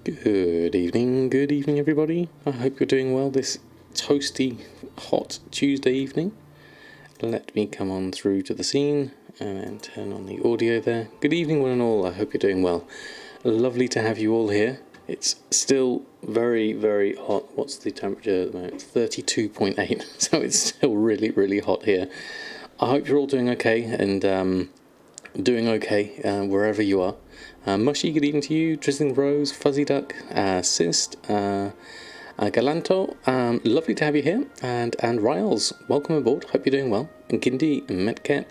Good evening everybody. I hope you're doing well this toasty, hot Tuesday evening. Let me come on through to the scene and turn on the audio there. Good evening one and all, I hope you're doing well. Lovely to have you all here. It's still very, very hot. What's the temperature at the moment? 32.8, so it's still really, really hot here. I hope you're all doing okay and doing okay wherever you are. Mushy, good evening to you. Drizzling Rose, Fuzzy Duck, Sist, Galanto, lovely to have you here. And Riles, welcome aboard. Hope you're doing well. And Gindi, Metcat,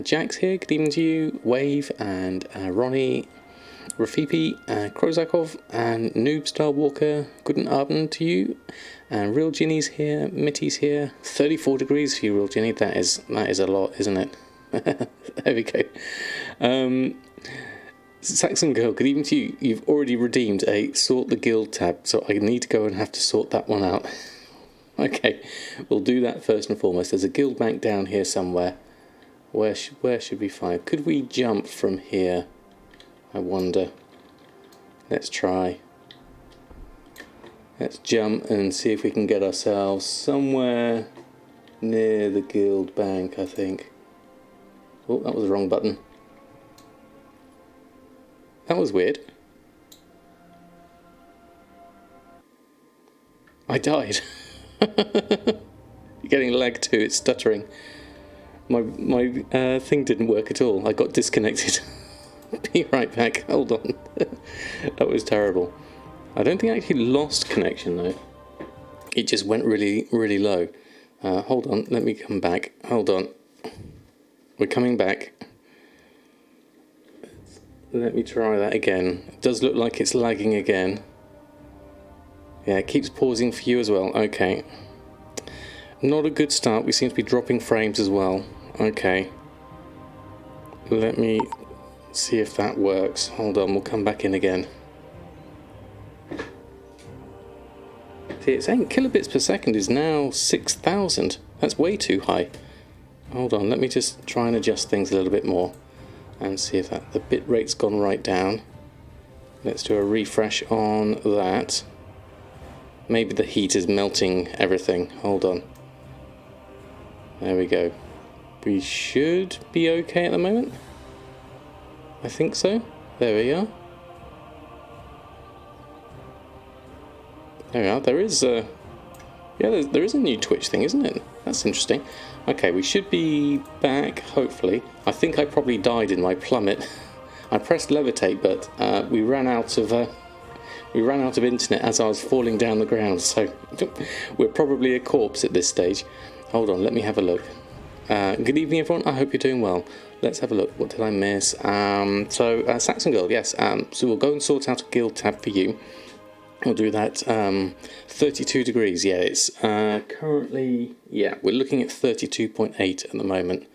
Jack's here. Good evening to you. Wave and Ronnie, Rafipi, Krozakov, and Noob Star Walker. Guten Abend to you. And Real Ginny's here. Mitty's here. 34 degrees for you, Real Ginny. That is a lot, isn't it? There we go. Saxon Girl, good evening to you. You've already redeemed a Sort the Guild tab, so I need to go and have to sort that one out. Okay, we'll do that first and foremost. There's a guild bank down here somewhere. Where should we find? Could we jump from here? I wonder. Let's try. Let's jump and see if we can get ourselves somewhere near the guild bank, I think. Oh, that was the wrong button. That was weird. I died. You're getting lag too, it's stuttering. My thing didn't work at all. I got disconnected. Be right back, hold on. That was terrible. I don't think I actually lost connection though. It just went really, really low. Hold on, let me come back. Hold on. We're coming back. Let me try that again. It does look like it's lagging again. Yeah, it keeps pausing for you as well. Okay. Not a good start. We seem to be dropping frames as well. Okay. Let me see if that works. Hold on, we'll come back in again. See, it's saying kilobits per second is now 6,000. That's way too high. Hold on, let me just try and adjust things a little bit more. And see if the bit rate's gone right down. Let's do a refresh on that. Maybe the heat is melting everything. Hold on. There we go. We should be okay at the moment. I think so. There we are. There we are. There is a... Yeah, there is a new Twitch thing, isn't it? That's interesting. Okay, we should be back, hopefully. I think I probably died in my plummet. I pressed levitate, but we ran out of internet as I was falling down the ground, so we're probably a corpse at this stage. Hold on, let me have a look. Good evening, everyone. I hope you're doing well. Let's have a look. What did I miss? Saxon Girl, yes. So we'll go and sort out a guild tab for you. We'll do that. 32 degrees. Yeah, it's currently. Yeah, we're looking at 32.8 at the moment.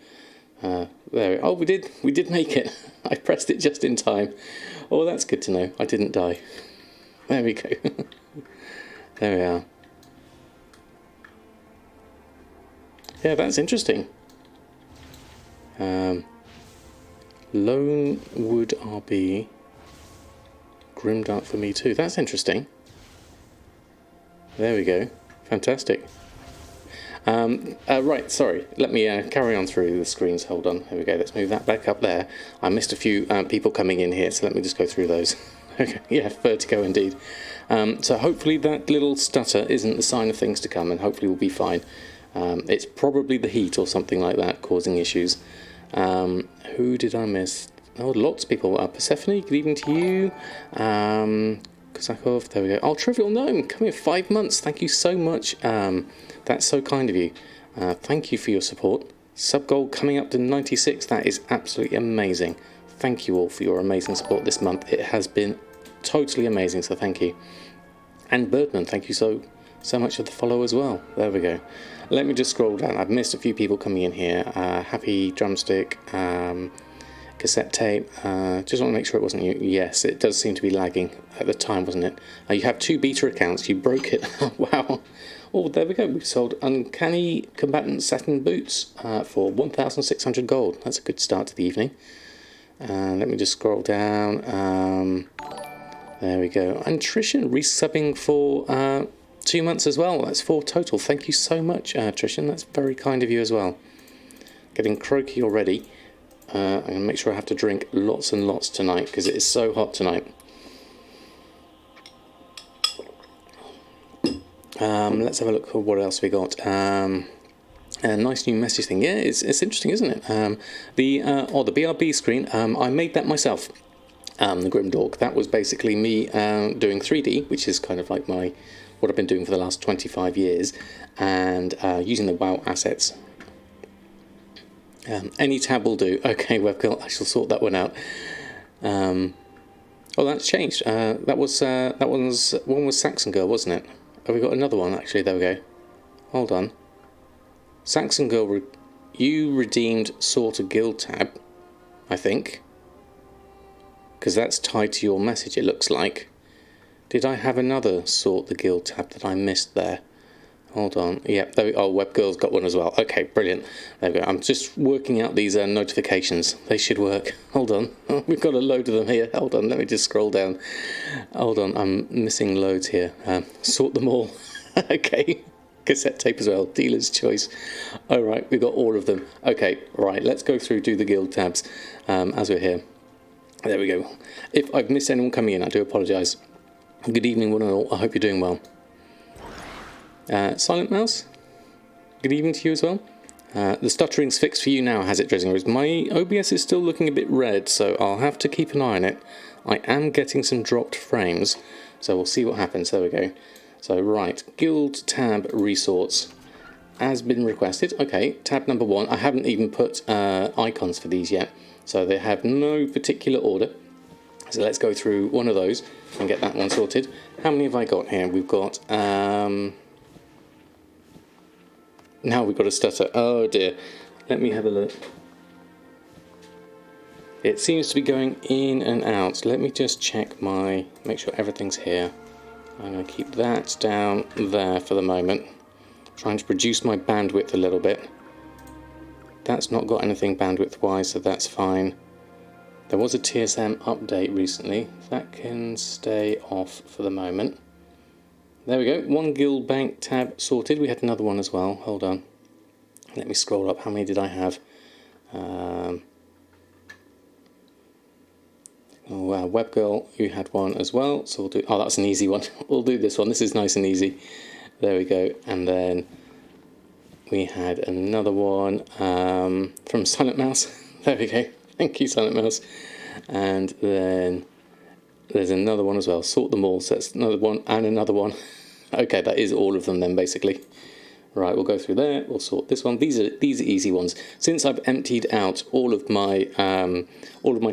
There. Oh, we did make it. I pressed it just in time. Oh, that's good to know. I didn't die. There we go. There we are. Yeah, that's interesting. Lone Wood RB. Grimdark for me too. That's interesting. There we go. Fantastic. Right, sorry. Let me carry on through the screens. Hold on. There we go. Let's move that back up there. I missed a few people coming in here, so let me just go through those. Okay. Yeah, vertigo indeed. So hopefully that little stutter isn't the sign of things to come, and hopefully we'll be fine. It's probably the heat or something like that causing issues. Who did I miss? Oh, lots of people. Persephone, good evening to you. Kozakov, there we go. Oh, Trivial Gnome, come here, 5 months. Thank you so much. That's so kind of you. Thank you for your support. Sub goal coming up to 96. That is absolutely amazing. Thank you all for your amazing support this month. It has been totally amazing, so thank you. And Birdman, thank you so much for the follow as well. There we go. Let me just scroll down. I've missed a few people coming in here. Happy Drumstick, cassette tape. Just want to make sure it wasn't you. Yes, it does seem to be lagging at the time, wasn't it? You have 2 beta accounts. You broke it. Wow. Oh, there we go. We've sold Uncanny Combatant Satin Boots for 1,600 gold. That's a good start to the evening. Let me just scroll down. There we go. And Trishan resubbing for 2 months as well. That's 4 total. Thank you so much, Trishan. That's very kind of you as well. Getting croaky already. I'm going to make sure I have to drink lots and lots tonight because it is so hot tonight. Let's have a look at what else we got. A nice new message thing. Yeah, it's interesting, isn't it? The BRB screen, I made that myself. The Grimdork. That was basically me doing 3D, which is kind of like what I've been doing for the last 25 years, and using the WoW assets. Any tab will do. Okay, Webgirl, I shall sort that one out. Oh, that's changed. That was one was Saxon Girl, wasn't it? Oh, we got another one actually. There we go. Hold on. Saxon Girl, you redeemed sort of guild tab, I think, because that's tied to your message. It looks like. Did I have another sort the guild tab that I missed there? Hold on. Yep. Oh, Webgirl's got one as well. Okay, brilliant. There we go. I'm just working out these notifications. They should work. Hold on. We've got a load of them here. Hold on. Let me just scroll down. Hold on. I'm missing loads here. Sort them all. Okay. Cassette tape as well. Dealer's choice. All right. We've got all of them. Okay. Right. Let's go through, do the guild tabs as we're here. There we go. If I've missed anyone coming in, I do apologise. Good evening, one and all. I hope you're doing well. Silent Mouse, good evening to you as well. The stuttering's fixed for you now, has it, Dredging Rose? My OBS is still looking a bit red, so I'll have to keep an eye on it. I am getting some dropped frames, so we'll see what happens. There we go. So, right, Guild Tab Resorts has been requested. Okay, tab number 1. I haven't even put icons for these yet, so they have no particular order. So let's go through one of those and get that one sorted. How many have I got here? We've got... Now we've got a stutter. Oh dear. Let me have a look. It seems to be going in and out. Let me just check make sure everything's here. I'm going to keep that down there for the moment. Trying to reduce my bandwidth a little bit. That's not got anything bandwidth wise, so that's fine. There was a TSM update recently. That can stay off for the moment. There we go, one guild bank tab sorted. We had another one as well. Hold on. Let me scroll up. How many did I have? Oh wow, Webgirl, you had one as well. So we'll do, oh, that's an easy one. We'll do this one. This is nice and easy. There we go. And then we had another one from Silent Mouse. There we go. Thank you, Silent Mouse. And then there's another one as well. Sort them all. So that's another one and another one. Okay, that is all of them then, basically. Right, we'll go through there. We'll sort this one. These are easy ones. Since I've emptied out all of my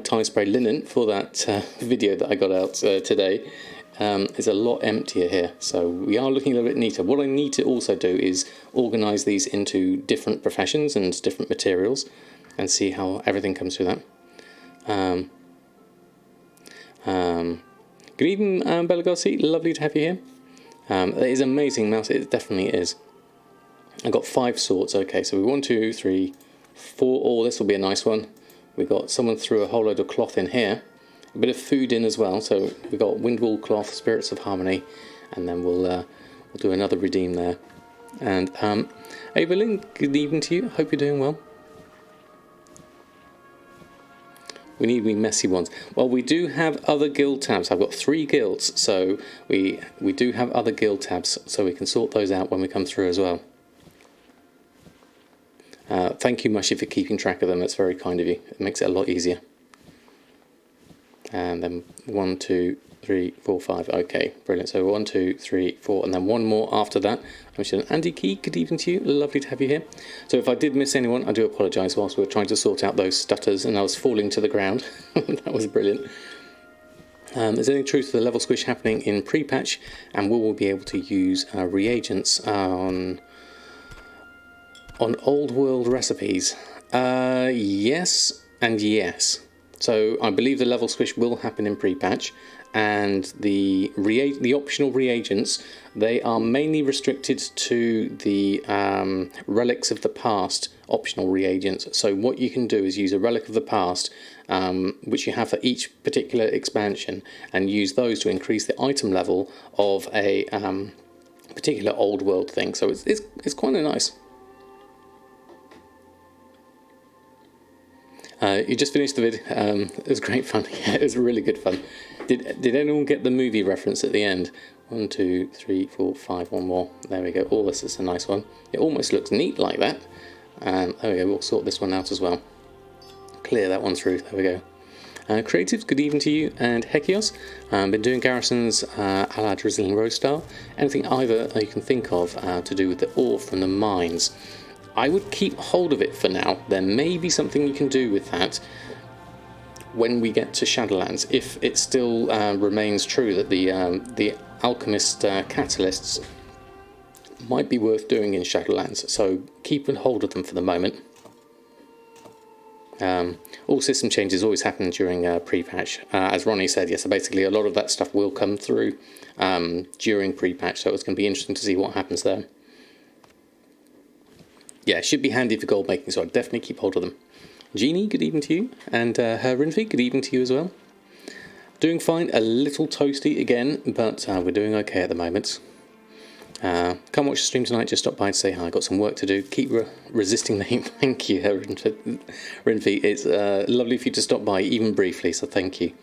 tie spray linen for that video that I got out today, is a lot emptier here. So we are looking a little bit neater. What I need to also do is organise these into different professions and different materials, and see how everything comes through that. Good evening, Bella Garcia. Lovely to have you here. That is amazing, Mouse. It definitely is. I've got 5 sorts. Okay, so we 1, 2, 3, 4. Oh, this will be a nice one. We got someone threw a whole load of cloth in here. A bit of food in as well. So we got Windwall cloth, Spirits of Harmony, and then we'll do another redeem there. And Evelyn, good evening to you. Hope you're doing well. We need messy ones. Well, we do have other guild tabs. I've got 3 guilds, so we do have other guild tabs, so we can sort those out when we come through as well. Thank you, Mushy, for keeping track of them. That's very kind of you. It makes it a lot easier. And then 1, 2, 3, 4, 5. Okay, brilliant. So 1, 2, 3, 4, and then one more after that. Andy Key, good evening to you. Lovely to have you here. So if I did miss anyone, I do apologise whilst we were trying to sort out those stutters and I was falling to the ground. That was brilliant. Is there any truth to the level squish happening in pre-patch, and will we be able to use reagents on old world recipes? Yes and yes. So I believe the level squish will happen in pre-patch, and the optional reagents, they are mainly restricted to the relics of the past optional reagents. So what you can do is use a relic of the past, which you have for each particular expansion, and use those to increase the item level of a particular old world thing. So it's quite nice. You just finished the vid. It was great fun. Yeah, it was really good fun. Did anyone get the movie reference at the end? 1, 2, 3, 4, 5. One more. There we go. Oh, this is a nice one. It almost looks neat like that. There we go. We'll sort this one out as well. Clear that one through. There we go. Creatives, good evening to you, and Hekios. Been doing garrisons a la Drizzling Rose style. Anything either you can think of to do with the ore from the mines. I would keep hold of it for now. There may be something you can do with that when we get to Shadowlands, if it still remains true that the alchemist catalysts might be worth doing in Shadowlands. So keep a hold of them for the moment. All system changes always happen during pre-patch. As Ronnie said, yes, so basically a lot of that stuff will come through during pre-patch, so it's going to be interesting to see what happens there. Yeah, it should be handy for gold making, so I'd definitely keep hold of them. Jeannie, good evening to you, and Rinfi, good evening to you as well. Doing fine, a little toasty again, but we're doing okay at the moment. Come watch the stream tonight, just stop by and say hi. Got some work to do. Keep resisting the heat. Thank you, Rinfi. It's lovely for you to stop by, even briefly, so thank you.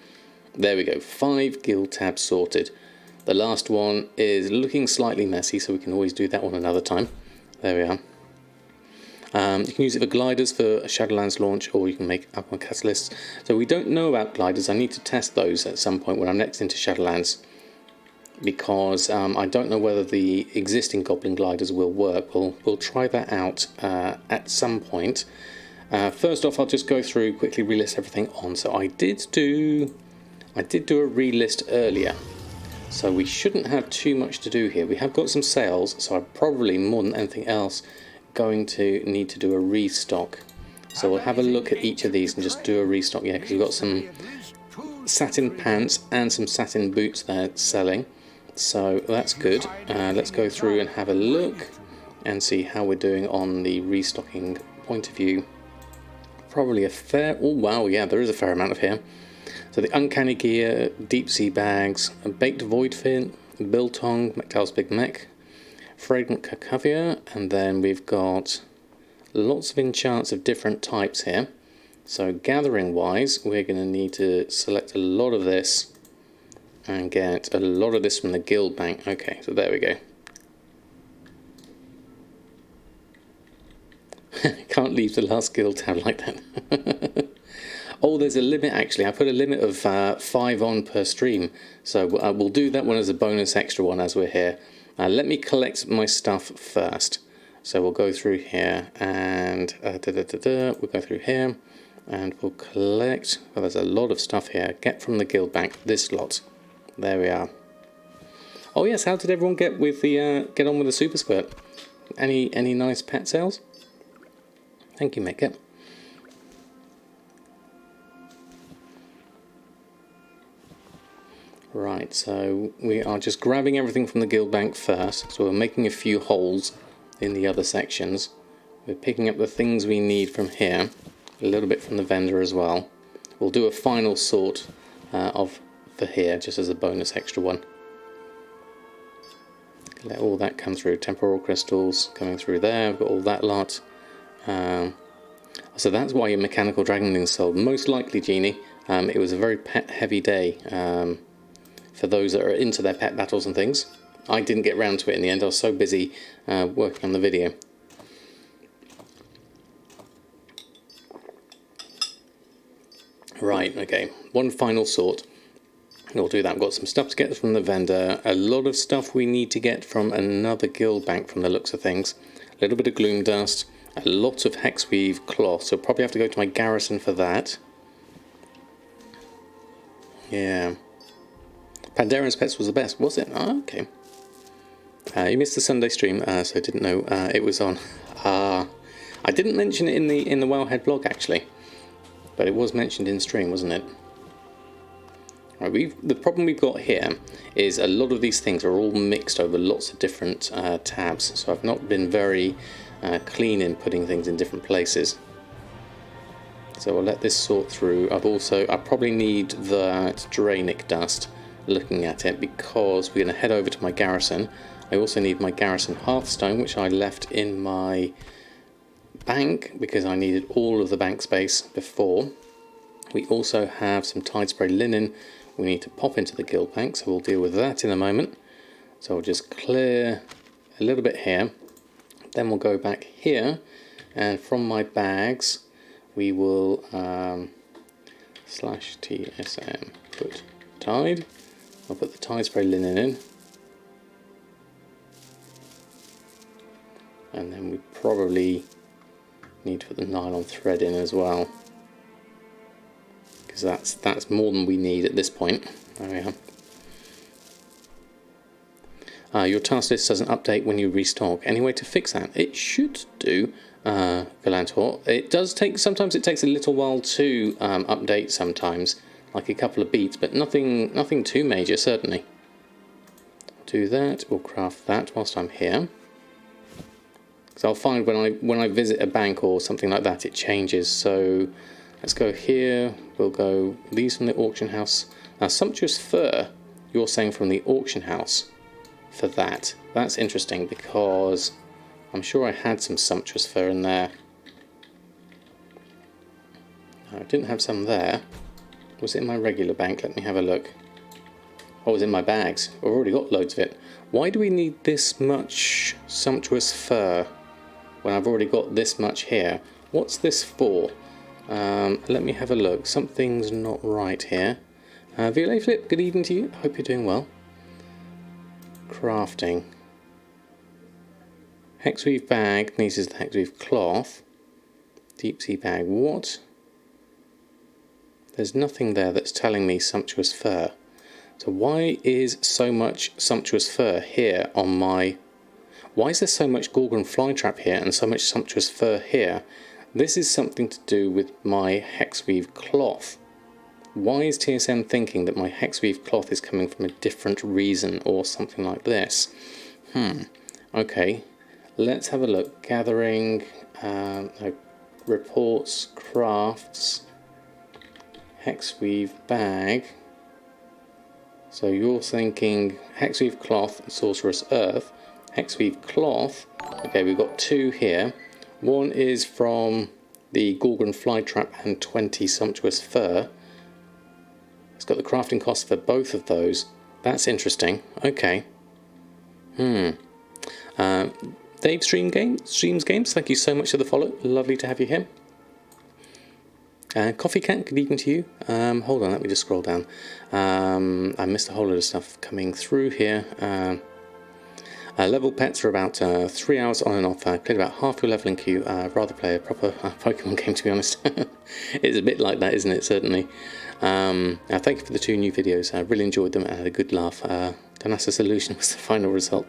There we go, 5 guild tabs sorted. The last one is looking slightly messy, so we can always do that one another time. There we are. You can use it for gliders for a Shadowlands launch, or you can make up on catalysts. So we don't know about gliders. I need to test those at some point when I'm next into Shadowlands, because I don't know whether the existing goblin gliders will work. We'll try that out at some point. First off, I'll just go through quickly, relist everything on. So I did do a relist earlier, so we shouldn't have too much to do here. We have got some sales, so I'm probably more than anything else going to need to do a restock. So we'll have a look at each of these and just do a restock. Yeah, because we've got some satin pants and some satin boots there selling, so that's good. Let's go through and have a look and see how we're doing on the restocking point of view. Probably a fair... oh wow, yeah, there is a fair amount of here. So the uncanny gear, deep sea bags, a baked void fin, biltong, McDowell's big mech, fragrant cacavia, and then we've got lots of enchants of different types here. So gathering wise, we're going to need to select a lot of this and get a lot of this from the guild bank. Okay, so there we go. Can't leave the last guild tab like that. Oh, there's a limit actually. I put a limit of 5 on per stream, so we'll do that one as a bonus extra one as we're here. Let me collect my stuff first. So we'll go through here and we'll go through here and we'll collect. Well, there's a lot of stuff here. Get from the guild bank this lot. There we are. Oh yes, how did everyone get with the get on with the super squirt? Any nice pet sales? Thank you, Mecca. Right, so we are just grabbing everything from the guild bank first. So we're making a few holes in the other sections. We're picking up the things we need from here, a little bit from the vendor as well. We'll do a final sort for here, just as a bonus extra one. Let all that come through. Temporal crystals coming through there. We've got all that lot. So that's why your mechanical dragon wings sold. Most likely, Jeannie, it was a very pet-heavy day for those that are into their pet battles and things. I didn't get round to it in the end. I was so busy working on the video. Right, okay. One final sort. We'll do that. We've got some stuff to get from the vendor. A lot of stuff we need to get from another guild bank from the looks of things. A little bit of gloom dust. A lot of hexweave cloth. So probably have to go to my garrison for that. Yeah. Pandaren Pets was the best, was it? Oh, okay. You missed the Sunday stream, so I didn't know it was on. I didn't mention it in the Wowhead blog actually, but it was mentioned in stream, wasn't it? Right, the problem we've got here is a lot of these things are all mixed over lots of different tabs, so I've not been very clean in putting things in different places. So I'll let this sort through. I probably need that Drainic dust looking at it, because we're going to head over to my garrison. I also need my garrison hearthstone, which I left in my bank because I needed all of the bank space before. We also have some tide spray linen we need to pop into the guild bank, so we'll deal with that in a moment. So I'll just clear a little bit here, then we'll go back here, and from my bags we will /TSM put tide. I'll put the tide spray linen in, and then we probably need to put the nylon thread in as well, because that's more than we need at this point. There we are. Your task list doesn't update when you restock. Any way to fix that? It should do, Galantor. It does take, sometimes it takes a little while to update sometimes, like a couple of beats, but nothing too major, certainly. Do that, we'll craft that whilst I'm here. So I'll find when I visit a bank or something like that, it changes. So let's go here, we'll go these from the auction house. Now, sumptuous fur, you're saying from the auction house for that. That's interesting, because I'm sure I had some sumptuous fur in there. No, I didn't have some there. Was it in my regular bank? Let me have a look. Oh, it was in my bags. I've already got loads of it. Why do we need this much sumptuous fur when I've already got this much here? What's this for? Let me have a look. Something's not right here. Violet Flip, good evening to you. Hope you're doing well. Crafting. Hexweave bag needs the hexweave cloth. Deep sea bag. What? There's nothing there that's telling me sumptuous fur. So why is so much sumptuous fur here on my... Why is there so much Gorgon flytrap here and so much sumptuous fur here? This is something to do with my hexweave cloth. Why is TSM thinking that my hexweave cloth is coming from a different reason or something like this? Okay, let's have a look. Gathering, reports, crafts, hexweave bag. So you're thinking hexweave cloth and sorcerous earth. Hexweave cloth, okay, we've got two here. One is from the Gorgon flytrap and 20 sumptuous fur. It's got the crafting cost for both of those. That's interesting. Okay. Dave Streams Games, thank you so much for the follow. Lovely to have you here. Coffee Cat, good evening to you. Hold on, let me just scroll down. I missed a whole lot of stuff coming through here. Level pets are about 3 hours on and off. Played about half your leveling queue. Rather play a proper Pokemon game, to be honest. It's a bit like that, isn't it? Certainly. Thank you for the 2 new videos. I really enjoyed them and had a good laugh. Don't ask the solution was the final result.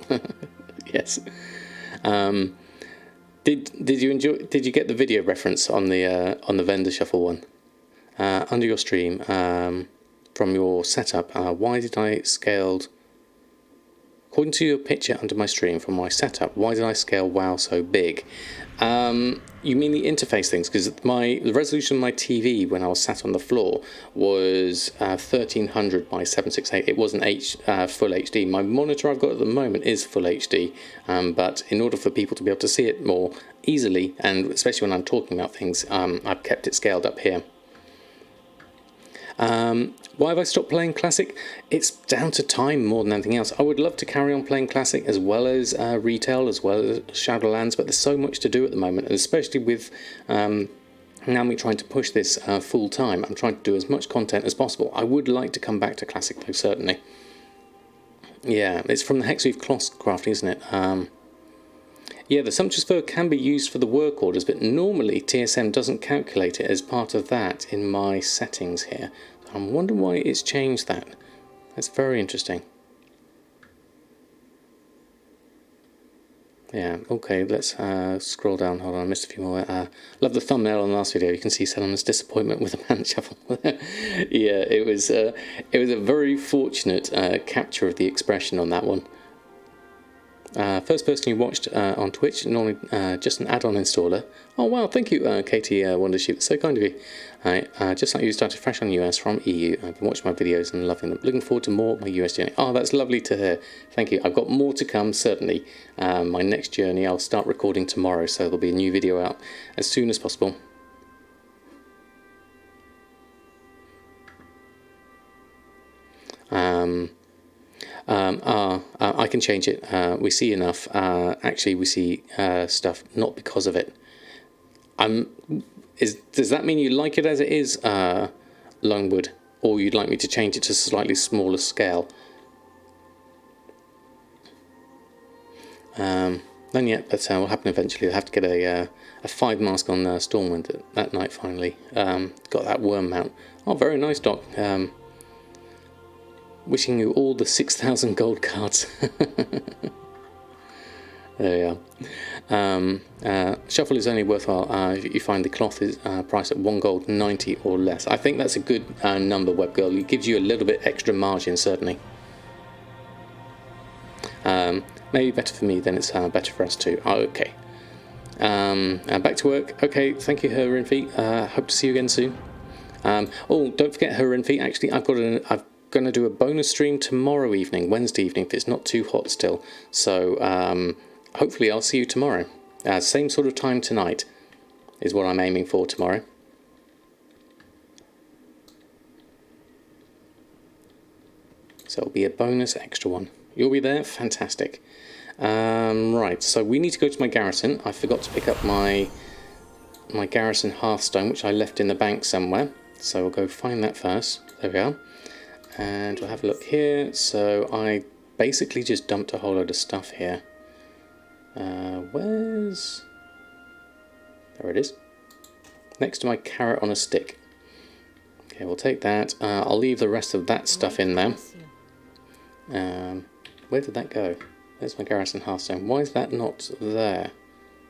Yes. Did you enjoy? Did you get the video reference on the vendor shuffle one under your stream from your setup? Why did I scaled? According to your picture under my stream from my setup, why did I scale WoW so big? You mean the interface things? Because the resolution of my TV when I was sat on the floor was 1300 by 768. It wasn't full HD. My monitor I've got at the moment is full HD, but in order for people to be able to see it more easily, and especially when I'm talking about things, I've kept it scaled up here. Why have I stopped playing Classic? It's down to time more than anything else. I would love to carry on playing Classic as well as retail, as well as Shadowlands, but there's so much to do at the moment, and especially with Naomi trying to push this full time. I'm trying to do as much content as possible. I would like to come back to Classic though, certainly. Yeah, it's from the Hexweave cloth crafting, isn't it? Yeah, the sumptuous fur can be used for the work orders, but normally TSM doesn't calculate it as part of that in my settings here. I'm wondering why it's changed that. That's very interesting. Yeah, okay, let's scroll down. Hold on, I missed a few more. Love the thumbnail on the last video. You can see Salomon's disappointment with the man shuffle. Yeah, it was a very fortunate capture of the expression on that one. First person you watched on Twitch, normally just an add-on installer. Oh wow, thank you, Katie Wondershoot. That's so kind of you. Just like you started fresh on US from EU. I've been watching my videos and loving them. Looking forward to more of my US journey. Oh, that's lovely to hear. Thank you. I've got more to come, certainly. My next journey, I'll start recording tomorrow, so there'll be a new video out as soon as possible. I can change it. We see enough. Actually, we see stuff not because of it. Does that mean you like it as it is, Longwood, or you'd like me to change it to a slightly smaller scale? None yet, but will happen eventually. I'll have to get a 5 mask on Stormwind that night finally. Got that worm mount. Oh, very nice, Doc. Wishing you all the 6,000 gold cards. There we are. Shuffle is only worthwhile if you find the cloth is priced at 1 gold 90 or less. I think that's a good number, Web Girl. It gives you a little bit extra margin, certainly. Maybe better for me, then it's better for us too. Oh, okay. Back to work. Okay, thank you, Her hope to see you again soon. Oh, don't forget Her Actually, I'm going to do a bonus stream tomorrow evening, Wednesday evening, if it's not too hot still. So hopefully I'll see you tomorrow. Same sort of time tonight is what I'm aiming for tomorrow. So it'll be a bonus extra one. You'll be there? Fantastic. Right, so we need to go to my garrison. I forgot to pick up my garrison hearthstone, which I left in the bank somewhere. So we'll go find that first. There we are. And we'll have a look here. So I basically just dumped a whole load of stuff here. Where's... There it is. Next to my carrot on a stick. Okay, we'll take that. I'll leave the rest of that stuff in there. Where did that go? There's my garrison hearthstone. Why is that not there?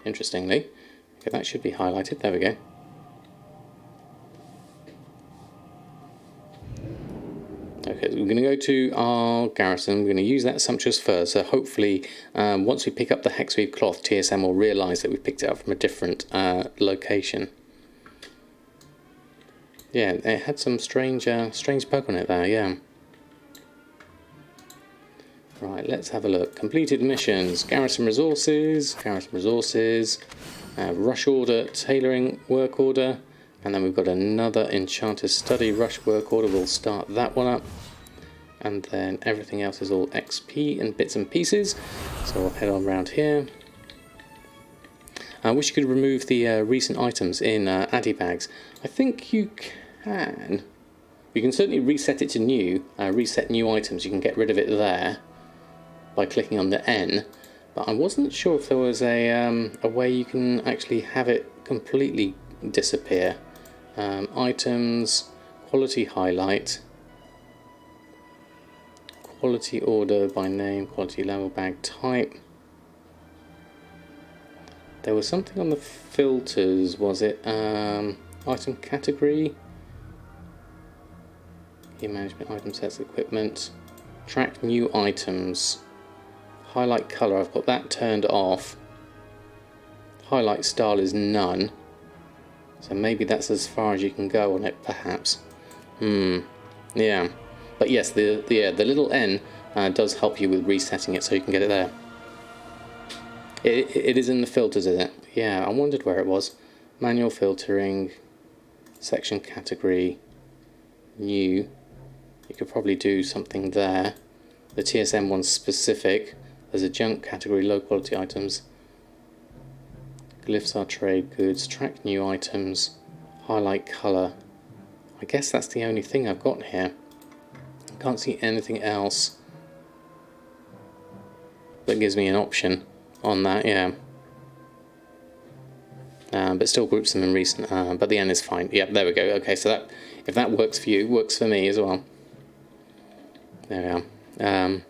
Interestingly. Okay, that should be highlighted. There we go. Okay, so we're going to go to our garrison. We're going to use that sumptuous fur. So hopefully, once we pick up the hexweave cloth, TSM will realise that we picked it up from a different location. Yeah, it had some strange bug on it there. Yeah. Right, let's have a look. Completed missions, garrison resources, rush order, tailoring work order, and then we've got another enchanter's study rush work order. We'll start that one up, and then everything else is all XP and bits and pieces. So we'll head on around here. I wish you could remove the recent items in Addy bags. I think you can. You can certainly reset it to new, reset new items. You can get rid of it there by clicking on the N, but I wasn't sure if there was a way you can actually have it completely disappear. Items, quality highlight, quality order by name, quality level, bag type. There was something on the filters, was it? Item category, key management, item sets, equipment, track new items. Highlight colour, I've got that turned off. Highlight style is none. So maybe that's as far as you can go on it, perhaps. Yeah. But yes, the little N does help you with resetting it so you can get it there. It is in the filters, is it? Yeah, I wondered where it was. Manual filtering, section category, new. You could probably do something there. The TSM one's specific. There's a junk category, low quality items. Glyphs are trade goods, track new items, highlight colour. I guess that's the only thing I've got here. I can't see anything else that gives me an option on that, yeah. But still groups them in recent, but the N is fine. Yeah, there we go. Okay, so that, if that works for you, works for me as well. There we are.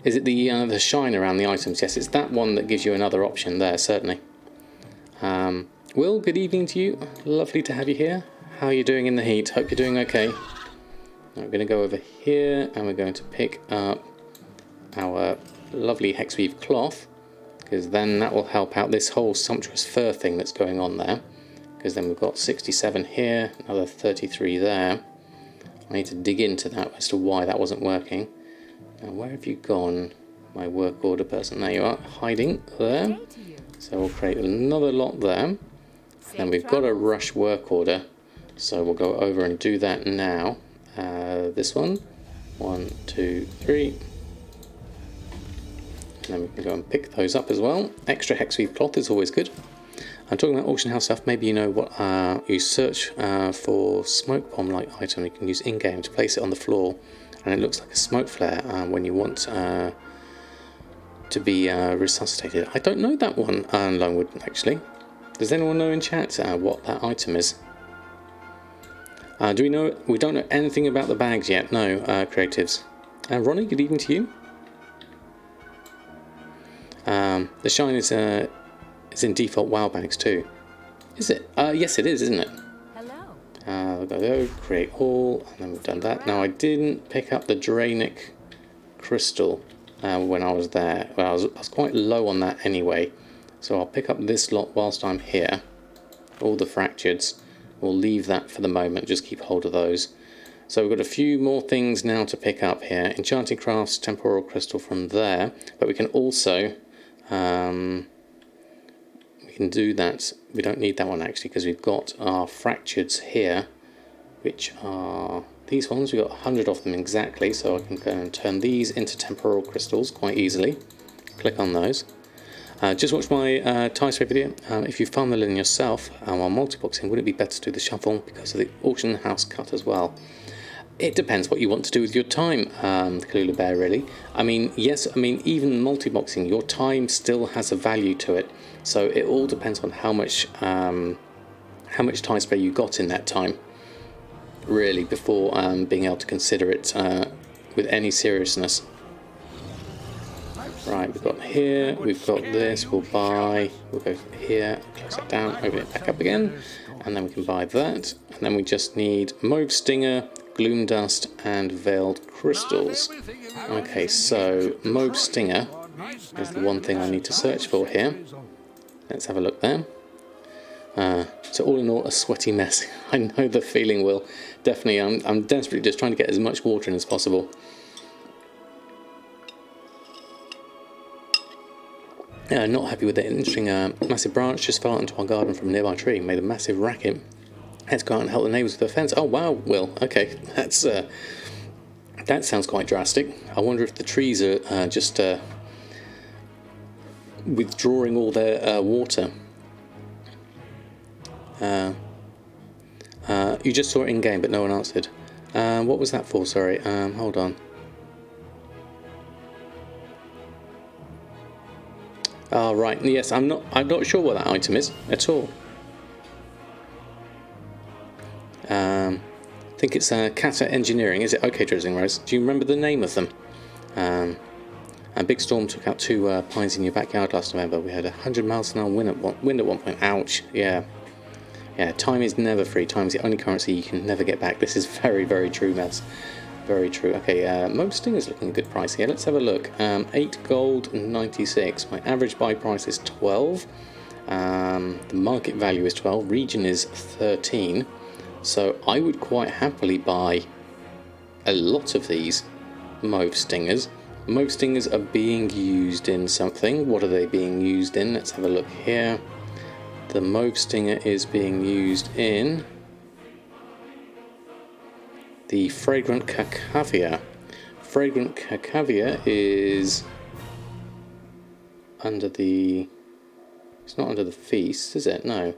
Is it the shine around the items? Yes, it's that one that gives you another option there, certainly. Will, good evening to you. Lovely to have you here. How are you doing in the heat? Hope you're doing okay. Now we're going to go over here and we're going to pick up our lovely hex weave cloth, because then that will help out this whole sumptuous fur thing that's going on there. Because then we've got 67 here, another 33 there. I need to dig into that as to why that wasn't working. Now where have you gone, my work order person? There you are, hiding there. So we'll create another lot there. Then we've got a rush work order, so we'll go over and do that now. This one, 1, 2, 3. And then we can go and pick those up as well. Extra hex weave cloth is always good. I'm talking about auction house stuff. Maybe you know what you search for smoke bomb like item. You can use in-game to place it on the floor, and it looks like a smoke flare when you want to be resuscitated. I don't know that one, Longwood, actually. Does anyone know in chat what that item is? Do we know? We don't know anything about the bags yet. No, creatives. Ronnie, good evening to you. The shine is in default WoW bags too. Is it? Yes, it is, isn't it? Hello. We'll go create all, and then we've done that. Now I didn't pick up the Draenic crystal when I was there. Well, I was quite low on that anyway. So I'll pick up this lot whilst I'm here. All the fractureds. We'll leave that for the moment, just keep hold of those. So we've got a few more things now to pick up here. Enchanting crafts, temporal crystal from there. But we can also, we can do that. We don't need that one actually, because we've got our fractureds here, which are these ones. We've got 100 of them exactly, so I can go and turn these into temporal crystals quite easily. Click on those. Just watch my tie spray video. If you found the linen yourself while multi-boxing, would it be better to do the shuffle because of the auction house cut as well? It depends what you want to do with your time, the Kalula Bear, really. I mean, yes, I mean, even multi-boxing, your time still has a value to it. So it all depends on how much tie spray you got in that time, really, before being able to consider it with any seriousness. Right, we've got here, we've got this, we'll buy, we'll go here, close it down, open it back up again, and then we can buy that, and then we just need Mauve Stinger, Gloom Dust, and Veiled Crystals. Okay, so Mauve Stinger is the one thing I need to search for here. Let's have a look there. So all in all, a sweaty mess. I know the feeling, Will. Definitely, I'm desperately just trying to get as much water in as possible. Not happy with it. Interesting, massive branch just fell out into our garden from a nearby tree, made a massive racket. Let's go out and help the neighbours with the fence. Oh wow, Will. Okay, that's that sounds quite drastic. I wonder if the trees are just withdrawing all their water. You just saw it in game, but no one answered. What was that for? Sorry. Hold on. Oh, right. Yes, I'm not sure what that item is at all. I think it's Cata Engineering. Is it? Okay, Drizzling Rose. Do you remember the name of them? A big storm took out 2 pines in your backyard last November. We had 100 miles an hour wind at one point. Ouch. Yeah. Yeah, time is never free. Time is the only currency you can never get back. This is very, very true, Mavs. Very true. Okay, Mauve Stinger is looking a good price here. Let's have a look. 8 gold, 96. My average buy price is 12. The market value is 12. Region is 13. So I would quite happily buy a lot of these Mauve Stingers. Mauve Stingers are being used in something. What are they being used in? Let's have a look here. The Mauve Stinger is being used in the Fragrant Cacavia. Fragrant Cacavia is under the... It's not under the feast, is it? No.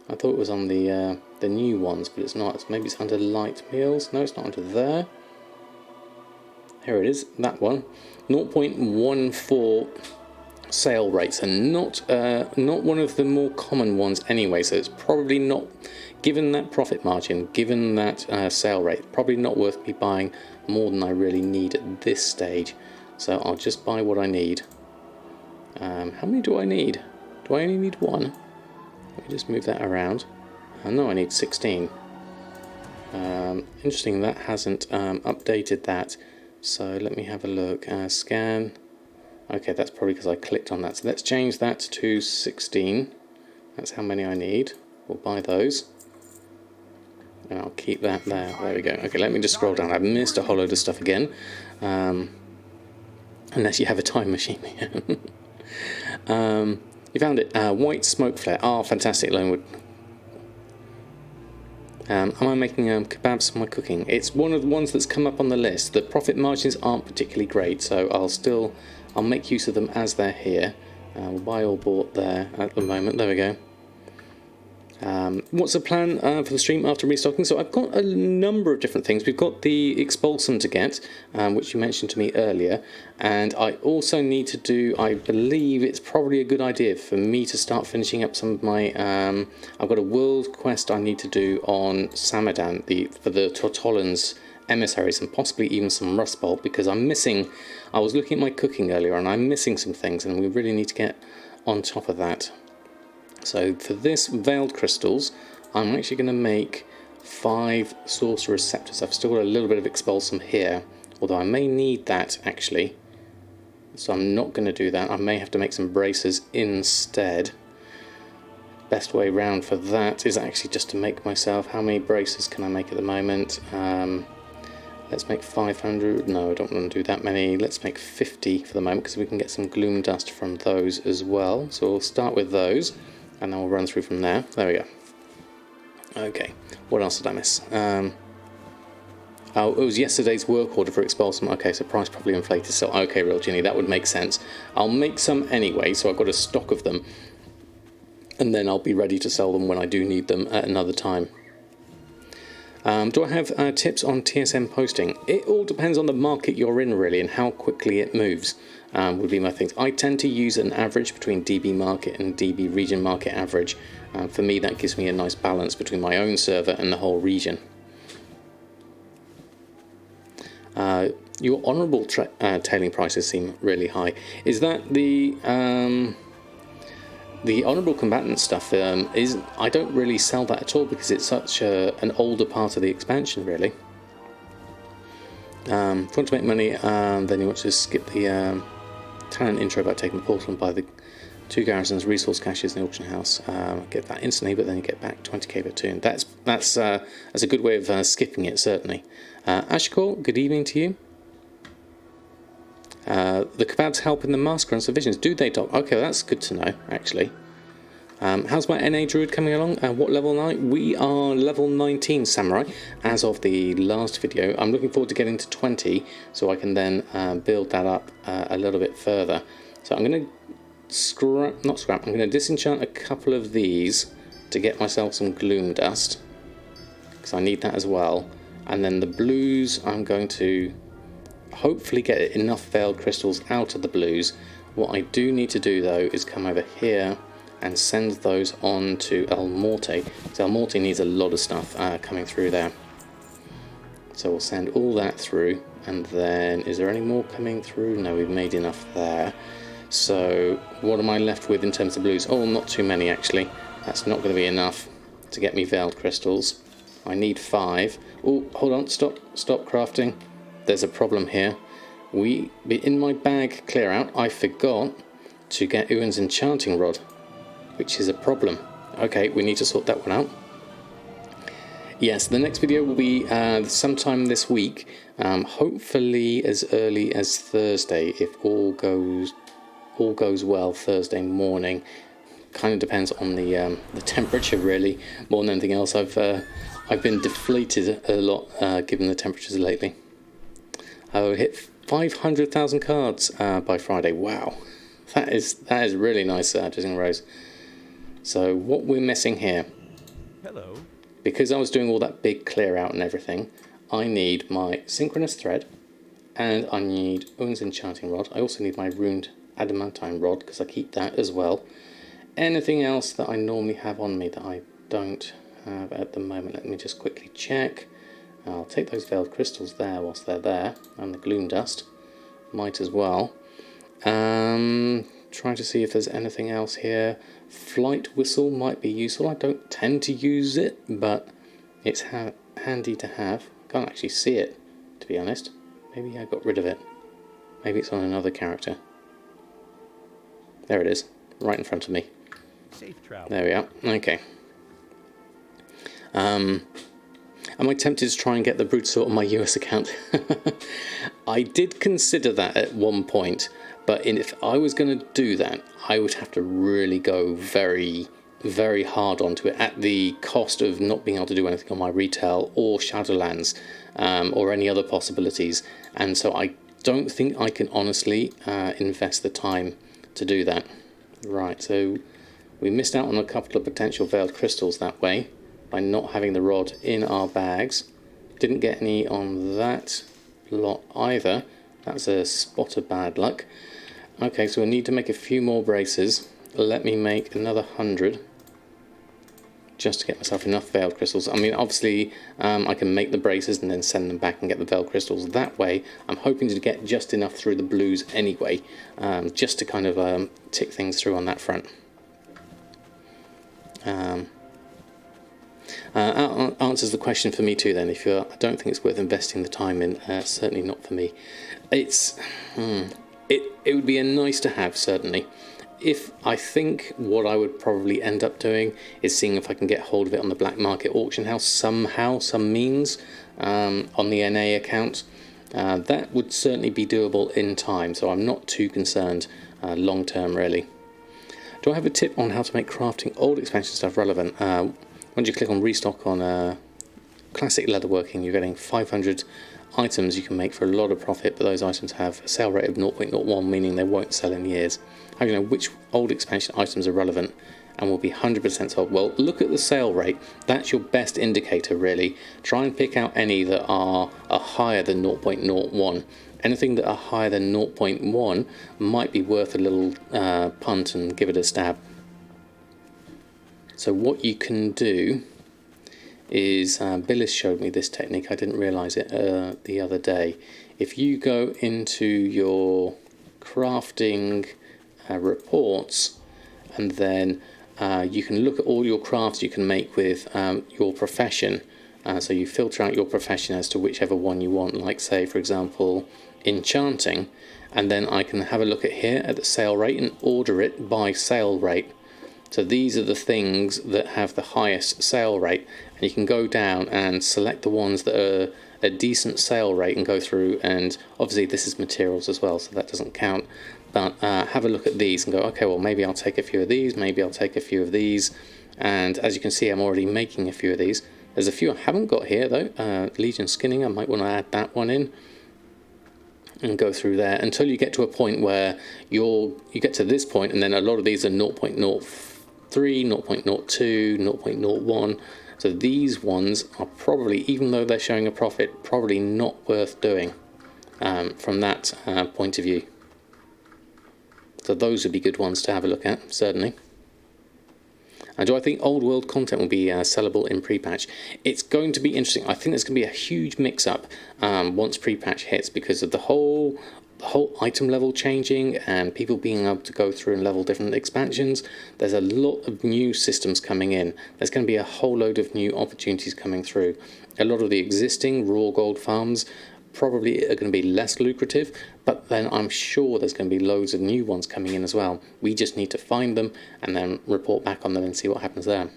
I thought it was on the new ones, but it's not. Maybe it's under light meals. No, it's not under there. Here it is, that one. 0.14 sale rates, and not one of the more common ones anyway, so it's probably not, given that profit margin, given that sale rate, probably not worth me buying more than I really need at this stage. so I'll just buy what I need. How many do I need? Do I only need one? Let me just move that around. No, I need 16. Interesting, that hasn't updated that. So let me have a look. Scan. Okay, that's probably because I clicked on that. So let's change that to 16. That's how many I need. We'll buy those. And I'll keep that there. There we go. Okay, let me just scroll down. I've missed a whole load of stuff again. Unless you have a time machine here. You found it. White smoke flare. Oh, fantastic, Lonewood. Am I making kebabs for my cooking? It's one of the ones that's come up on the list. The profit margins aren't particularly great, so I'll make use of them as they're here. We'll buy all bought there at the moment. There we go. What's the plan for the stream after restocking? So I've got a number of different things. We've got the expulsum to get, which you mentioned to me earlier, and I also need to do, I believe it's probably a good idea for me to start finishing up some of my, I've got a world quest I need to do on Samadan, for the Tortollans emissaries, and possibly even some rust bolt, because I was looking at my cooking earlier and I'm missing some things, and we really need to get on top of that. So for this veiled crystals, I'm actually going to make 5 sorcerer's scepters. I've still got a little bit of expulsum here, although I may need that actually. So I'm not going to do that. I may have to make some bracers instead. Best way round for that is actually just to make myself, how many bracers can I make at the moment? Let's make 500. No, I don't want to do that many. Let's make 50 for the moment, because we can get some gloom dust from those as well. So we'll start with those, and then we'll run through from there. There we go. Okay, what else did I miss? Oh, it was yesterday's work order for expulsum. Okay, so price probably inflated. So okay, Real Ginny, that would make sense. I'll make some anyway, so I've got a stock of them, and then I'll be ready to sell them when I do need them at another time. Do I have tips on TSM posting? It all depends on the market you're in, really, and how quickly it moves, would be my things. I tend to use an average between DB market and DB region market average. For me, that gives me a nice balance between my own server and the whole region. Your honourable tailing prices seem really high. Is that the honourable combatant stuff? I don't really sell that at all, because it's such an older part of the expansion, really. If you want to make money, then you want to skip the talent intro by taking the portal and buy the 2 garrisons, resource caches in the auction house. Get that instantly, but then you get back 20k per turn. That's a good way of skipping it, certainly. Ashkor, good evening to you. The kebabs help in the massacre and subdivisions. Do they, Doc? Okay, that's good to know, actually. How's my NA Druid coming along? What level are we? are level 19 Samurai, as of the last video. I'm looking forward to getting to 20, so I can then build that up a little bit further. So I'm going to I'm going to disenchant a couple of these to get myself some gloom dust, because I need that as well. And then the blues, I'm going to hopefully get enough veiled crystals out of the blues. What I do need to do though is come over here and send those on to El Morte, because El Morte needs a lot of stuff coming through there. So we'll send all that through, and then is there any more coming through? No, we've made enough there. So what am I left with in terms of blues? Oh, not too many actually. That's not going to be enough to get me veiled crystals. I need 5. Oh, hold on, stop crafting. There's a problem here. In my bag clear out, I forgot to get Ewan's enchanting rod, which is a problem. Okay, we need to sort that one out. Yes, the next video will be sometime this week, hopefully as early as Thursday, if all goes well. Thursday morning. Kind of depends on the temperature, really, more than anything else. I've been deflated a lot given the temperatures lately. I will hit 500,000 cards by Friday. Wow, that is really nice, Disney Rose. So what we're missing here, hello, because I was doing all that big clear out and everything, I need my synchronous thread, and I need Owen's enchanting rod. I also need my runed adamantine rod, because I keep that as well. Anything else that I normally have on me that I don't have at the moment, let me just quickly check. I'll take those veiled crystals there whilst they're there, and the gloom dust. might as well. Trying to see if there's anything else here. Flight whistle might be useful. I don't tend to use it, but it's handy to have. Can't actually see it, to be honest. Maybe I got rid of it. Maybe it's on another character. There it is, right in front of me. Safe travel. There we are. Okay. Am I tempted to try and get the Brutusort on my US account? I did consider that at one point, but if I was going to do that, I would have to really go very, very hard onto it at the cost of not being able to do anything on my retail or Shadowlands or any other possibilities. And so I don't think I can honestly invest the time to do that. Right, so we missed out on a couple of potential veiled crystals that way by not having the rod in our bags. Didn't get any on that lot either. That's a spot of bad luck. Okay, so we need to make a few more braces. Let me make another 100 just to get myself enough veiled crystals. I mean, obviously I can make the braces and then send them back and get the veiled crystals that way. I'm hoping to get just enough through the blues anyway, just to kind of tick things through on that front. Answers the question for me too then. If I don't think it's worth investing the time in, certainly not for me. It would be a nice to have, certainly. If I think what I would probably end up doing is seeing if I can get hold of it on the black market auction house somehow, some means, on the NA account. That would certainly be doable in time, so I'm not too concerned long term really. Do I have a tip on how to make crafting old expansion stuff relevant? Once you click on restock on classic leatherworking, you're getting 500 items you can make for a lot of profit, but those items have a sale rate of 0.01, meaning they won't sell in years. How do you know which old expansion items are relevant and will be 100% sold? Well, look at the sale rate. That's your best indicator, really. Try and pick out any that are higher than 0.01. Anything that are higher than 0.1 might be worth a little punt and give it a stab. So what you can do is, Billis showed me this technique, I didn't realise it the other day. If you go into your crafting reports, and then you can look at all your crafts you can make with your profession. So you filter out your profession as to whichever one you want, like say for example enchanting, and then I can have a look at here at the sale rate and order it by sale rate. So these are the things that have the highest sale rate, and you can go down and select the ones that are a decent sale rate and go through, and obviously this is materials as well, so that doesn't count, but have a look at these and go, okay, well maybe I'll take a few of these, maybe I'll take a few of these, and as you can see I'm already making a few of these. There's a few I haven't got here though. Legion skinning, I might want to add that one in and go through there until you get to a point where you get to this point, and then a lot of these are 0.03, 0.02, 0.01. So these ones are probably, even though they're showing a profit, probably not worth doing from that point of view. So those would be good ones to have a look at, certainly. And do I think old world content will be sellable in pre-patch? It's going to be interesting. I think there's going to be a huge mix-up once pre-patch hits, because of the whole item level changing and people being able to go through and level different expansions. There's a lot of new systems coming in. There's going to be a whole load of new opportunities coming through. A lot of the existing raw gold farms probably are going to be less lucrative, but then I'm sure there's going to be loads of new ones coming in as well. We just need to find them and then report back on them and see what happens there.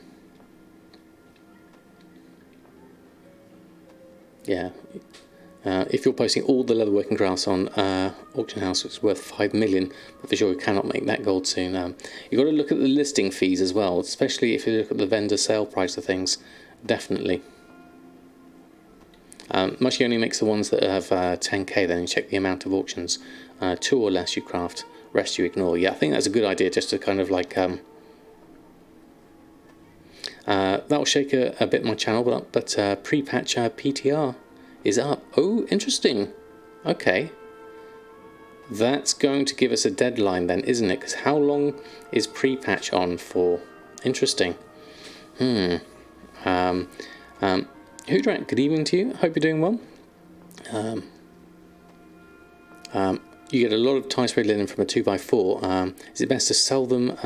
Yeah. If you're posting all the leatherworking crafts on auction house, it's worth 5 million, but for sure you cannot make that gold soon. You've got to look at the listing fees as well, especially if you look at the vendor sale price of things. Definitely. Mushy only makes the ones that have 10k, then you check the amount of auctions. 2 or less you craft, rest you ignore. Yeah, I think that's a good idea, just to kind of like that'll shake a bit my channel up, but pre-patch PTR is up. Oh, interesting. Okay, that's going to give us a deadline then, isn't it? Because how long is pre-patch on for? Interesting. Hoodrat, good evening to you. Hope you're doing well. you get a lot of tie spray linen from a 2x4. Is it best to sell them?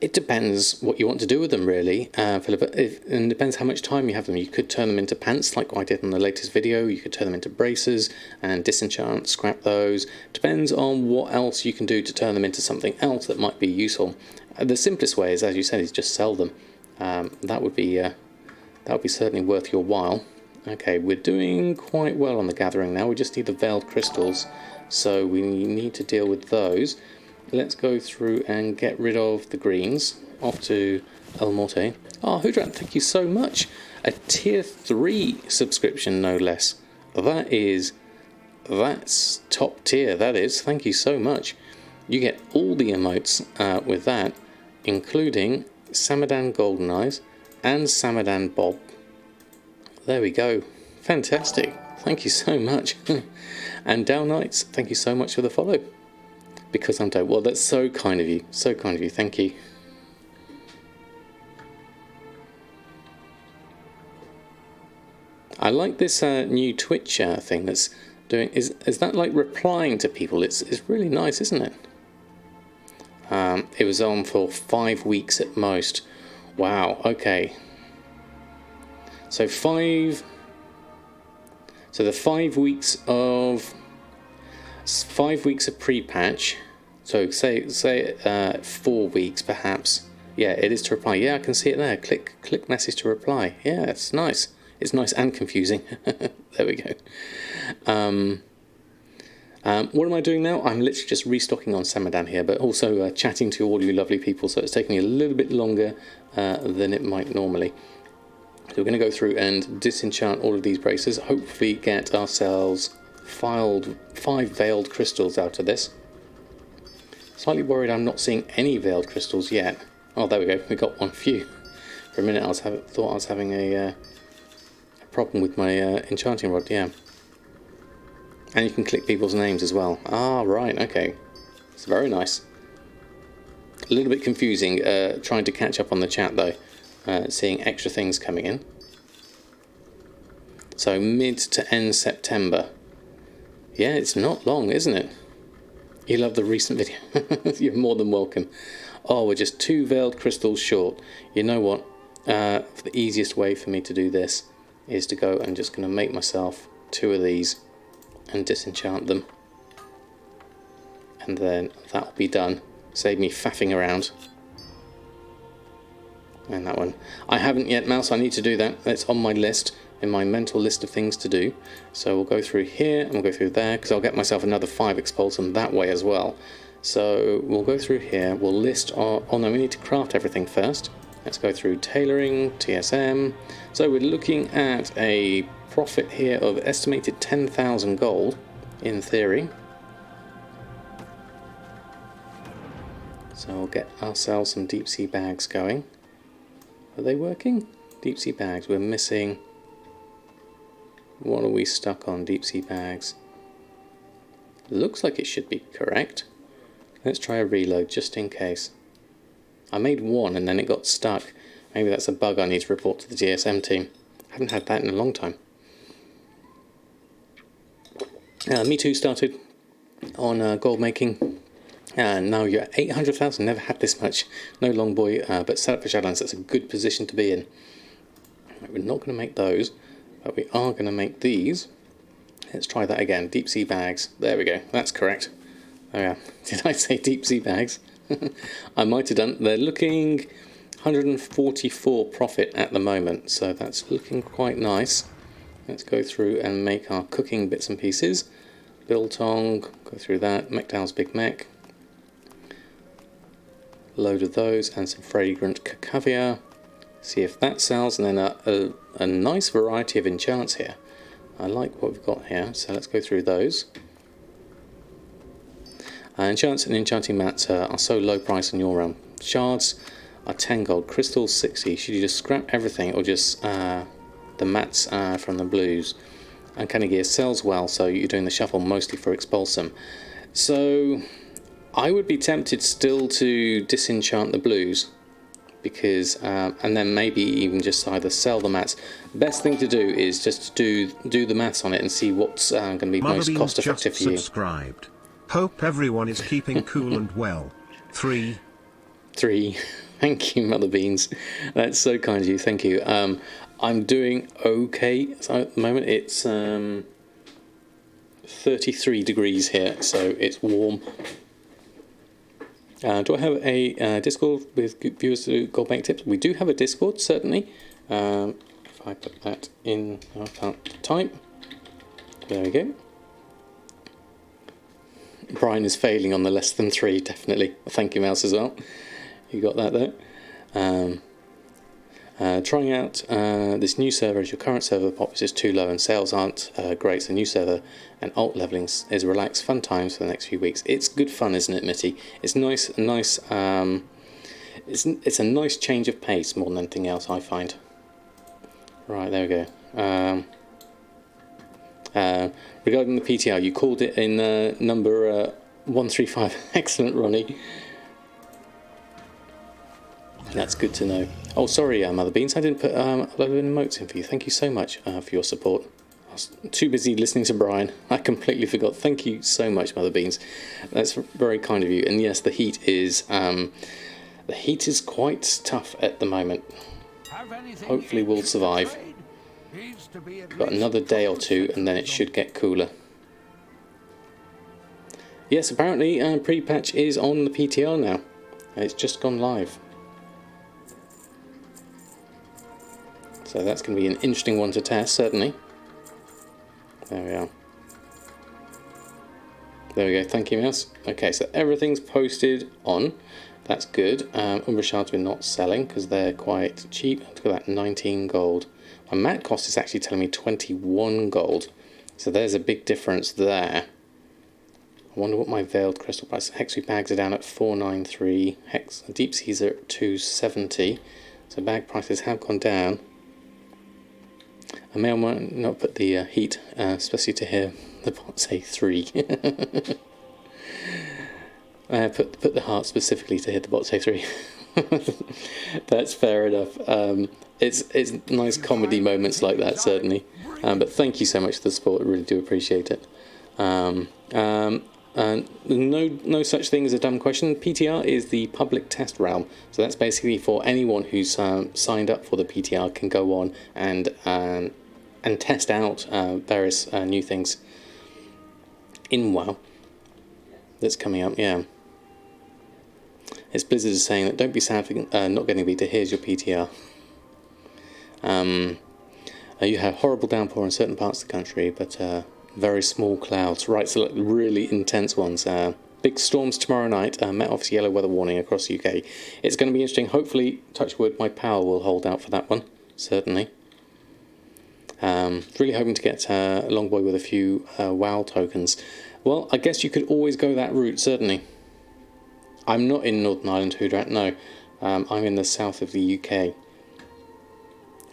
It depends what you want to do with them, really, Philip. And it depends how much time you have them. You could turn them into pants, like I did in the latest video. You could turn them into braces and disenchant, scrap those. Depends on what else you can do to turn them into something else that might be useful. The simplest way is, as you said, is just sell them. That would be certainly worth your while. Okay, we're doing quite well on the gathering now. We just need the veiled crystals, so we need to deal with those. Let's go through and get rid of the greens. Off to El Morte. Oh, Hudrat, thank you so much. A tier 3 subscription, no less. That's top tier, that is. Thank you so much. You get all the emotes with that, including Samadan Golden Eyes and Samadan Bob. There we go. Fantastic. Thank you so much. And Dow Knights, thank you so much for the follow. Because I'm dope. Well, that's so kind of you. So kind of you. Thank you. I like this new Twitch thing that's doing. Is that like replying to people? It's really nice, isn't it? It was on for 5 weeks at most. Wow. Okay. So the 5 weeks of. 5 weeks of pre-patch, so say 4 weeks perhaps. Yeah, it is to reply. Yeah, I can see it there. Click message to reply. Yeah, it's nice. It's nice and confusing. There we go. What am I doing now? I'm literally just restocking on Samadan here, but also chatting to all you lovely people, so it's taking me a little bit longer than it might normally. So we're going to go through and disenchant all of these braces, hopefully get ourselves 5 veiled crystals out of this. Slightly worried I'm not seeing any veiled crystals yet. Oh, there we go. We got one. Phew. For a minute I thought I was having a problem with my enchanting rod. Yeah. And you can click people's names as well. Ah, right. Okay. It's very nice. A little bit confusing trying to catch up on the chat though. Seeing extra things coming in. So mid to end September. Yeah, it's not long, isn't it? You love the recent video. You're more than welcome. Oh, we're just 2 veiled crystals short. You know what? The easiest way for me to do this is to go and just going to make myself 2 of these and disenchant them. And then that'll be done. Save me faffing around. And that one. I haven't yet, Mouse. I need to do that. It's on my list. In my mental list of things to do. So we'll go through here and we'll go through there because I'll get myself another 5 expulsum that way as well. So we'll go through here, we'll list our, oh no, we need to craft everything first. Let's go through tailoring, TSM. So we're looking at a profit here of estimated 10,000 gold in theory. So we'll get ourselves some deep sea bags going. Are they working? Deep sea bags, we're missing. What are we stuck on? Deep sea bags. Looks like it should be correct. Let's try a reload just in case. I made 1 and then it got stuck. Maybe that's a bug I need to report to the GSM team. Haven't had that in a long time. Me too started on Goldmaking. Now you're at 800,000. Never had this much. No long boy, but set up for Shadowlands. That's a good position to be in. We're not going to make those. But we are going to make these. Let's try that again. Deep sea bags. There we go. That's correct. Oh yeah. Did I say deep sea bags? I might have done. They're looking 144 profit at the moment. So that's looking quite nice. Let's go through and make our cooking bits and pieces. Biltong. Go through that. McDowell's Big Mac. Load of those and some fragrant caviar. See if that sells, and then a nice variety of enchants here. I like what we've got here, so let's go through those. Enchants and enchanting mats are so low price in your realm. Shards are 10 gold, crystals 60. Should you just scrap everything or just the mats from the blues? Uncanny Gear sells well, so you're doing the shuffle mostly for expulsum. So I would be tempted still to disenchant the blues. Because and then maybe even just either sell the mats. Best thing to do is just do the maths on it and see what's going to be most cost effective for you. Hope everyone is keeping cool and well. 3. 3. Thank you, Mother Beans. That's so kind of you. Thank you. I'm doing okay. So at the moment it's 33 degrees here, so it's warm. Do I have a Discord with viewers to Goldmaking tips? We do have a Discord, certainly. If I put that in, I can't type. There we go. Brian is failing on the less than 3, definitely. Thank you, Mouse, as well. You got that there. Trying out this new server as your current server pop is just too low and sales aren't great. So new server and alt leveling is relaxed fun times for the next few weeks. It's good fun, isn't it, Mitty? It's nice. It's a nice change of pace more than anything else, I find. Right, there we go. Regarding the PTR, you called it in number 135. Excellent, Ronnie. That's good to know. Oh, sorry, Mother Beans, I didn't put a load of emotes in for you. Thank you so much for your support. I was too busy listening to Brian. I completely forgot. Thank you so much, Mother Beans. That's very kind of you. And yes, the heat is quite tough at the moment. Hopefully, we'll survive. Got another day or two, and then it should get cooler. Yes, apparently, pre-patch is on the PTR now. It's just gone live. So that's going to be an interesting one to test, certainly. There we are. There we go, thank you, Mouse. Okay, so everything's posted on. That's good. Umbra shards we're not selling because they're quite cheap. Look at that, 19 gold. My mat cost is actually telling me 21 gold. So there's a big difference there. I wonder what my veiled crystal price. Hexy bags are down at 493. Deep seas are at 270. So bag prices have gone down. I may or might not put the heat, especially to hear the bot say 3. Put the heart specifically to hear the bot say 3. That's fair enough. It's nice comedy moments like that, certainly. But thank you so much for the support. I really do appreciate it. No such thing as a dumb question. PTR is the public test realm, so that's basically for anyone who's signed up for the PTR can go on and test out various new things in WoW that's coming up. Yeah, it's Blizzard is saying that don't be sad for not getting beta. Here's your PTR. You have horrible downpour in certain parts of the country, but very small clouds, right? So like really intense ones. Big storms tomorrow night. Met Office yellow weather warning across the UK. It's going to be interesting. Hopefully, touch wood, my pal will hold out for that one. Certainly. Really hoping to get Longboy with a few WoW tokens. Well, I guess you could always go that route. Certainly. I'm not in Northern Ireland, Hoodrat. No, I'm in the south of the UK.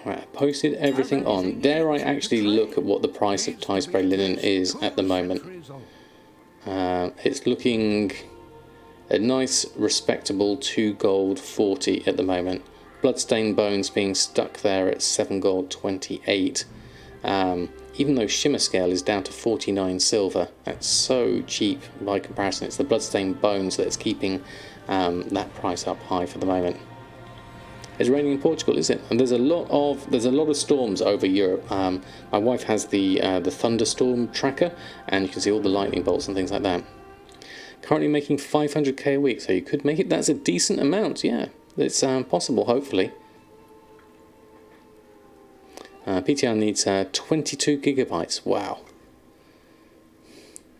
Right, I posted everything on. Dare I actually look at what the price of tie spray linen is at the moment? It's looking a nice, respectable 2 gold 40 at the moment. Bloodstained bones being stuck there at 7 gold 28. Even though shimmer scale is down to 49 silver, that's so cheap by comparison. It's the bloodstained bones that's keeping that price up high for the moment. It's raining in Portugal, is it? And there's a lot of storms over Europe. My wife has the thunderstorm tracker, and you can see all the lightning bolts and things like that. Currently making 500k a week, so you could make it. That's a decent amount, yeah. It's possible, hopefully. PTR needs 22 gigabytes. Wow.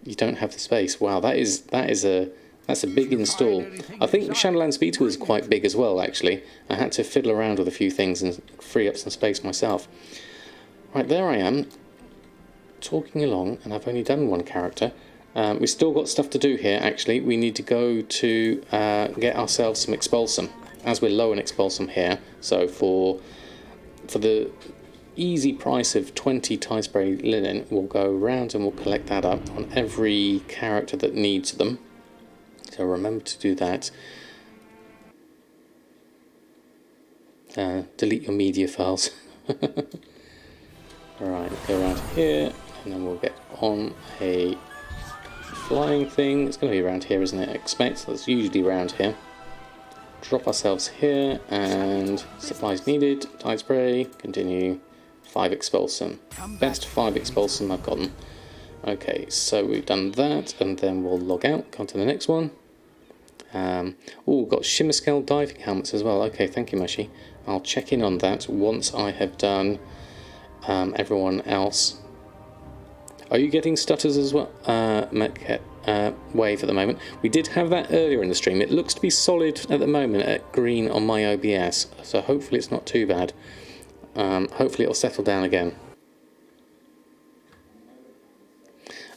You don't have the space. Wow, that's a big install. I think Shadowlands Beta was quite big as well, actually. I had to fiddle around with a few things and free up some space myself. Right, there I am, talking along, and I've only done one character. We've still got stuff to do here, actually. We need to go to get ourselves some Expulsum, as we're low on Expulsum here. So for the easy price of 20 tie spray linen, we'll go around and we'll collect that up on every character that needs them. So remember to do that. Delete your media files. Alright, go around here, and then we'll get on a flying thing. It's going to be around here, isn't it? Expect, that's usually around here. Drop ourselves here, and supplies needed. Tide spray, continue. 5 expulsum. Best 5 expulsum I've gotten. Okay, so we've done that, and then we'll log out, come to the next one. Oh, we've got shimmer scale diving helmets as well. Okay, thank you, Mushy. I'll check in on that once I have done everyone else. Are you getting stutters as well, Wave, at the moment? We did have that earlier in the stream. It looks to be solid at the moment at green on my OBS, so hopefully it's not too bad. Hopefully it'll settle down again.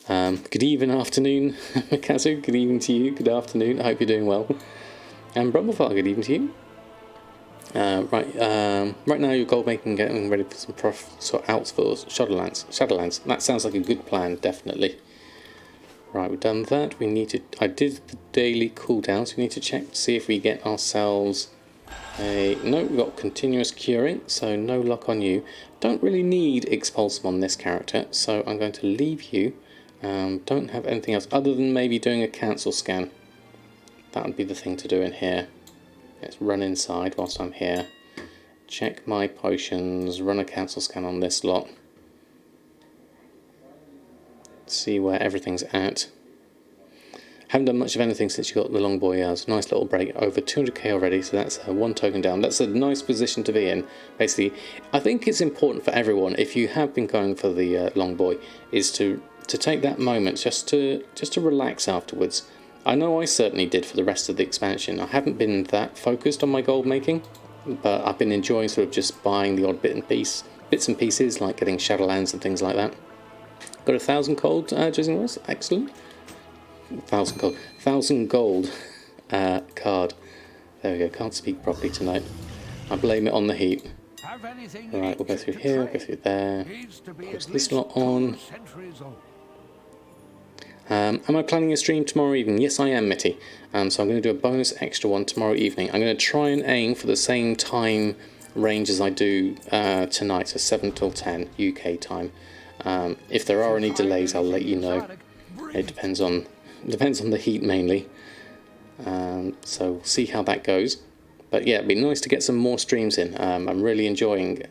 Good evening, afternoon, Mikazu. Good evening to you. Good afternoon. I hope you're doing well. And Brumblefire, good evening to you. Right now you're Goldmaking, getting ready for some outs for Shadowlands. That sounds like a good plan, definitely. Right, we've done that. We need to. I did the daily cooldown, so we need to check to see if we get ourselves a. No, we've got continuous curing, so no luck on you. Don't really need Expulsum on this character, so I'm going to leave you. Don't have anything else other than maybe doing a cancel scan. That would be the thing to do in here. Let's run inside whilst I'm here. Check my potions, run a cancel scan on this lot. See where everything's at. Haven't done much of anything since you got the long boy hours. Nice little break. Over 200k already, so that's 1 token down. That's a nice position to be in. Basically, I think it's important for everyone, if you have been going for the long boy, is to take that moment just to relax afterwards. I know I certainly did for the rest of the expansion. I haven't been that focused on my gold making, but I've been enjoying sort of just buying the odd bits and pieces, like getting Shadowlands and things like that. Got 1,000 gold, Jason was excellent. 1,000 gold card. There we go. Can't speak properly tonight. I blame it on the heat. Right, we'll go through here, go through there. Close this lot on. Am I planning a stream tomorrow evening? Yes, I am, Mitty. So I'm going to do a bonus extra one tomorrow evening. I'm going to try and aim for the same time range as I do tonight, so 7 till 10 UK time. If there are any delays, I'll let you know. It depends on the heat mainly. So we'll see how that goes. But yeah, it'd be nice to get some more streams in. I'm really enjoying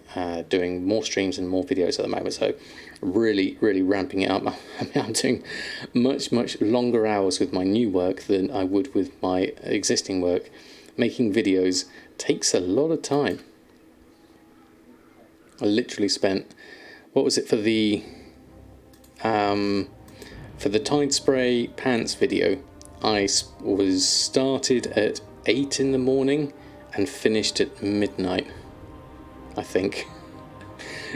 doing more streams and more videos at the moment. So really ramping it up. I mean, I'm doing much longer hours with my new work than I would with my existing work. Making videos takes a lot of time. I literally spent, what was it for the Tide Spray Pants video? I was started at 8 in the morning and finished at midnight, I think.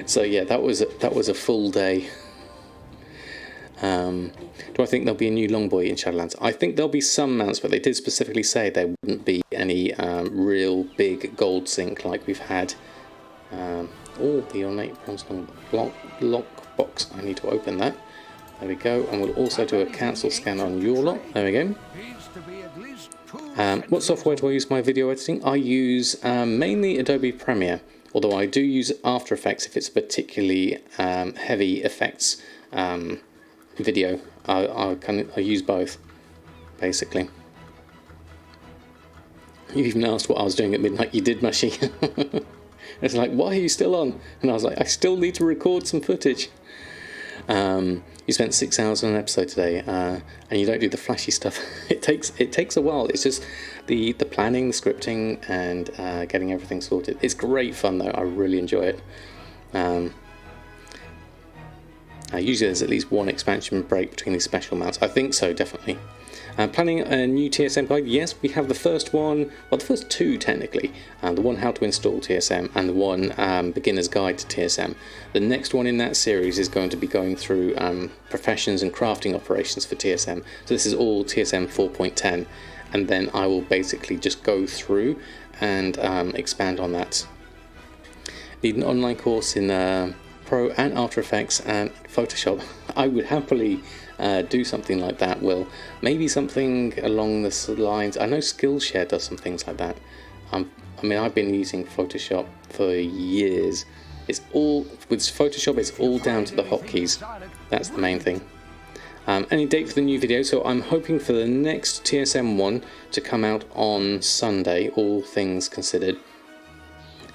So yeah, that was a full day. Do I think there'll be a new Longboy in Shadowlands? I think there'll be some mounts, but they did specifically say there wouldn't be any real big gold sink like we've had. The ornate bronze lock box. I need to open that. There we go, and we'll also do a cancel scan on your lot. There we go. What software do I use for my video editing? I use mainly Adobe Premiere, although I do use After Effects if it's a particularly heavy effects video. I use both, basically. You even asked what I was doing at midnight. You did, Mushy. It's like, why are you still on? And I was like, I still need to record some footage. You spent 6 hours on an episode today, and you don't do the flashy stuff. It takes a while. It's just the planning, the scripting, and getting everything sorted. It's great fun though. I really enjoy it. Usually there's at least one expansion break between these special mounts. I think so, definitely. Planning a new TSM guide? Yes, we have the first one, well the first two technically, the one how to install TSM and the one beginner's guide to TSM. The next one in that series is going to be going through professions and crafting operations for TSM. So this is all TSM 4.10, and then I will basically just go through and expand on that. Need an online course in Pro and After Effects and Photoshop. I would happily do something like that, Will. Maybe something along the lines. I know Skillshare does some things like that. I mean, I've been using Photoshop for years. It's all with Photoshop. It's all down to the hotkeys. That's the main thing. Any date for the new video? So I'm hoping for the next TSM one to come out on Sunday, all things considered,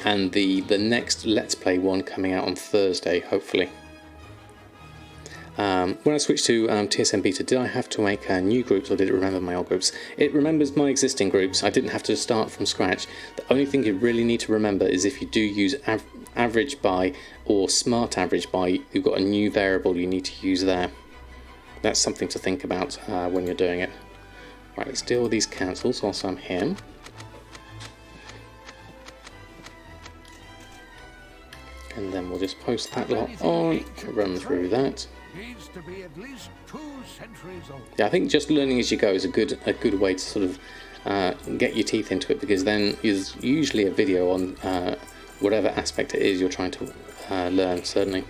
and the next Let's Play one coming out on Thursday, hopefully. When I switched to TSM Beta, did I have to make new groups, or did it remember my old groups? It remembers my existing groups. I didn't have to start from scratch. The only thing you really need to remember is if you do use average by or smart average by, you've got a new variable you need to use there. That's something to think about when you're doing it. Right, let's deal with these cancels whilst I'm here. And then we'll just post that lot on, run through that. Needs to be at least 2 centuries old. Yeah, I think just learning as you go is a good way to sort of get your teeth into it, because then there's usually a video on whatever aspect it is you're trying to learn, certainly.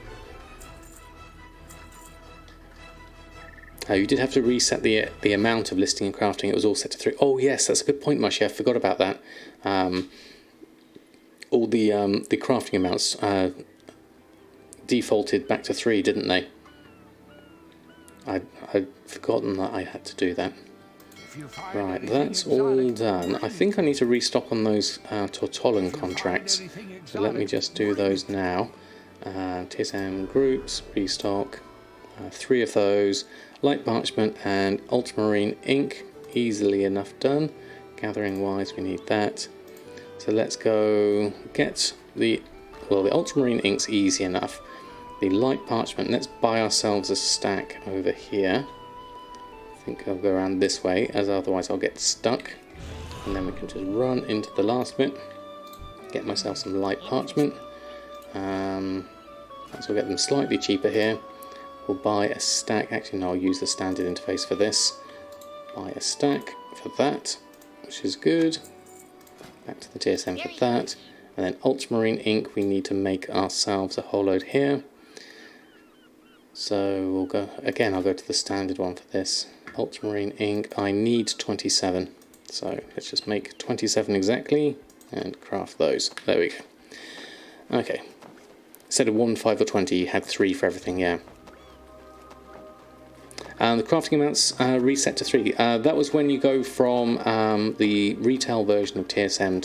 You did have to reset the amount of listing and crafting. It was all set to 3. Oh yes, that's a good point, Mushy. I forgot about that. All the crafting amounts defaulted back to 3, didn't they? I'd forgotten that I had to do that. Right, that's all done. I think I need to restock on those Tortollan contracts. So let me just do those now. TSM groups, restock. 3 of those. Light parchment and ultramarine ink. Easily enough done. Gathering wise, we need that. So let's go get the ultramarine ink's easy enough. The light parchment, let's buy ourselves a stack over here. I think I'll go around this way, as otherwise I'll get stuck. And then we can just run into the last bit. Get myself some light parchment. So we'll get them slightly cheaper here. We'll buy a stack. Actually, no, I'll use the standard interface for this. Buy a stack for that, which is good. Back to the TSM for that. And then ultramarine ink, we need to make ourselves a whole load here. So we'll go, again, I'll go to the standard one for this. Ultramarine ink, I need 27. So let's just make 27 exactly and craft those. There we go. Okay. Instead of 1, 5 or 20, you had 3 for everything, yeah. The crafting amounts reset to 3. That was when you go from the retail version of TSM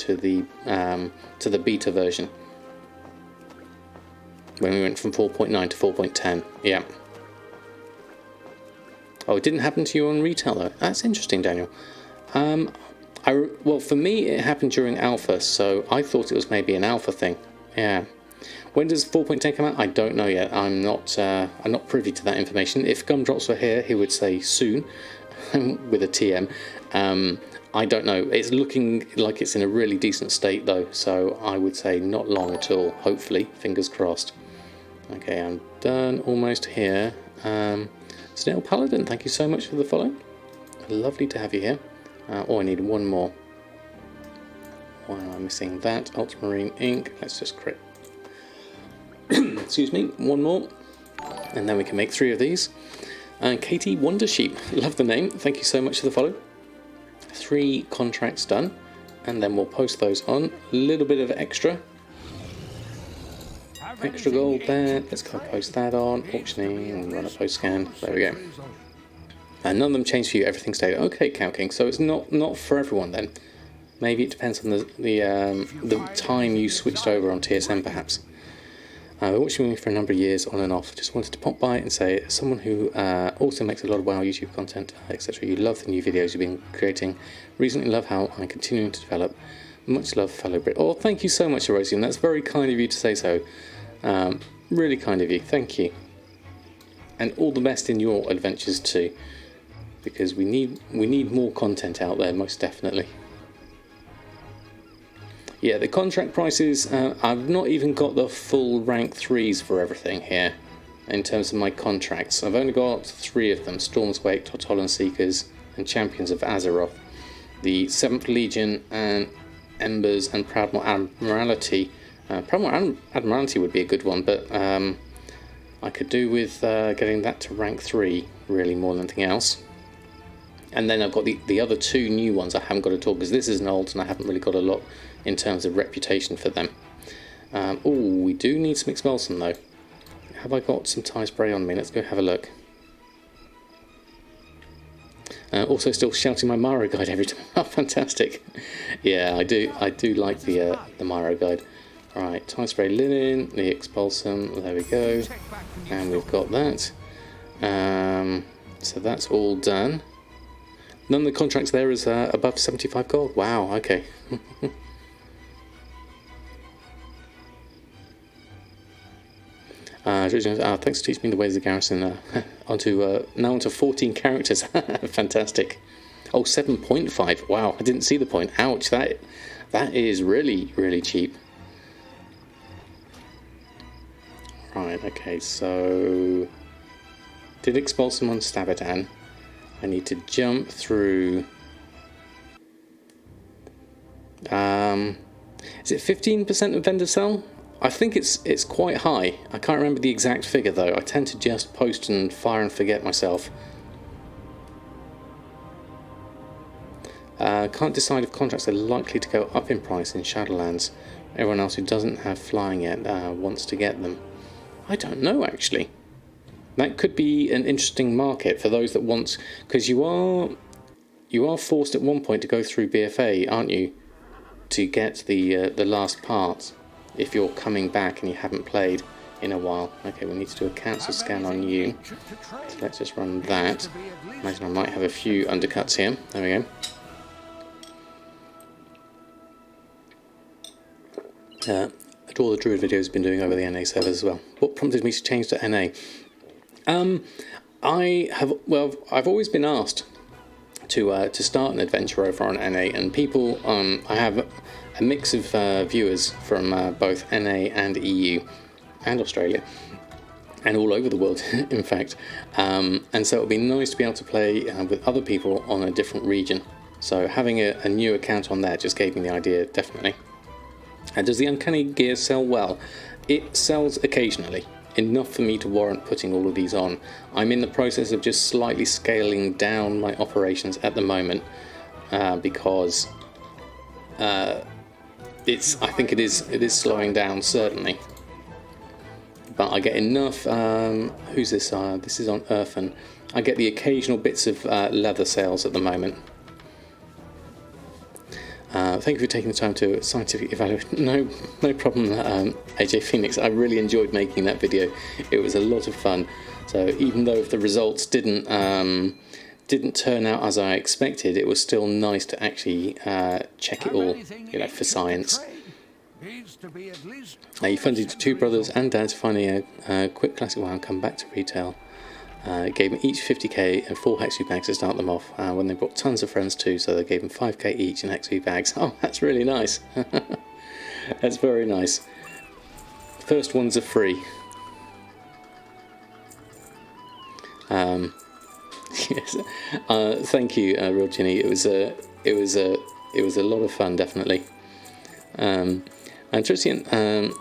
to the beta version. When we went from 4.9 to 4.10, yeah. Oh, it didn't happen to you on retail though. That's interesting, Daniel. Well, for me, it happened during alpha, so I thought it was maybe an alpha thing. Yeah. When does 4.10 come out? I don't know yet. I'm not privy to that information. If Gumdrops were here, he would say soon, with a TM. I don't know. It's looking like it's in a really decent state though, so I would say not long at all. Hopefully, fingers crossed. Okay, I'm done almost here. Snail Paladin, thank you so much for the follow. Lovely to have you here. Oh, I need one more. Why am I missing that? Ultramarine ink. Let's just crit. Excuse me, one more. And then we can make 3 of these. And Katie Wondersheep, love the name. Thank you so much for the follow. 3 contracts done. And then we'll post those on. A little bit of extra. Extra gold there. Let's go post that on. Auctioning and run a post scan. There we go. And none of them changed for you. Everything stayed. Okay, Cow King. So it's not for everyone then. Maybe it depends on the time you switched over on TSM perhaps. I've been watching me for a number of years on and off. Just wanted to pop by and say, as someone who also makes a lot of WoW YouTube content, etc. You love the new videos you've been creating. Recently love how I'm continuing to develop. Much love, fellow Brit. Oh, thank you so much, Erosium. That's very kind of you to say so. Really kind of you. Thank you. And all the best in your adventures too. Because we need more content out there, most definitely. Yeah, the contract prices, I've not even got the full rank 3s for everything here in terms of my contracts. I've only got 3 of them, Storm's Wake, Tortollan Seekers and Champions of Azeroth. The 7th Legion and Embers and Proudmoore Admiralty. Proudmoore Admiralty would be a good one, but I could do with getting that to rank 3 really more than anything else. And then I've got the other 2 new ones I haven't got at all because this is an old and I haven't really got a lot in terms of reputation for them. Oh, we do need some Expulsum though. Have I got some tie spray on me? Let's go have a look. Also, still shouting my Maro guide every time. Oh, fantastic! Yeah, I do like the Maro guide. All right, tie spray linen, the expulsum. There we go, and we've got that. So that's all done. None of the contracts there is above 75 gold. Wow. Okay. Thanks for teaching me the ways of the garrison. Now onto 14 characters. Fantastic. Oh, 7.5. Wow, I didn't see the point. Ouch, that is really, really cheap. Right, okay, so did expulsum on Samadan. I need to jump through. Is it 15% of vendor sell? I think it's quite high. I can't remember the exact figure though. I tend to just post and fire and forget myself. Can't decide if contracts are likely to go up in price in Shadowlands. Everyone else who doesn't have flying yet wants to get them. I don't know actually. That could be an interesting market for those that want, because you are forced at one point to go through BFA, aren't you, to get the last part. If you're coming back and you haven't played in a while. Okay, we need to do a cancel scan on you. So let's just run that. Imagine I might have a few undercuts here. There we go. All the Druid videos I've been doing over the NA servers as well. What prompted me to change to NA? I've always been asked to start an adventure over on NA, and people, I have a mix of viewers from both NA and EU and Australia and all over the world in fact, and so it would be nice to be able to play with other people on a different region. So having a new account on there just gave me the idea, definitely. And does the Uncanny gear sell well? It sells occasionally, enough for me to warrant putting all of these on. I'm in the process of just slightly scaling down my operations at the moment because I think it is slowing down certainly. But I get enough. Who's this? This is on Earthen. I get the occasional bits of leather sales at the moment. Thank you for taking the time to scientifically evaluate. No problem, AJ Phoenix. I really enjoyed making that video. It was a lot of fun. So even though the results didn't turn out as I expected, it was still nice to actually check it all, for science. You funded two brothers and dads finding a quick classic WoW and come back to retail. Gave them each 50k and 4 Hexu bags to start them off when they brought tons of friends too, so they gave them 5k each in Hexu bags. Oh, that's really nice. That's very nice. First ones are free. Yes. Thank you, Real Ginny. It was a lot of fun, definitely. And Trician,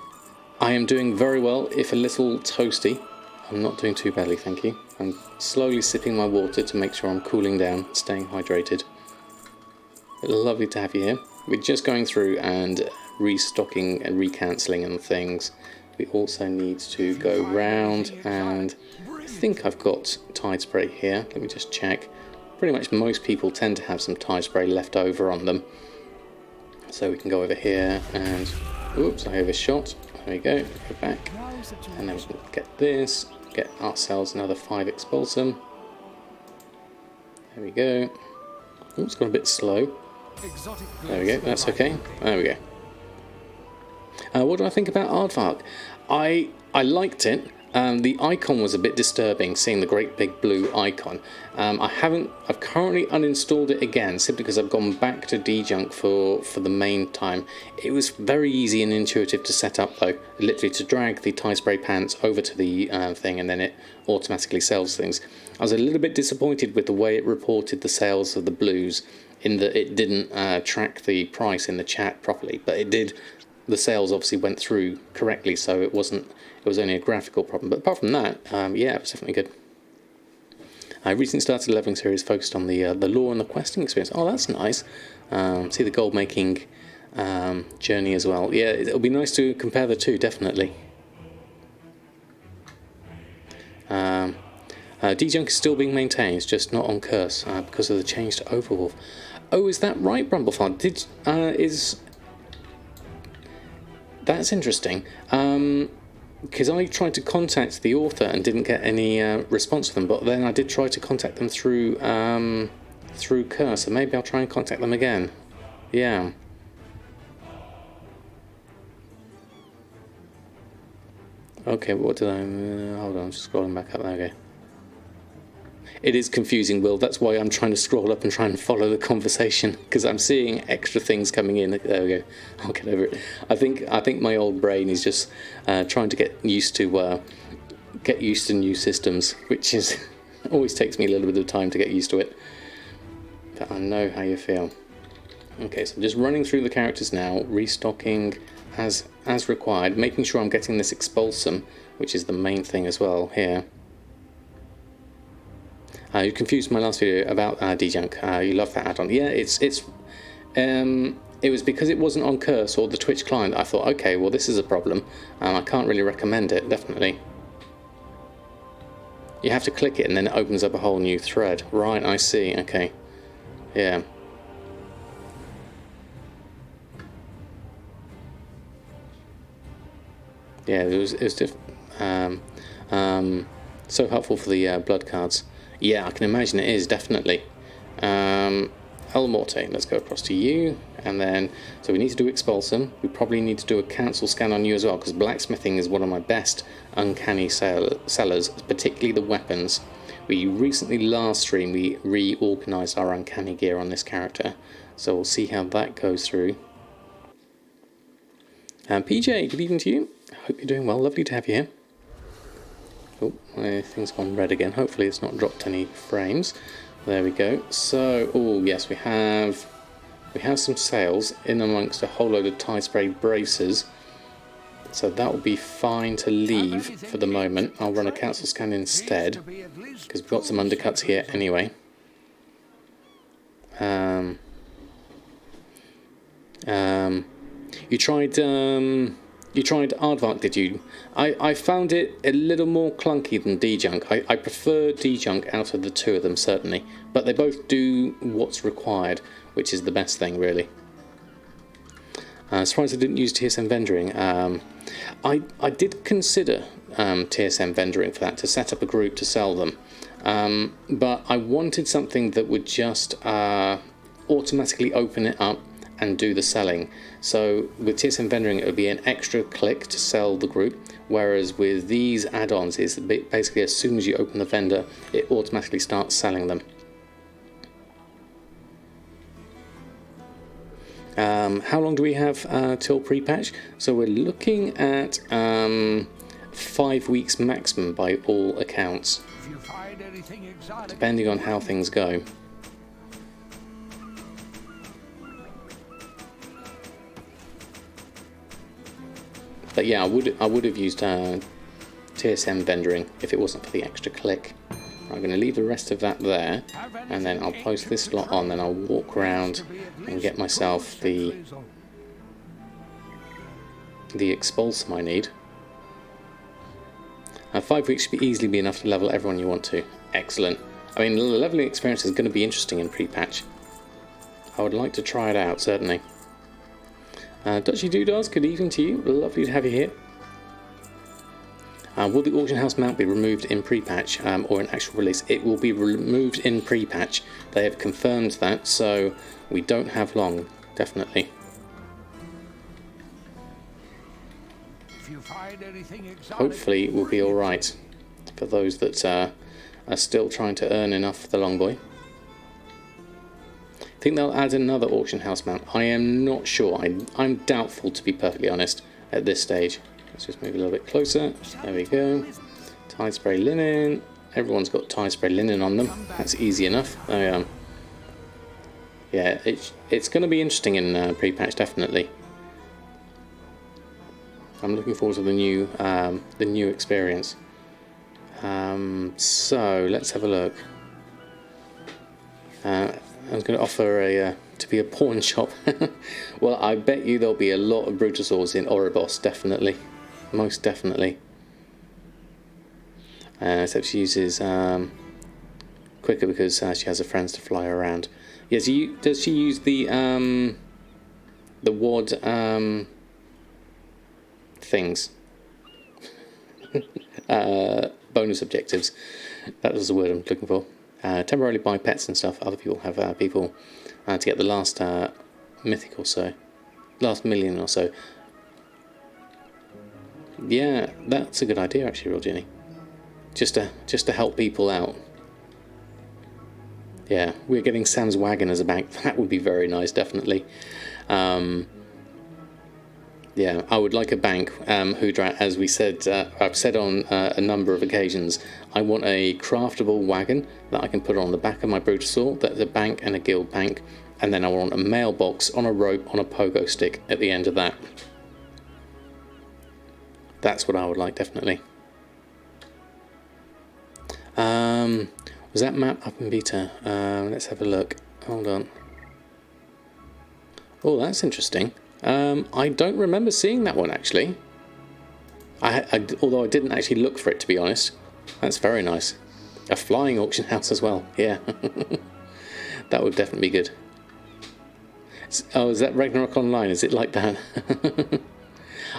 I am doing very well, if a little toasty. I'm not doing too badly, thank you. I'm slowly sipping my water to make sure I'm cooling down, staying hydrated. Lovely to have you here. We're just going through and restocking and recancelling and things. We also need to go round, and I think I've got Tide Spray here. Let me just check. Pretty much most people tend to have some Tide Spray left over on them. So we can go over here and... Oops, I overshot. There we go, go back. And then we can get this. Get ourselves another 5 expulsum. There we go. Oh, it's gone a bit slow. There we go, that's okay. There we go. What do I think about Aardvark? I liked it. The icon was a bit disturbing, seeing the great big blue icon. I've currently uninstalled it again, simply because I've gone back to Djunk for the main time. It was very easy and intuitive to set up though, literally to drag the tie spray pants over to the thing and then it automatically sells things. I was a little bit disappointed with the way it reported the sales of the blues, in that it didn't track the price in the chat properly, but it did. The sales obviously went through correctly, so it was only a graphical problem. But apart from that, yeah, it was definitely good. I recently started a leveling series focused on the lore and the questing experience. Oh, that's nice. See the Goldmaking journey as well. Yeah, it'll be nice to compare the two, definitely. D-Junk is still being maintained, it's just not on Curse because of the change to Overwolf. Oh, is that right, Brumblefart? That's interesting. Because I tried to contact the author and didn't get any response from them, but then I did try to contact them through Curse, so maybe I'll try and contact them again. Yeah. Okay, what did I... hold on, I'm just scrolling back up there. Okay. It is confusing, Will. That's why I'm trying to scroll up and try and follow the conversation, because I'm seeing extra things coming in. There we go. I'll get over it. I think my old brain is just trying to get used to new systems, which is always takes me a little bit of time to get used to it. But I know how you feel. Okay, so I'm just running through the characters now, restocking as required, making sure I'm getting this Expulsum, which is the main thing as well here. You confused my last video about D-Junk. You love that add-on. Yeah, it was because it wasn't on Curse or the Twitch client. I thought, okay, well this is a problem. I can't really recommend it, definitely. You have to click it and then it opens up a whole new thread. Right, I see. Okay. Yeah. Yeah, it was so helpful for the blood cards. Yeah, I can imagine it is, definitely. El Morte, let's go across to you, and then, so we need to do Expulsum. We probably need to do a cancel scan on you as well, because blacksmithing is one of my best uncanny sellers, particularly the weapons. We recently, last stream, we reorganised our uncanny gear on this character, so we'll see how that goes through. PJ, good evening to you. Hope you're doing well, lovely to have you here. Oh, my thing's gone red again. Hopefully it's not dropped any frames. There we go. So, oh yes, we have some sales in amongst a whole load of tie spray braces. So that will be fine to leave for the moment. I'll run a cancel scan instead, because we've got some undercuts here anyway. You tried Aardvark, did you? I found it a little more clunky than D-Junk. I prefer D-Junk out of the two of them, certainly. But they both do what's required, which is the best thing, really. Surprised I didn't use TSM vendoring. I did consider TSM vendoring for that, to set up a group to sell them. But I wanted something that would just automatically open it up and do the selling. So with TSM vendoring it would be an extra click to sell the group, whereas with these add-ons is basically as soon as you open the vendor it automatically starts selling them. How long do we have till pre-patch? So we're looking at 5 weeks maximum by all accounts, depending on how things go. But yeah, I would have used TSM vendoring if it wasn't for the extra click. I'm going to leave the rest of that there, and then I'll post this slot on, then I'll walk around and get myself the Expulsum I need. 5 weeks should easily be enough to level everyone you want to. Excellent. I mean, the leveling experience is going to be interesting in pre-patch. I would like to try it out, certainly. Dutchy Doodars, good evening to you. Lovely to have you here. Will the auction house mount be removed in pre-patch or an actual release? It will be removed in pre-patch. They have confirmed that, so we don't have long, definitely. Hopefully we'll be alright for those that are still trying to earn enough for the Longboy. I think they'll add another auction house mount. I am not sure. I'm doubtful, to be perfectly honest, at this stage. Let's just move a little bit closer. There we go. Tie spray linen. Everyone's got tie spray linen on them. That's easy enough. There we are. Yeah, it's going to be interesting in pre-patch, definitely. I'm looking forward to the new experience. So let's have a look. I was going to offer to be a pawn shop. Well, I bet you there'll be a lot of Brutosaurs in Oribos, definitely. Most definitely. except she uses quicker because she has her friends to fly her around. Yes, does she use the WAD things? Bonus objectives. That was the word I'm looking for. Temporarily buy pets and stuff. Other people have people to get the last mythic or so, last million or so. Yeah, that's a good idea actually, Real Ginny. Just to help people out. Yeah, we're getting Sam's wagon as a bank. That would be very nice, definitely. Yeah, I would like a bank, Hudrat, as we said, I've said on a number of occasions, I want a craftable wagon that I can put on the back of my Brutosaur, that's a bank and a guild bank, and then I want a mailbox on a rope on a pogo stick at the end of that. That's what I would like, definitely. Was that map up in beta? Let's have a look. Hold on. Oh, that's interesting. I don't remember seeing that one actually. Although I didn't actually look for it, to be honest. That's very nice. A flying auction house as well. Yeah, that would definitely be good. Oh, is that Ragnarok Online? Is it like that?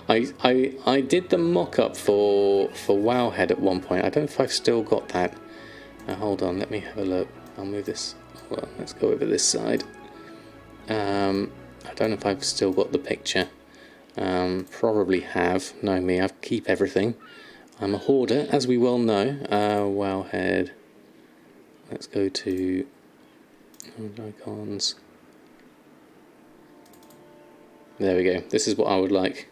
I did the mock-up for Wowhead at one point. I don't know if I've still got that. Hold on, let me have a look. I'll move this. Well, let's go over this side. I don't know if I've still got the picture. Probably have. Know me, I keep everything. I'm a hoarder, as we well know. Wowhead. Let's go to icons. There we go. This is what I would like.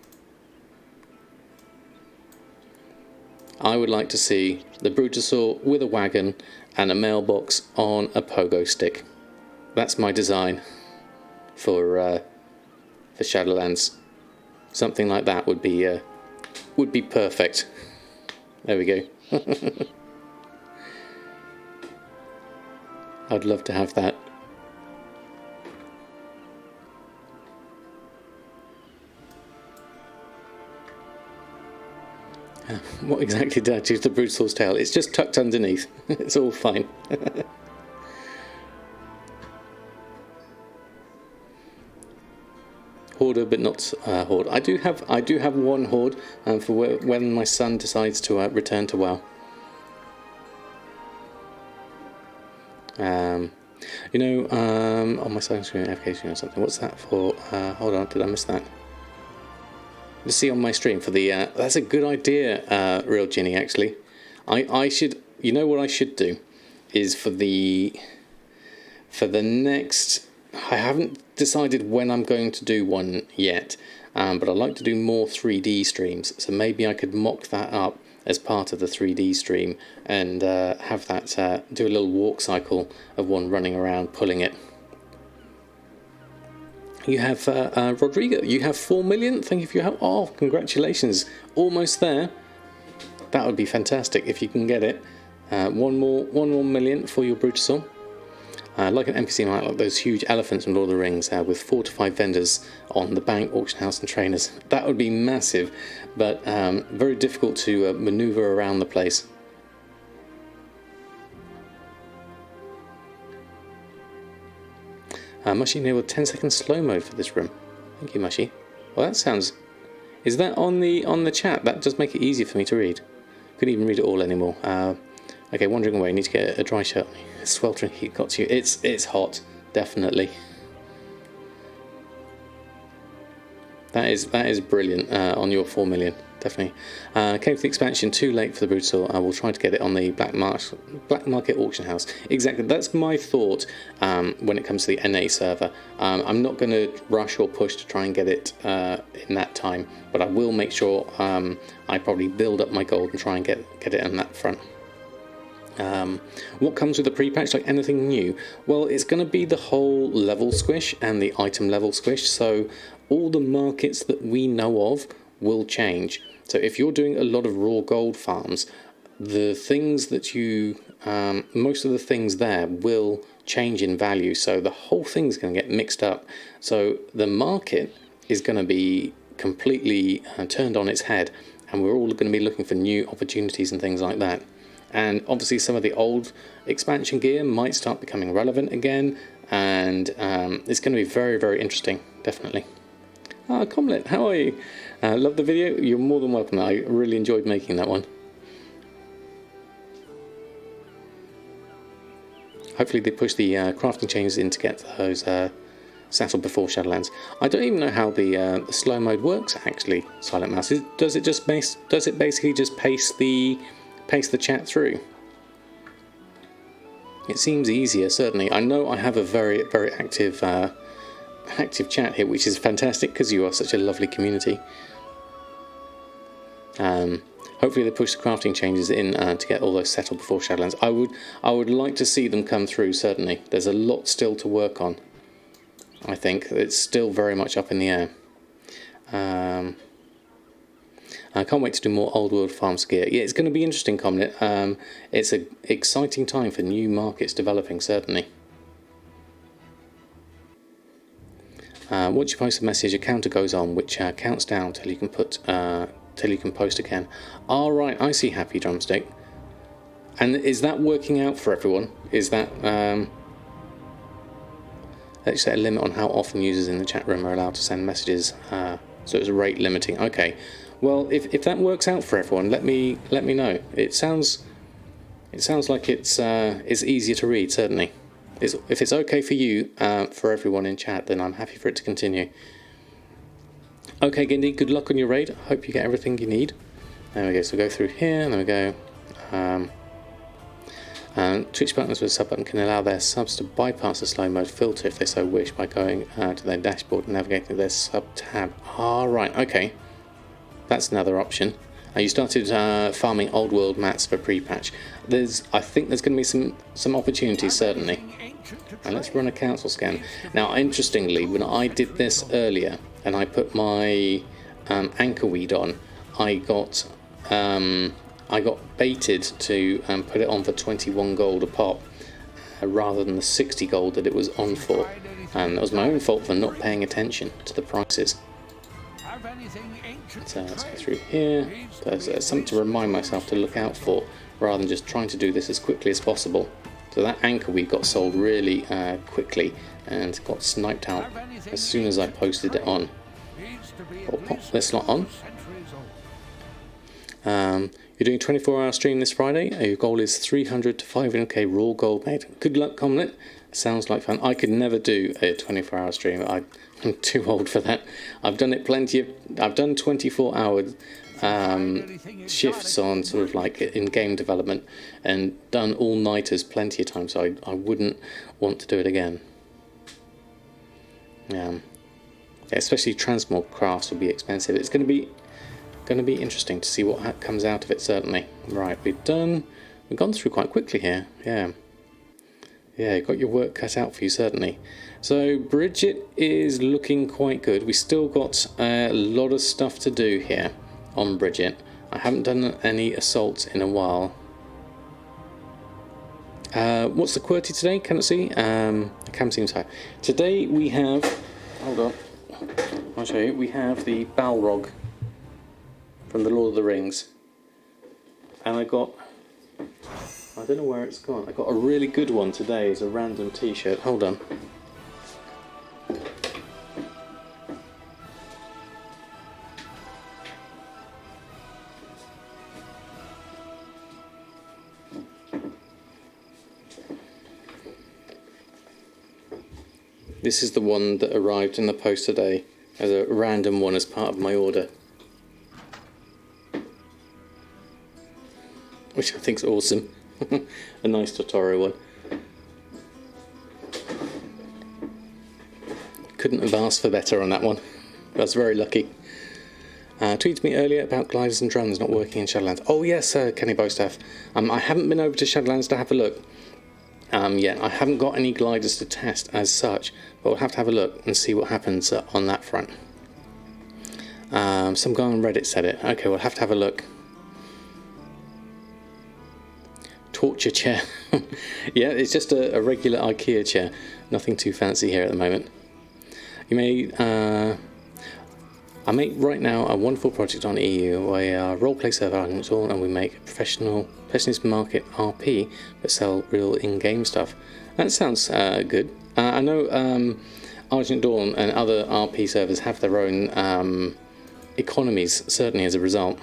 I would like to see the Brutosaur with a wagon and a mailbox on a pogo stick. That's my design for Shadowlands. Something like that would be perfect. There we go. I'd love to have that. What exactly did I do to the Brutosaur's tail? It's just tucked underneath. It's all fine. Hoarder, but not horde. I do have one horde for when my son decides to return to WoW. On my second screen application or something. What's that for? Hold on, did I miss that? To see on my stream for the that's a good idea, Real Ginny, actually. I should, you know what I should do is for the next, I haven't decided when I'm going to do one yet, but I'd like to do more 3D streams, so maybe I could mock that up as part of the 3D stream and have that do a little walk cycle of one running around pulling it. You have Rodrigo. You have 4 million. Thank you for your help. Oh, congratulations! Almost there. That would be fantastic if you can get it. One more million for your Brutosaur. Like an NPC might like those huge elephants from Lord of the Rings with 4 to 5 vendors on the bank, auction house, and trainers. That would be massive, but very difficult to maneuver around the place. Mushy enabled 10-second slow mode for this room. Thank you, Mushy. Well, that sounds... Is that on the chat? That does make it easier for me to read. Couldn't even read it all anymore. Okay, wandering away. Need to get a dry shirt. Sweltering heat got to you. It's hot, definitely. That is brilliant on your 4 million. Definitely. Came for the expansion too late for the Brutosaur. I will try to get it on the black market auction house. Exactly. That's my thought when it comes to the NA server. I'm not going to rush or push to try and get it in that time, but I will make sure I probably build up my gold and try and get it on that front. What comes with the pre-patch, like anything new? Well, it's going to be the whole level squish and the item level squish, so all the markets that we know of will change. So if you're doing a lot of raw gold farms, the things that you most of the things there will change in value, so the whole thing's going to get mixed up. So the market is going to be completely turned on its head, and we're all going to be looking for new opportunities and things like that. and obviously some of the old expansion gear might start becoming relevant again, and it's going to be very, very interesting, definitely. Comlet, how are you? Love the video. You're more than welcome. I really enjoyed making that one. Hopefully they push the crafting changes in to get those settled before Shadowlands. I don't even know how the slow mode works actually. Silent Mouse, does it basically just paste the chat through? It seems easier, certainly. I know I have a very, very active active chat here, which is fantastic because you are such a lovely community. Hopefully they push the crafting changes in to get all those settled before Shadowlands. I would like to see them come through, certainly. There's a lot still to work on. I think it's still very much up in the air. I can't wait to do more old world farms gear. Yeah, it's going to be interesting, Comnet. It's an exciting time for new markets developing, certainly. Once you post a message, a counter goes on, which counts down till you can post again. All right, I see, Happy Drumstick. And is that working out for everyone? Is that let's set a limit on how often users in the chat room are allowed to send messages. So it's rate limiting. Okay. Well, if that works out for everyone, let me know. It sounds like it's easier to read, certainly. If it's okay for you, for everyone in chat, then I'm happy for it to continue. Okay, Gindy, good luck on your raid. Hope you get everything you need. There we go. So go through here, and there we go. Twitch partners with a sub button can allow their subs to bypass the slow mode filter if they so wish by going to their dashboard and navigating their sub tab. Ah, right, okay. That's another option. You started farming old world mats for pre-patch. I think there's going to be some opportunities, certainly. And let's run a council scan. Now, interestingly, when I did this earlier and I put my anchor weed on, I got baited to put it on for 21 gold a pop rather than the 60 gold that it was on for. And that was my own fault for not paying attention to the prices. So let's go through here. There's something to remind myself to look out for rather than just trying to do this as quickly as possible. So that anchor weed got sold really quickly and got sniped out as soon as I posted it on. I'll pop this slot on. You're doing a 24-hour stream this Friday. Your goal is 300 to 500k raw gold made. Good luck, Comlet. Sounds like fun. I could never do a 24-hour stream. I'm too old for that. I've done it I've done 24-hour shifts on sort of like in game development and done all-nighters plenty of times. So I wouldn't want to do it again. Yeah, especially transmog crafts will be expensive. It's going to be interesting to see what comes out of it, certainly. Right, we've gone through quite quickly here. Yeah, you've got your work cut out for you, certainly. So Bridget is looking quite good. We still got a lot of stuff to do here on Bridget. I haven't done any assaults in a while. What's the QWERTY today? Cannot see. The cam seems high. Today we have, hold on, I'll show you. We have the Balrog from the Lord of the Rings, and I don't know where it's gone. I got a really good one today as a random t-shirt. Hold on. This is the one that arrived in the post today as a random one as part of my order, which I think is awesome. A nice Totoro one. Couldn't have asked for better on that one. I was very lucky. Tweeted me earlier about gliders and drones not working in Shadowlands. Oh yes, Kenny Bowstaff. I haven't been over to Shadowlands to have a look yet. I haven't got any gliders to test as such, but we'll have to have a look and see what happens on that front. Some guy on Reddit said it. Okay, we'll have to have a look. Torture chair. Yeah, it's just a regular IKEA chair. Nothing too fancy here at the moment. You may... I make right now a wonderful project on EU, a roleplay server on Dawn, and we make a professionals market RP, but sell real in-game stuff. That sounds good. I know Argent Dawn and other RP servers have their own economies, certainly as a result.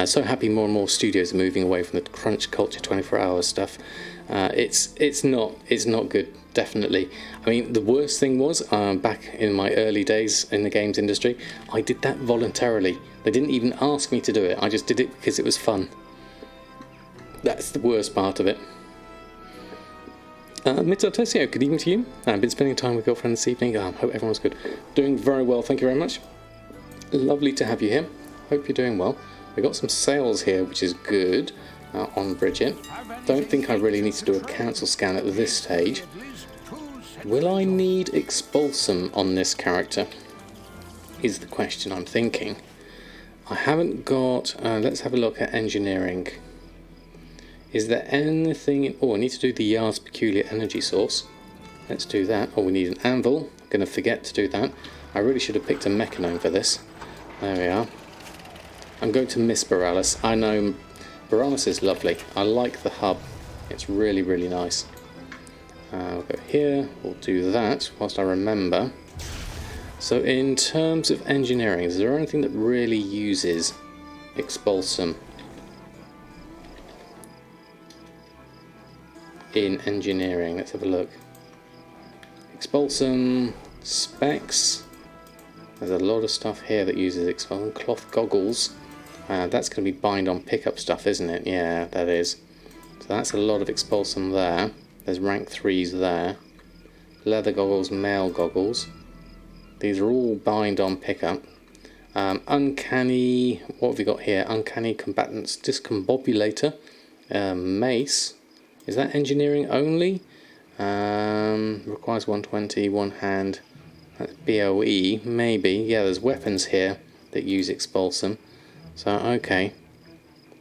So happy more and more studios are moving away from the crunch culture 24-hour stuff. It's not good, definitely. I mean, the worst thing was back in my early days in the games industry, I did that voluntarily. They didn't even ask me to do it. I just did it because it was fun. That's the worst part of it. Mitzotesio, good evening to you. I've been spending time with girlfriend this evening. Hope everyone's good. Doing very well, thank you very much. Lovely to have you here. Hope you're doing well. We got some sales here, which is good on Bridget. Don't think I really need to do a cancel scan at this stage. Will I need Expulsum on this character? Is the question I'm thinking. I haven't got... let's have a look at engineering. Is there anything... Oh, I need to do the Yard's Peculiar Energy Source. Let's do that. Oh, we need an anvil. I'm going to forget to do that. I really should have picked a mechanome for this. There we are. I'm going to miss Borealis. I know Borealis is lovely. I like the hub. It's really, really nice. We'll go here. We'll do that whilst I remember. So in terms of engineering, is there anything that really uses Expulsum in engineering? Let's have a look. Expulsum specs. There's a lot of stuff here that uses Expulsum. Cloth goggles. That's going to be bind on pickup stuff, isn't it? Yeah, that is. So that's a lot of Expulsum there. There's rank 3s there. Leather goggles, mail goggles. These are all bind on pickup. Uncanny, what have we got here? Uncanny combatants discombobulator. Mace. Is that engineering only? Requires 120, one hand. That's BOE, maybe. Yeah, there's weapons here that use Expulsum. So okay,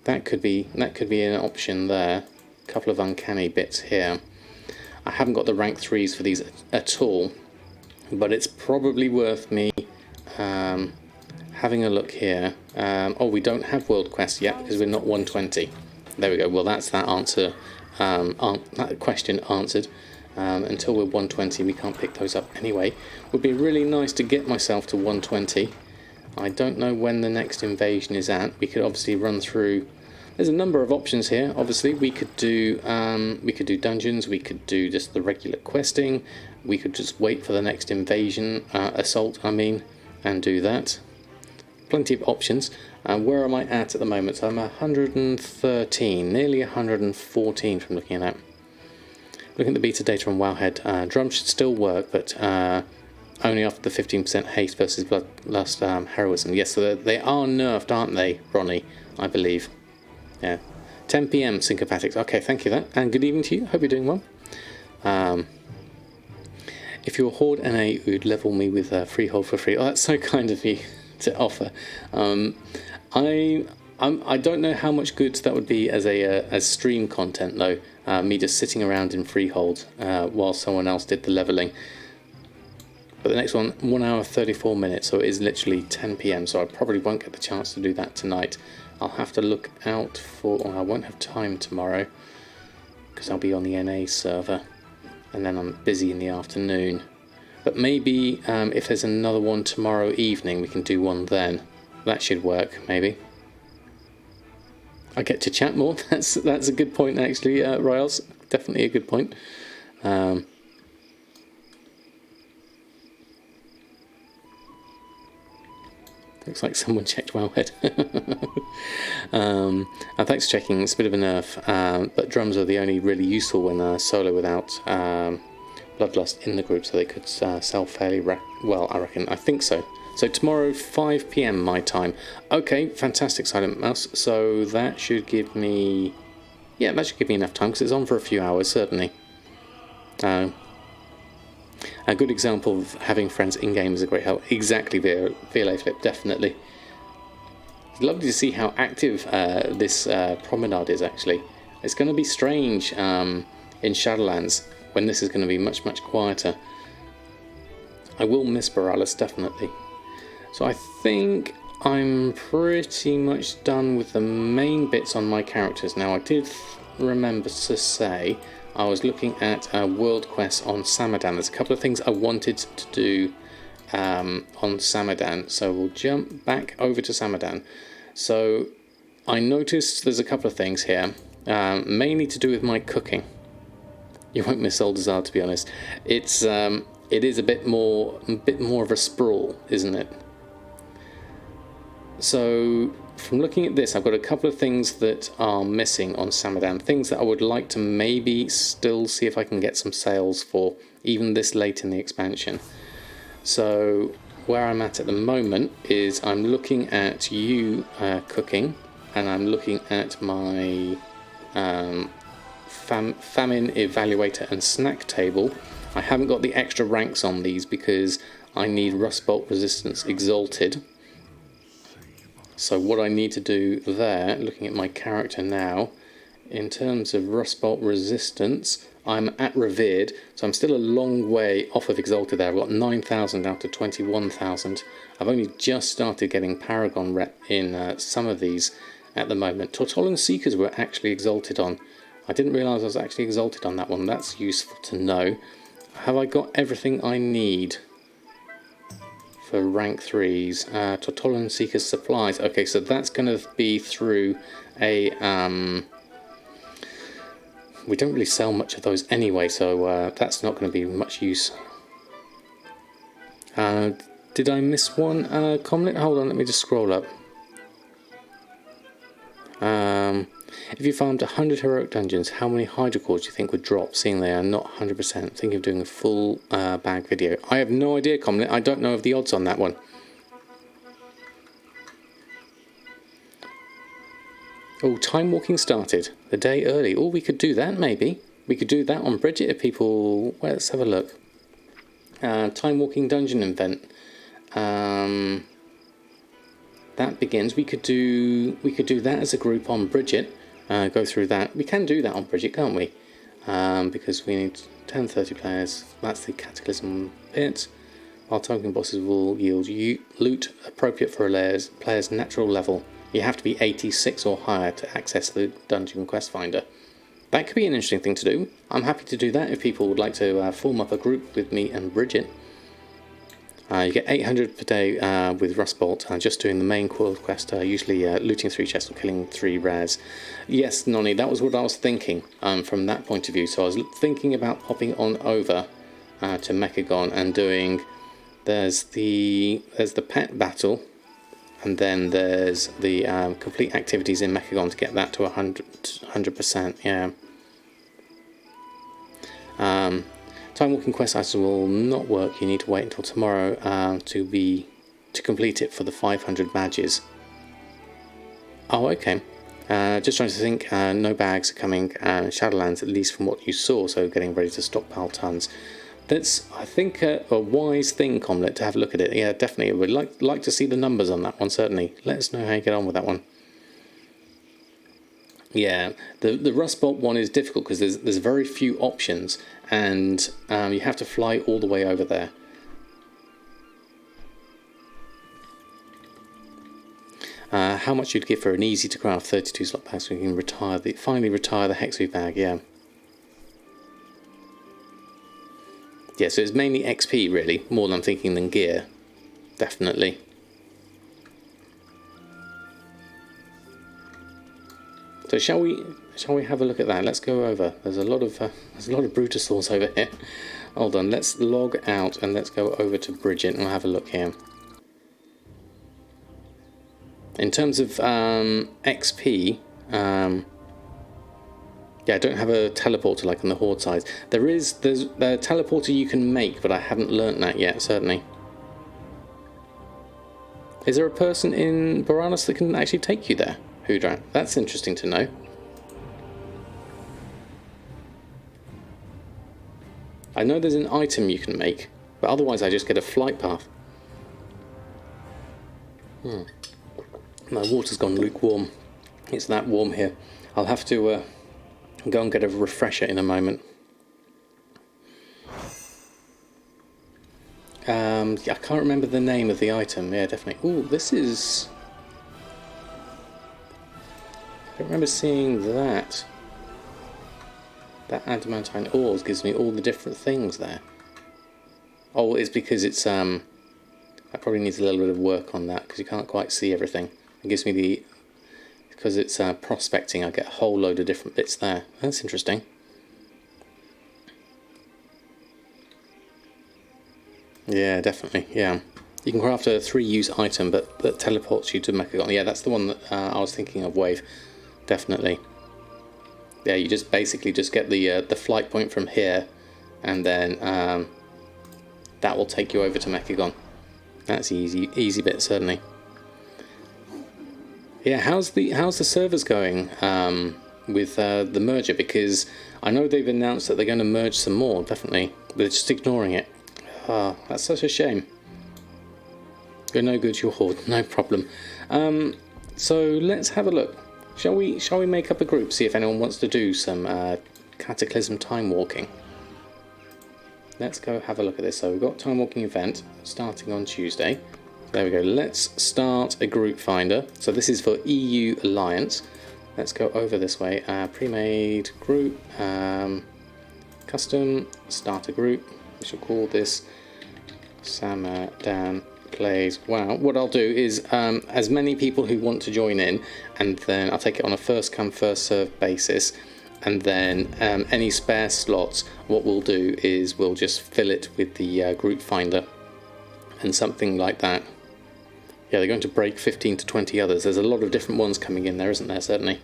that could be an option there. A couple of uncanny bits here. I haven't got the rank 3s for these at all, but it's probably worth me having a look here. Oh, we don't have World Quest yet because we're not 120. There we go. Well, that's that answer. That question answered. Until we're 120, we can't pick those up anyway. Would be really nice to get myself to 120. I don't know when the next invasion is at. We could obviously run through. There's a number of options here. Obviously, we could do dungeons. We could do just the regular questing. We could just wait for the next invasion, assault. I mean, and do that. Plenty of options. Where am I at the moment? So I'm 113, nearly 114 from looking at that. Looking at the beta data on Wowhead, drums should still work, but only after the 15% haste versus bloodlust heroism. Yes, so they are nerfed, aren't they, Ronnie? I believe. Yeah. 10 PM syncopatics. Okay, thank you for that. And good evening to you. Hope you're doing well. If you're Horde NA, you'd level me with Freehold for free. Oh, that's so kind of you to offer. I don't know how much good that would be as stream content though. Me just sitting around in Freehold while someone else did the leveling. But the next one, 1 hour 34 minutes, so it is literally 10 PM. So I probably won't get the chance to do that tonight. I'll have to look out for. I won't have time tomorrow because I'll be on the NA server, and then I'm busy in the afternoon. But maybe if there's another one tomorrow evening, we can do one then. That should work, maybe. I get to chat more. That's a good point, actually, Riles. Definitely a good point. Looks like someone checked Wowhead. And thanks for checking. It's a bit of a nerf, but drums are the only really useful when solo without Bloodlust in the group, so they could sell fairly well, I reckon. I think so. So tomorrow, 5 PM my time. Okay, fantastic, Silent Mouse. So that should give me... Yeah, that should give me enough time, because it's on for a few hours, certainly. A good example of having friends in-game is a great help. Exactly, VLA Flip, definitely. It's lovely to see how active this promenade is, actually. It's going to be strange in Shadowlands when this is going to be much, much quieter. I will miss Borealis, definitely. So I think I'm pretty much done with the main bits on my characters. Now, I did remember to say I was looking at world quests on Samadan. There's a couple of things I wanted to do on Samadan, so we'll jump back over to Samadan. So I noticed there's a couple of things here, mainly to do with my cooking. You won't miss Oldazar, to be honest. It is a bit more of a sprawl, isn't it? So from looking at this, I've got a couple of things that are missing on Samadan, things that I would like to maybe still see if I can get some sales for, even this late in the expansion. So where I'm at the moment is I'm looking at you cooking, and I'm looking at my famine evaluator and snack table. I haven't got the extra ranks on these because I need rust bolt resistance exalted. So what I need to do there, looking at my character now, in terms of rust bolt resistance, I'm at revered, so I'm still a long way off of exalted there. I've got 9,000 out to 21,000. I've only just started getting paragon rep in some of these at the moment. Tortolan Seekers were actually exalted on. I didn't realise I was actually exalted on that one. That's useful to know. Have I got everything I need for rank 3s? Tortolan Seekers supplies. Okay, so that's going to be through a... we don't really sell much of those anyway, so that's not going to be much use. Did I miss one comment? Hold on, let me just scroll up. If you farmed 100 heroic dungeons, how many hydro cores do you think would drop, seeing they are not 100%? Think of doing a full bag video. I have no idea, Comlet. I don't know of the odds on that one. Oh, time walking started a day early. Oh, we could do that maybe. We could do that on Bridget if people... Well, let's have a look. Time walking dungeon event. That begins. We could do that as a group on Bridget. Go through that. We can do that on Bridget, can't we? Because we need 10-30 players. That's the Cataclysm pit. While token bosses will yield loot appropriate for a player's natural level. You have to be 86 or higher to access the Dungeon Quest Finder. That could be an interesting thing to do. I'm happy to do that if people would like to form up a group with me and Bridget. You get 800 per day with Rust Bolt, just doing the main world quest, usually looting 3 chests or killing 3 rares. Yes, Nonny, that was what I was thinking from that point of view. So I was thinking about popping on over to Mechagon and doing... There's the pet battle, and then there's the complete activities in Mechagon to get that to 100%, yeah. Time walking quest items will not work. You need to wait until tomorrow to complete it for the 500 badges. Oh, okay. Just trying to think. No bags are coming. Shadowlands, at least from what you saw. So getting ready to stockpile tons. That's, I think, a wise thing, Comlet, to have a look at it. Yeah, definitely. We'd like to see the numbers on that one. Certainly. Let us know how you get on with that one. Yeah, the Rust Bolt one is difficult because there's very few options, and you have to fly all the way over there. How much you'd give for an easy to craft 32 slot pack so you can finally retire the Hexu bag? Yeah. Yeah, so it's mainly XP really, more than I'm thinking than gear, definitely. So shall we have a look at that? Let's go over. There's a lot of Brutosaurs over here. Hold on, let's log out and let's go over to Bridget and we'll have a look here. In terms of XP, yeah, I don't have a teleporter like on the Horde side. There's a teleporter you can make, but I haven't learnt that yet, certainly. Is there a person in Borealis that can actually take you there? Hudrat? That's interesting to know. I know there's an item you can make, but otherwise I just get a flight path. My water's gone lukewarm. It's that warm here. I'll have to go and get a refresher in a moment. I can't remember the name of the item. Yeah, definitely. Ooh, this is... I don't remember seeing that. That adamantine ores gives me all the different things there. Oh, it's because it's that probably needs a little bit of work on that because you can't quite see everything. It gives me the... Because it's prospecting, I get a whole load of different bits there. That's interesting. Yeah, definitely, yeah. You can craft a 3-use item, but that teleports you to Mechagon. Yeah, that's the one that I was thinking of, Wave. Definitely. Yeah, you just basically just get the flight point from here, and then that will take you over to Mechagon. That's easy bit, certainly. Yeah, how's the servers going with the merger? Because I know they've announced that they're going to merge some more, definitely. They're just ignoring it. Ah, that's such a shame. You're no good, you're Horde, no problem. So let's have a look. Shall we make up a group, see if anyone wants to do some Cataclysm Timewalking? Let's go have a look at this. So we've got Timewalking event starting on Tuesday. There we go. Let's start a group finder. So this is for EU Alliance. Let's go over this way. Pre-made group, custom, start a group. We shall call this Samadan Plays. Wow. What I'll do is as many people who want to join in, and then I'll take it on a first come first served basis. And then any spare slots, what we'll do is we'll just fill it with the group finder and something like that. Yeah, they're going to break 15 to 20 others. There's a lot of different ones coming in there, isn't there, certainly?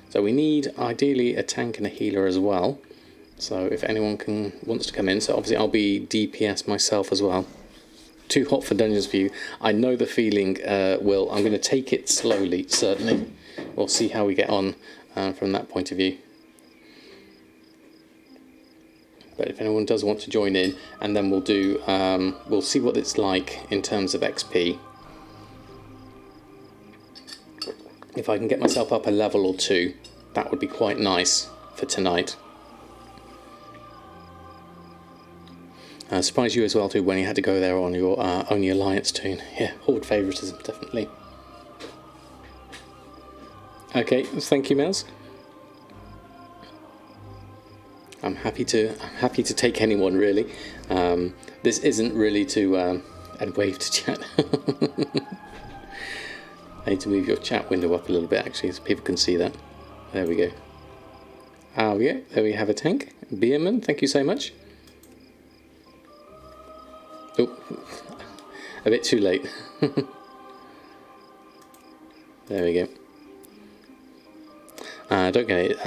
So we need, ideally, a tank and a healer as well. So if anyone wants to come in, so obviously I'll be DPS myself as well. Too hot for Dungeons for you. I know the feeling, Will. I'm going to take it slowly, certainly. We'll see how we get on from that point of view. But if anyone does want to join in, and then we'll do, we'll see what it's like in terms of XP. If I can get myself up a level or 2, that would be quite nice for tonight. Surprised you as well too when you had to go there on your Only Alliance tune. Yeah, Horde favoritism, definitely. Okay, thank you, Mels. I'm happy to take anyone really. This isn't really to and wave to chat. I need to move your chat window up a little bit actually so people can see that. There we go. Oh yeah, there we have a tank. Beerman, thank you so much. Oh, a bit too late. There we go. Don't get it.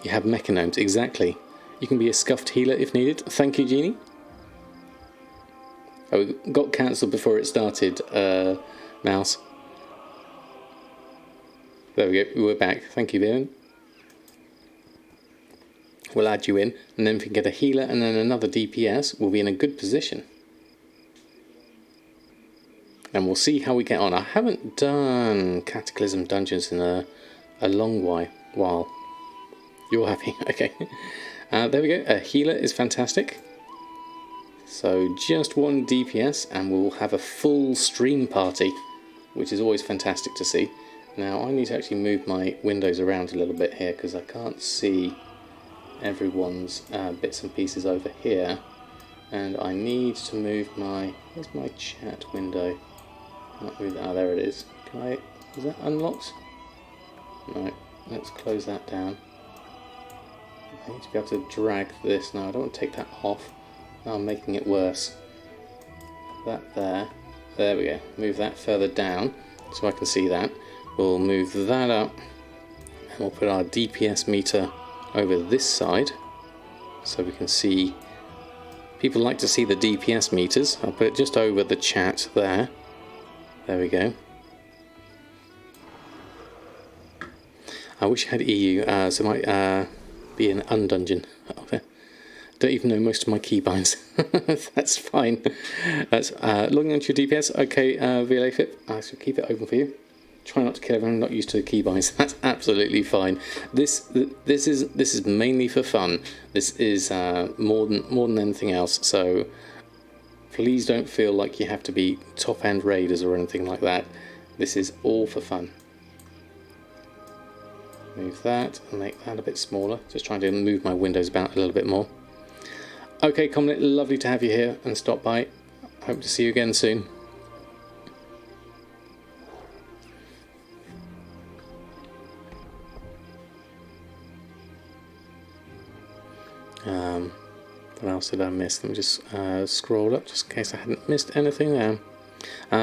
You have mechanomes, exactly. You can be a scuffed healer if needed. Thank you, Jeannie. Oh, it got cancelled before it started, Mouse. There we go, we're back. Thank you, Beerman. We'll add you in, and then if we can get a healer and then another DPS, we'll be in a good position. And we'll see how we get on. I haven't done Cataclysm Dungeons in a long while. You're happy? Okay. There we go. A healer is fantastic. So just one DPS and we'll have a full stream party, which is always fantastic to see. Now I need to actually move my windows around a little bit here because I can't see everyone's bits and pieces over here. And I need to move my... Where's my chat window? Ah, there it is. Is that unlocked? No. Let's close that down. I need to be able to drag this. No, I don't want to take that off. Now I'm making it worse. That there. There we go. Move that further down so I can see that. We'll move that up and we'll put our DPS meter over this side so we can see. People like to see the DPS meters. I'll put it just over the chat there. There we go. I wish I had EU, so it might be an undungeon. Don't even know most of my keybinds. That's fine. That's logging onto your DPS. Okay, VLAFIP. I shall keep it open for you. Try not to kill everyone. I'm not used to the keybinds. That's absolutely fine. This is mainly for fun. This is more than anything else. So Please don't feel like you have to be top-end raiders or anything like that. This is all for fun. Move that and make that a bit smaller. Just trying to move my windows about a little bit more. Okay, Comlet, lovely to have you here and stop by. Hope to see you again soon. What else did I miss? Let me just scroll up just in case I hadn't missed anything there.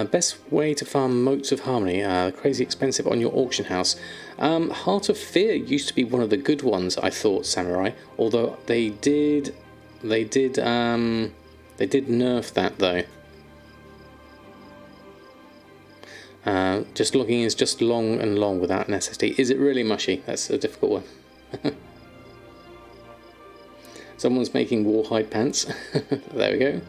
Best way to farm Motes of Harmony, crazy expensive on your auction house. Heart of Fear used to be one of the good ones, I thought, Samurai. Although they did nerf that though. Just logging is just long and long without an SSD. Is it really mushy? That's a difficult one. Someone's making Warhide pants. There we go.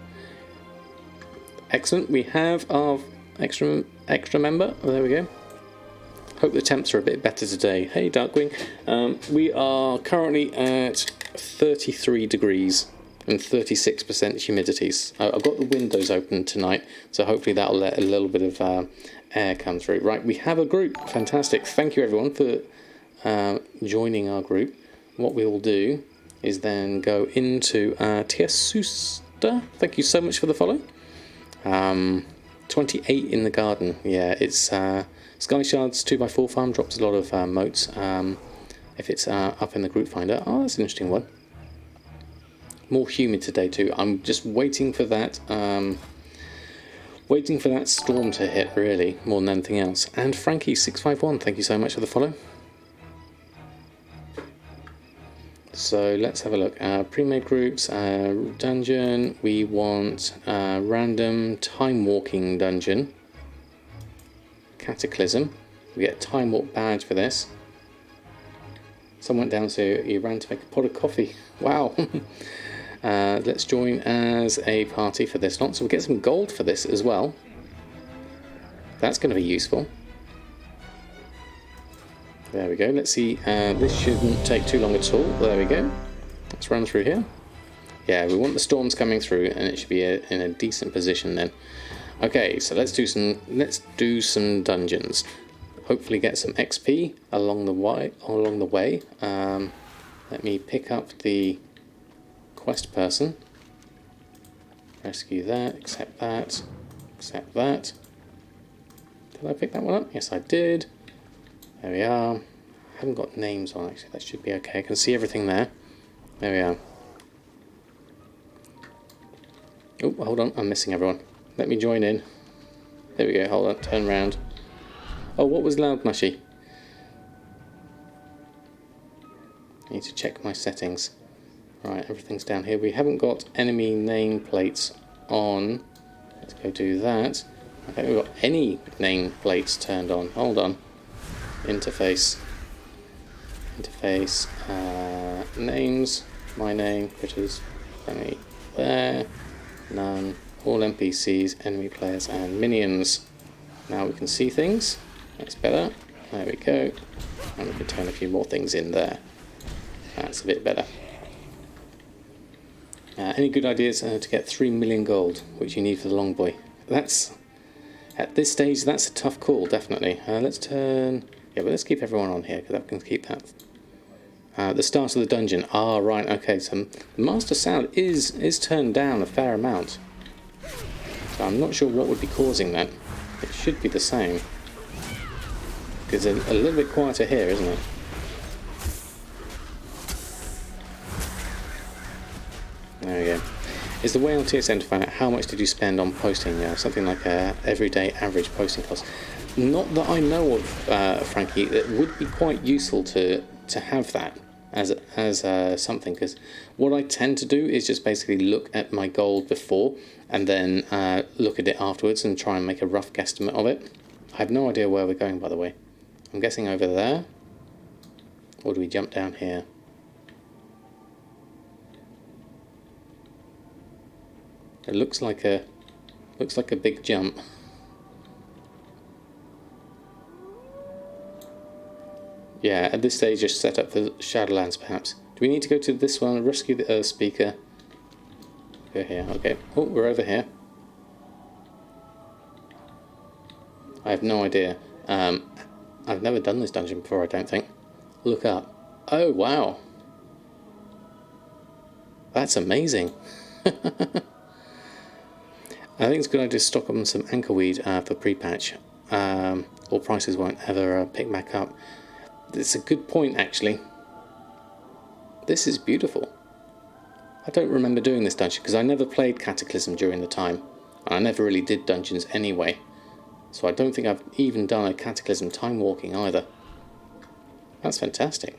Excellent. We have our extra member. There we go. Hope the temps are a bit better today. Hey, Darkwing. We are currently at 33 degrees and 36% humidity. I've got the windows open tonight, so hopefully that'll let a little bit of air come through. Right, we have a group. Fantastic. Thank you, everyone, for joining our group. What we will do is then go into Tiesusta. Thank you so much for the follow. 28 in the garden. Yeah, it's Sky Shard's 2x4 farm drops a lot of motes. If it's up in the group finder. Oh, that's an interesting one. More humid today too. I'm just waiting for that. Waiting for that storm to hit, really, more than anything else. And Frankie651, thank you so much for the follow. So let's have a look. Pre-made groups, dungeon. We want random time walking dungeon. Cataclysm. We get a time walk badge for this. Someone went down, so you ran to make a pot of coffee. Wow. Let's join as a party for this lot. So we'll get some gold for this as well. That's going to be useful. There we go. Let's see. This shouldn't take too long at all. There we go. Let's run through here. Yeah, we want the storms coming through, and it should be in a decent position then. Okay, so let's do some dungeons. Hopefully get some XP along the way. Let me pick up the quest person. Rescue that. Accept that. Accept that. Did I pick that one up? Yes, I did. There we are. I haven't got names on, actually. That should be okay. I can see everything there. There we are. Oh, hold on. I'm missing everyone. Let me join in. There we go. Hold on. Turn around. Oh, what was loud, mushy? I need to check my settings. Right, everything's down here. We haven't got enemy nameplates on. Let's go do that. I don't think we've got any nameplates turned on. Hold on. Interface, names, my name, critters, enemy, there, none, all NPCs, enemy players and minions. Now we can see things, that's better, there we go, and we can turn a few more things in there, that's a bit better. Any good ideas to get 3 million gold, which you need for the long boy? That's, at this stage, that's a tough call, definitely. Let's turn... Yeah, but let's keep everyone on here, because I can keep that. The start of the dungeon. Ah, right, okay, so the master sound is turned down a fair amount. So I'm not sure what would be causing that. It should be the same. Because it's a little bit quieter here, isn't it? There we go. Is the way on TSN to find out how much did you spend on posting? Something like a everyday average posting cost. Not that I know of, Frankie. It would be quite useful to have that as something, because what I tend to do is just basically look at my gold before and then look at it afterwards and try and make a rough guesstimate of it. I have no idea where we're going, by the way. I'm guessing over there, or do we jump down here? It looks like a big jump. Yeah, at this stage, just set up the Shadowlands, perhaps. Do we need to go to this one? Rescue the Earth Speaker. Go here, okay. Oh, we're over here. I have no idea. I've never done this dungeon before, I don't think. Look up. Oh, wow. That's amazing. I think it's a good idea to stock on some anchorweed for pre-patch. Or prices won't ever pick back up. It's a good point, actually. This is beautiful. I don't remember doing this dungeon because I never played Cataclysm during the time. And I never really did dungeons anyway. So I don't think I've even done a Cataclysm Timewalking either. That's fantastic.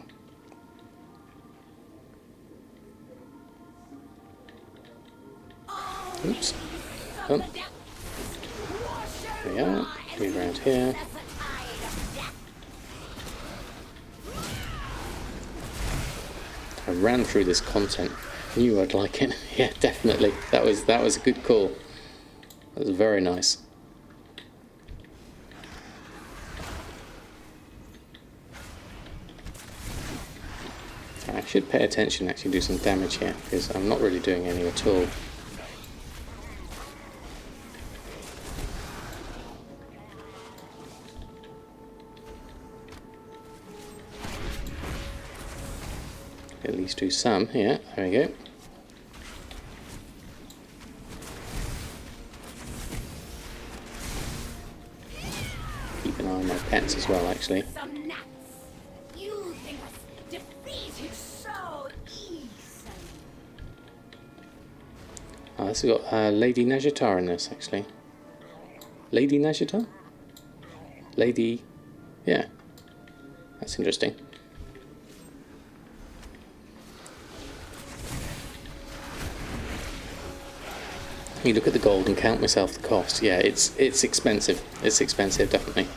Oops. Oh. There we are. Move around here. I ran through this content. Knew I'd like it. Yeah, definitely. That was a good call. That was very nice. I should pay attention, actually do some damage here, because I'm not really doing any at all. At least do some. Yeah, there we go. Keep an eye on my pets as well, actually. Oh, this has got Lady Najatar in this, actually. Lady Najatar? Lady... yeah. That's interesting. You look at the gold and count myself the cost. Yeah, it's expensive. It's expensive, definitely.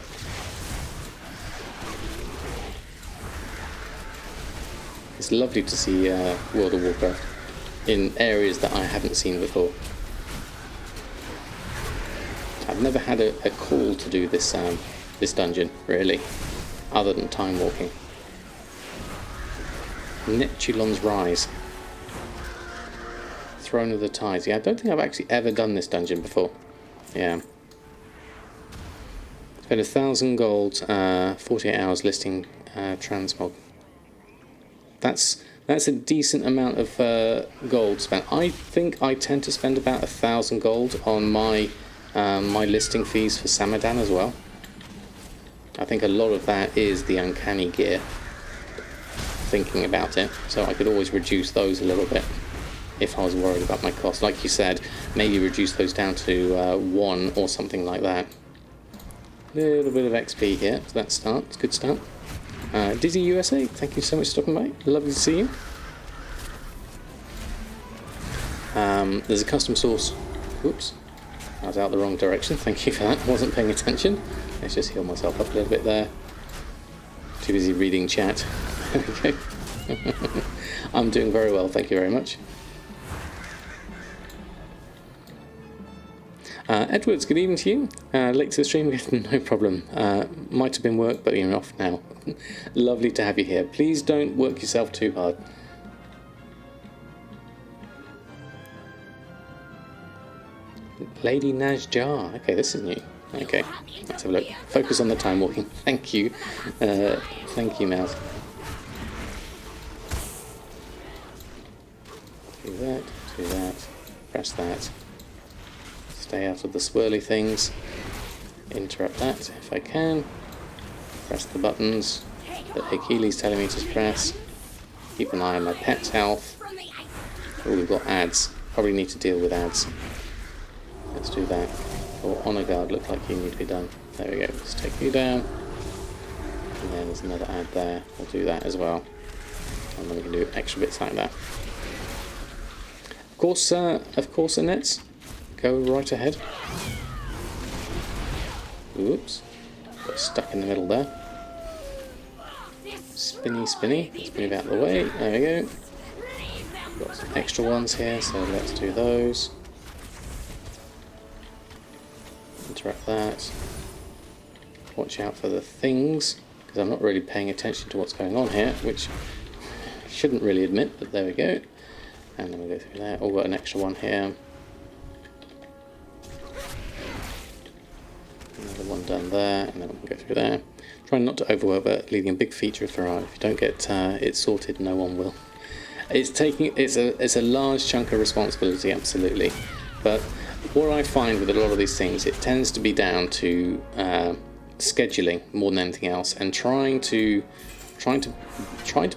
It's lovely to see World of Warcraft in areas that I haven't seen before. I've never had a call to do this this dungeon, really, other than time walking. Neptulon's Rise. Throne of the Tides. Yeah, I don't think I've actually ever done this dungeon before. Yeah. Spent 1,000 gold, 48 hours listing transmog. That's a decent amount of gold spent. I think I tend to spend about 1,000 gold on my my listing fees for Samadan as well. I think a lot of that is the uncanny gear. Thinking about it, so I could always reduce those a little bit if I was worried about my cost. Like you said, maybe reduce those down to 1 or something like that. Little bit of XP here, so that's start. It's a good start. Dizzy USA, thank you so much for stopping by. Lovely to see you. There's a custom source. Whoops, I was out the wrong direction. Thank you for that. Wasn't paying attention. Let's just heal myself up a little bit there. Too busy reading chat. There we go. I'm doing very well, thank you very much. Edwards, good evening to you. Late to the stream, no problem. Might have been work, but you're off now. Lovely to have you here. Please don't work yourself too hard. Lady Najjar. Okay, this is new. Okay, let's have a look. Focus on the time walking. Thank you. Thank you, Mouse. Do that, press that. Stay out of the swirly things. Interrupt that if I can. Press the buttons that Achilles telling me to press. Keep an eye on my pet's health. Oh, we've got ads. Probably need to deal with ads. Let's do that. Or honor guard, look like you need to be done. There we go. Let's take you down. And then there's another ad there. We'll do that as well. And then we can do extra bits like that. Of course, Annette. Go right ahead. Oops. Got stuck in the middle there. Spinny, spinny. Let's move out of the way. There we go. Got some extra ones here, so let's do those. Interrupt that. Watch out for the things, because I'm not really paying attention to what's going on here, which I shouldn't really admit, but there we go. And then we go through there. Oh, got an extra one here. Another one one done there, and then we can go through there. Trying not to overwork, but leaving a big feature if there are. If you don't get it sorted, no one will. It's a large chunk of responsibility, absolutely. But what I find with a lot of these things, it tends to be down to scheduling more than anything else, and trying to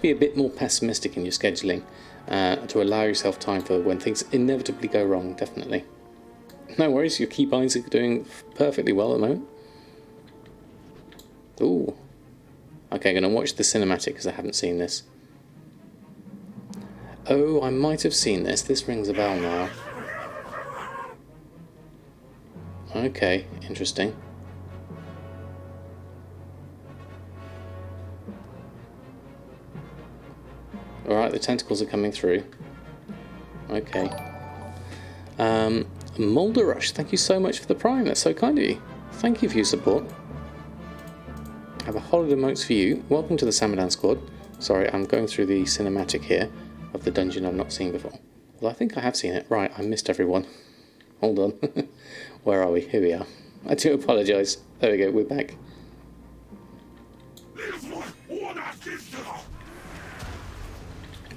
be a bit more pessimistic in your scheduling to allow yourself time for when things inevitably go wrong. Definitely. No worries, your keybinds are doing perfectly well at the moment. Ooh. Okay, I'm going to watch the cinematic because I haven't seen this. Oh, I might have seen this. This rings a bell now. Okay, interesting. Alright, the tentacles are coming through. Okay. Moulder Rush, thank you so much for the Prime. That's so kind of you. Thank you for your support. I have a holiday emotes for you. Welcome to the Samadan squad. Sorry, I'm going through the cinematic here of the dungeon I've not seen before. Well, I think I have seen it. Right, I missed everyone. Hold on. Where are we? Here we are. I do apologise. There we go, we're back.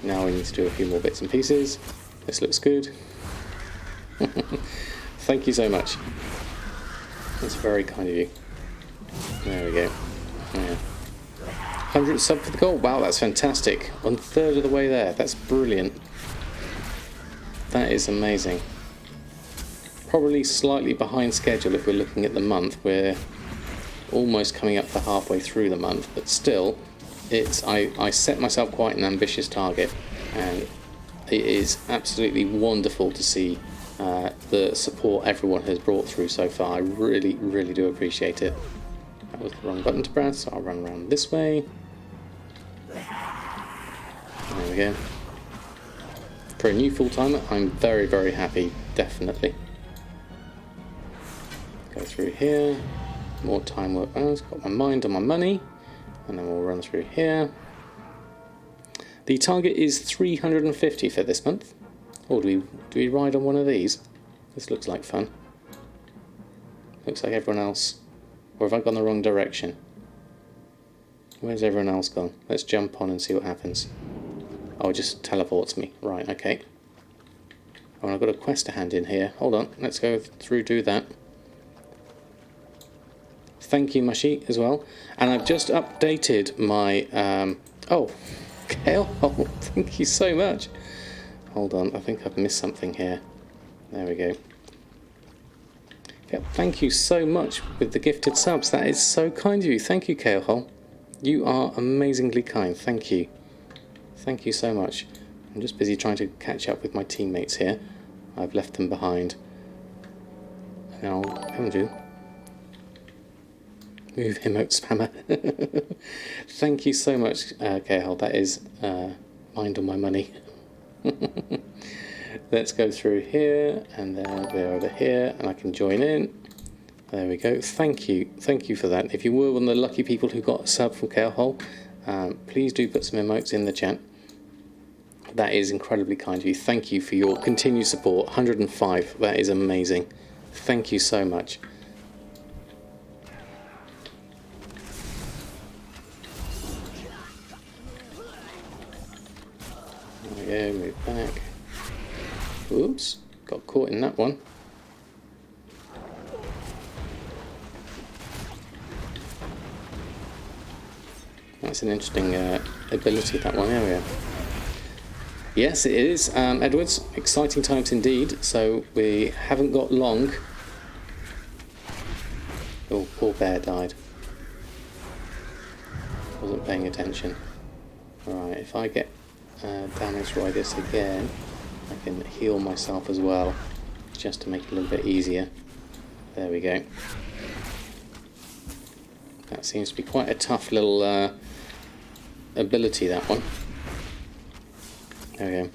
Now we need to do a few more bits and pieces. This looks good. Thank you so much. That's very kind of you. There we go. Yeah. 100 sub for the goal. Wow, that's fantastic. 1/3 of the way there. That's brilliant. That is amazing. Probably slightly behind schedule if we're looking at the month. We're almost coming up for halfway through the month, but still, I set myself quite an ambitious target, and it is absolutely wonderful to see the support everyone has brought through so far. I really, really do appreciate it. That was the wrong button to press, so I'll run around this way. There we go. For a new full-timer, I'm very, very happy, definitely. Go through here. More time work hours. Got my mind on my money. And then we'll run through here. The target is 350 for this month. Or do we ride on one of these? This looks like fun. Looks like everyone else. Or have I gone the wrong direction? Where's everyone else gone? Let's jump on and see what happens. Oh, it just teleports me. Right, okay. Oh, and I've got a quest to hand in here. Hold on, let's go through, do that. Thank you, Mushy, as well. And I've just updated my... oh, Kale, thank you so much. Hold on, I think I've missed something here. There we go. Yep, thank you so much with the gifted subs. That is so kind of you. Thank you, Kale Hole. You are amazingly kind. Thank you. Thank you so much. I'm just busy trying to catch up with my teammates here. I've left them behind. Now, come on, move emote spammer. Thank you so much, Kale. That is mind on my money. Let's go through here, and then we're over here, and I can join in. There we go. Thank you for that. If you were one of the lucky people who got a sub from Kale, please do put some emotes in the chat. That is incredibly kind of you. Thank you for your continued support. 105. That is amazing. Thank you so much. There we go. Move back. Oops. Got caught in that one. That's an interesting ability, that one. There we go. Yes, it is, Edwards. Exciting times indeed. So we haven't got long. Oh, poor bear died. Wasn't paying attention. Alright, if I get damaged by this again, I can heal myself as well, just to make it a little bit easier. There we go. That seems to be quite a tough little ability, that one. There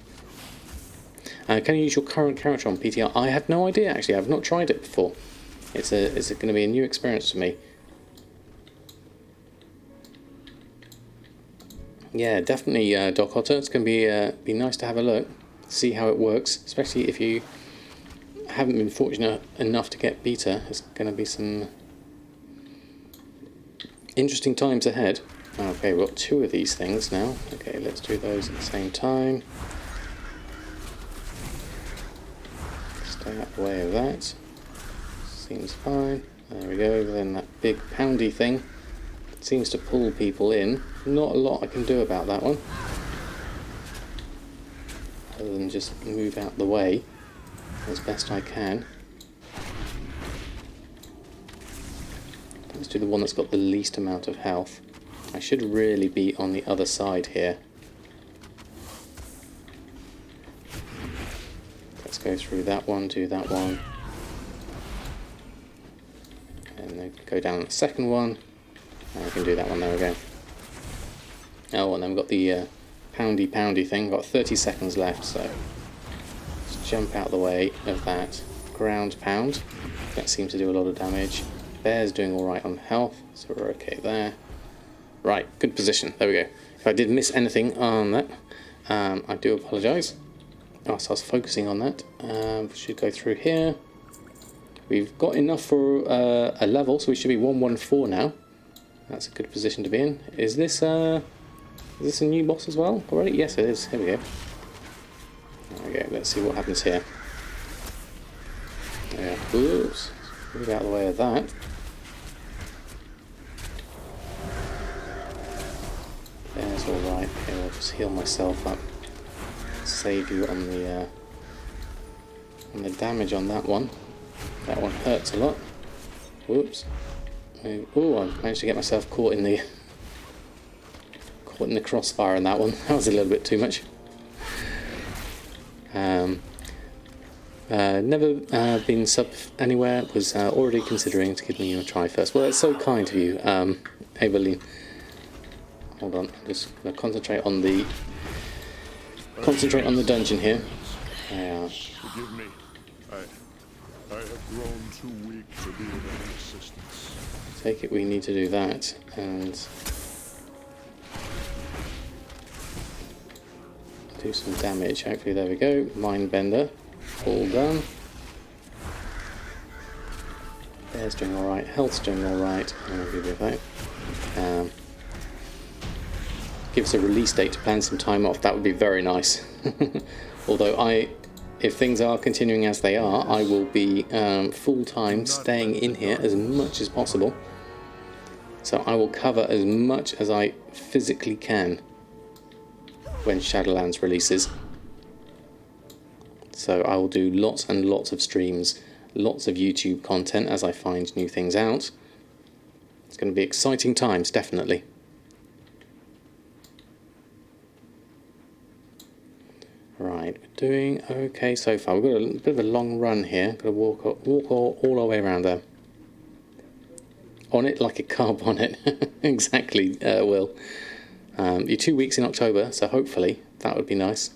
we go. Can you use your current character on PTR? I have no idea, actually. I've not tried it before. It's going to be a new experience for me. Yeah, definitely, Doc Otter. It's going to be nice to have a look, see how it works, especially if you haven't been fortunate enough to get beta. There's going to be some Interesting times ahead. Okay, we've got 2 of these things now. Okay, let's do those at the same time. Stay out of the way of that. Seems fine. There we go. Then that big poundy thing seems to pull people in. Not a lot I can do about that one, other than just move out the way as best I can. Let's do the one that's got the least amount of health. I should really be on the other side here. Let's go through that one, do that one. And then go down the second one. And we can do that one, there we go. Oh, and then we've got the poundy thing. We've got 30 seconds left, so let's jump out the way of that ground pound. That seems to do a lot of damage. Bear's doing alright on health, so we're okay there. Right, good position. There we go. If I did miss anything on that, I do apologise. Oh, so I was focusing on that. We should go through here. We've got enough for a level, so we should be 114 now. That's a good position to be in. Is this a new boss as well already? Yes, it is. Here we go. There we go. Let's see what happens here. Yeah. Oops. Move out of the way of that. There's all right. Okay, I'll just heal myself up. Save you on the damage on that one. That one hurts a lot. Whoops. Oh, I managed to get myself caught in the crossfire on that one. That was a little bit too much. Never been sub anywhere. Was already considering to give me a try first. Well, it's so kind of you, Aveline. Hold on, I'm just going to concentrate on the dungeon here. Forgive me. I have grown too weak to be of any assistance. Take it we need to do that, and do some damage. Hopefully, there we go. Mind bender, all done. Bear's doing all right. Health's doing all right. I'm gonna give it that. Give us a release date to plan some time off. That would be very nice. Although if things are continuing as they are, I will be full-time staying in here as much as possible. So I will cover as much as I physically can when Shadowlands releases. So I will do lots and lots of streams, lots of YouTube content as I find new things out. It's going to be exciting times, definitely. Right, we're doing okay so far. We've got a bit of a long run here. Got to walk all our way around there. On it like a car bonnet. Exactly, Will. You're 2 weeks in October, so hopefully that would be nice.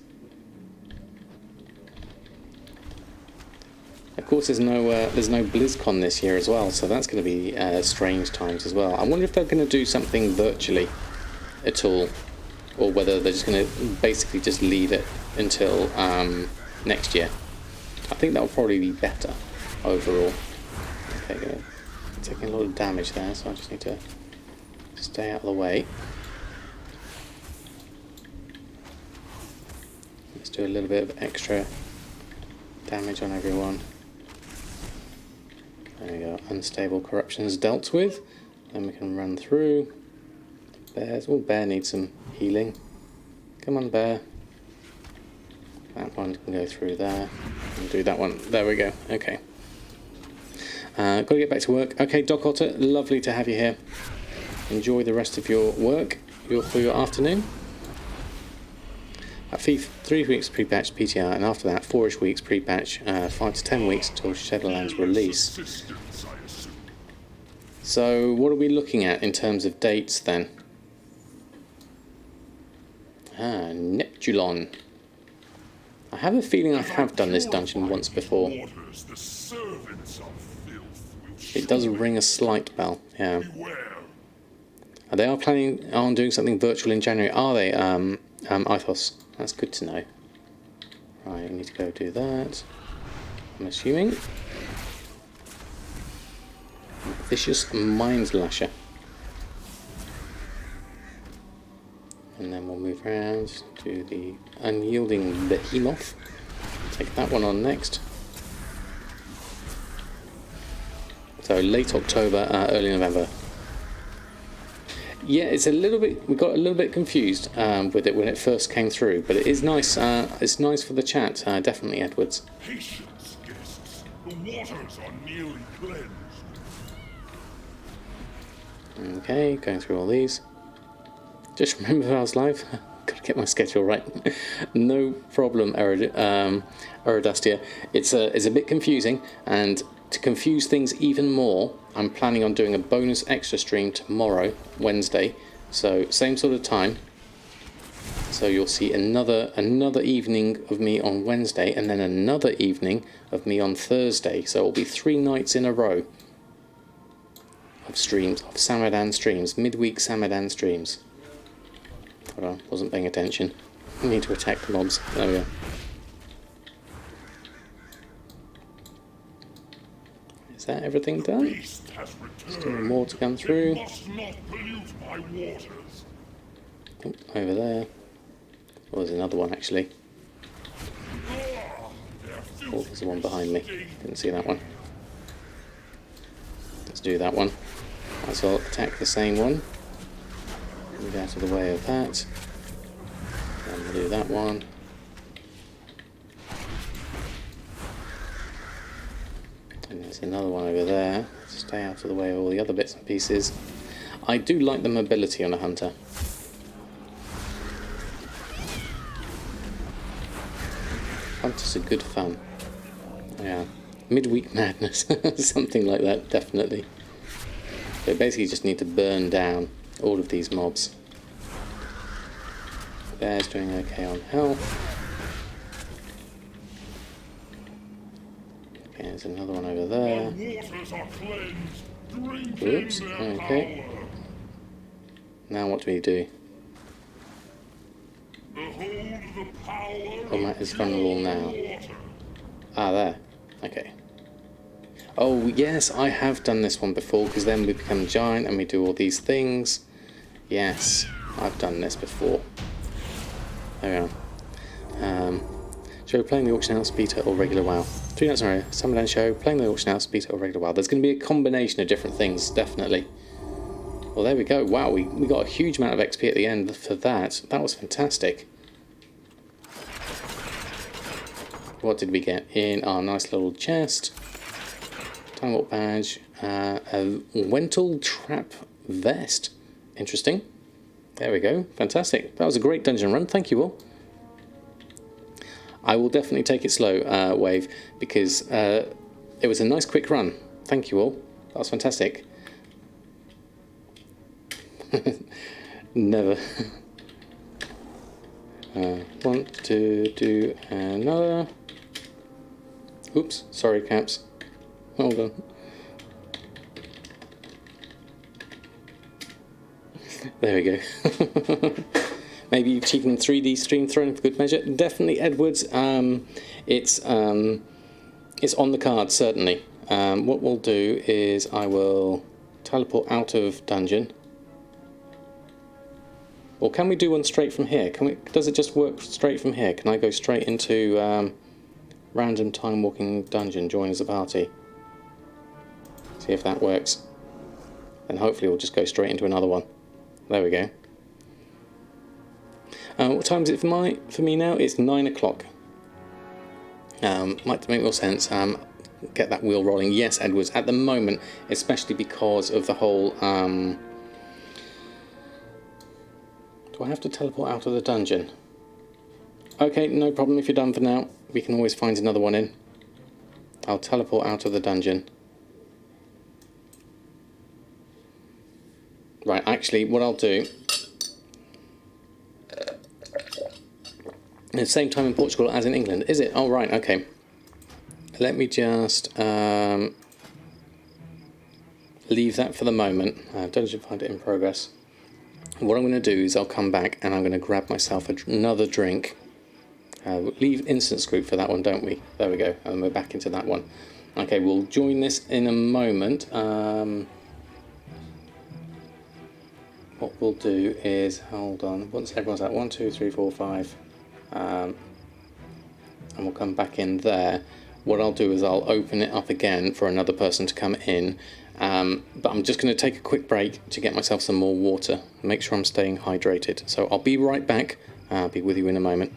Of course, there's no BlizzCon this year as well, so that's going to be strange times as well. I wonder if they're going to do something virtually at all, or whether they're just going to basically just leave it until next year. I think that will probably be better overall. Okay, good. Taking a lot of damage there, so I just need to stay out of the way. Let's do a little bit of extra damage on everyone. There we go. Unstable corruptions dealt with. Then we can run through. Bears. Oh, bear needs some healing. Come on, bear. That one can go through there. And do that one. There we go. Okay. Got to get back to work. Okay, Doc Otter, lovely to have you here. Enjoy the rest of your work for your afternoon. 3 weeks pre-patch PTR, and after that 4ish weeks pre-patch, 5 to 10 weeks until Shadowlands release. So what are we looking at in terms of dates then? Neptulon. I have a feeling I have done this dungeon once before. It does ring a slight bell, yeah. They are planning on doing something virtual in January, are they, Ithos? That's good to know. Right, we need to go do that, I'm assuming. Vicious Mind Lasher. around, do the unyielding behemoth. Take that one on next. So late October, early November. Yeah, it's a little bit. We got a little bit confused with it when it first came through, but it is nice. It's nice for the chat, definitely, Edwards. Patience, guests. The waters are nearly cleansed. Okay, going through all these. Just remember if I was live. Gotta get my schedule right. No problem, Aerodastia. It's a bit confusing, and to confuse things even more, I'm planning on doing a bonus extra stream tomorrow, Wednesday. So same sort of time. So you'll see another evening of me on Wednesday, and then another evening of me on Thursday. So it'll be 3 nights in a row of streams, of Samadan streams, midweek Samadan streams. Hold on, wasn't paying attention. I need to attack the mobs. There we go. Is that everything done? Still more to come through. Oh, over there. Well, there's another one actually. Oh, there's the one behind me. Didn't see that one. Let's do that one. Might as well attack the same one. Move out of the way of that. And we'll do that one. And there's another one over there. Stay out of the way of all the other bits and pieces. I do like the mobility on a hunter. Hunters are good fun. Yeah. Midweek madness. Something like that, definitely. So basically just need to burn down all of these mobs. Bear's doing okay on health. Okay, there's another one over there. Oops, okay. Now what do we do? Oh, Matt is vulnerable now. Ah, there. Okay. Oh, yes, I have done this one before, because then we become giant and we do all these things. Yes, I've done this before. There we are. Show playing the auction house, beta, or regular WoW. 3 nights in a row. Samadan show, playing the auction house, beta, or regular WoW. There's going to be a combination of different things, definitely. Well, there we go. Wow, we got a huge amount of XP at the end for that. That was fantastic. What did we get in our nice little chest? Timewalk badge. A Wental trap vest. Interesting. There we go. Fantastic. That was a great dungeon run. Thank you all. I will definitely take it slow, Wave, because it was a nice quick run. Thank you all. That was fantastic. Never. Want to do another. Oops, sorry, Caps. Hold on. There we go. Maybe cheating 3D stream throwing for good measure. Definitely, Edwards. It's on the card, certainly. What we'll do is I will teleport out of dungeon. Or can we do one straight from here? Does it just work straight from here? Can I go straight into random time walking dungeon, join as a party? See if that works. And hopefully we'll just go straight into another one. There we go. What time is it for me now? It's 9 o'clock. Might make more sense. Get that wheel rolling. Yes, Edwards. At the moment, especially because of the whole. Do I have to teleport out of the dungeon? Okay, no problem. If you're done for now, we can always find another one in. I'll teleport out of the dungeon. Right. Actually, what I'll do. At the same time in Portugal as in England, is it? Oh, right, okay. Let me just leave that for the moment. Dungeon finder in progress. What I'm going to do is I'll come back and I'm going to grab myself another drink. Leave instance group for that one, don't we? There we go, and we're back into that one. Okay, we'll join this in a moment. What what we'll do is, hold on, once everyone's at 1, 2, 3, 4, 5, and we'll come back in there. What I'll do is I'll open it up again for another person to come in, but I'm just going to take a quick break to get myself some more water, make sure I'm staying hydrated. So I'll be right back. I'll be with you in a moment.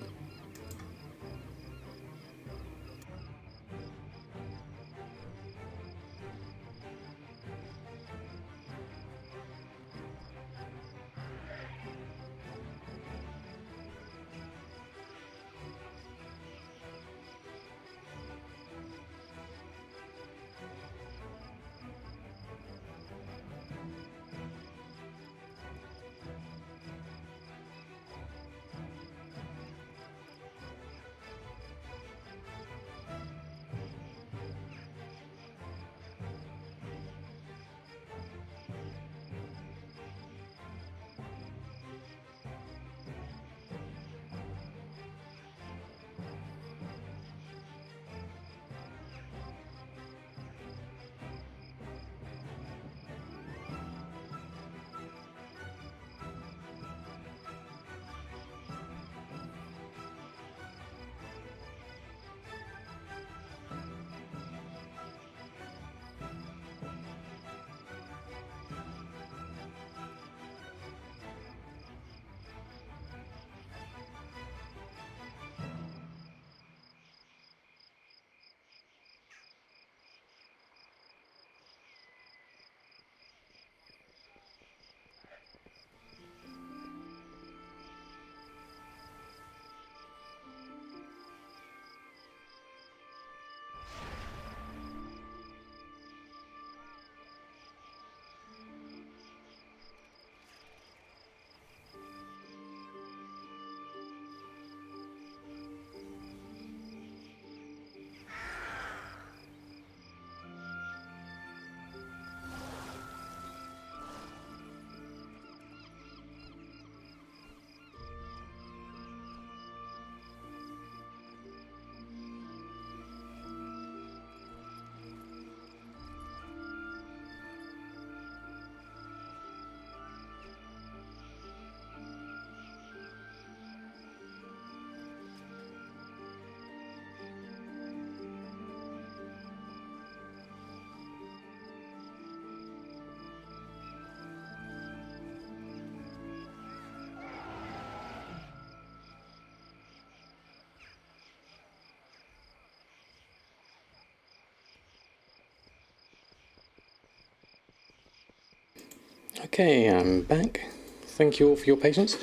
Okay, I'm back. Thank you all for your patience.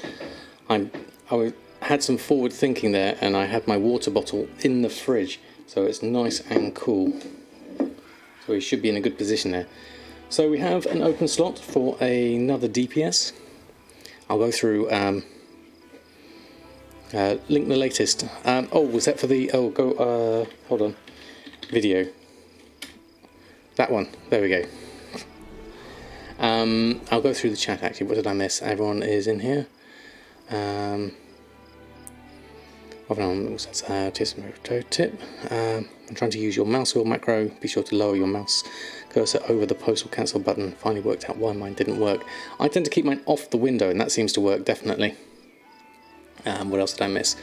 I had some forward thinking there, and I had my water bottle in the fridge, so it's nice and cool. So we should be in a good position there. So we have an open slot for another DPS. I'll go through, link the latest. Oh, was that for the, hold on, video. That one, there we go. I'll go through the chat actually. What did I miss? Everyone is in here. Tip. I'm trying to use your mouse wheel macro. Be sure to lower your mouse cursor over the post or cancel button. Finally worked out why mine didn't work. I tend to keep mine off the window, and that seems to work definitely. What else did I miss?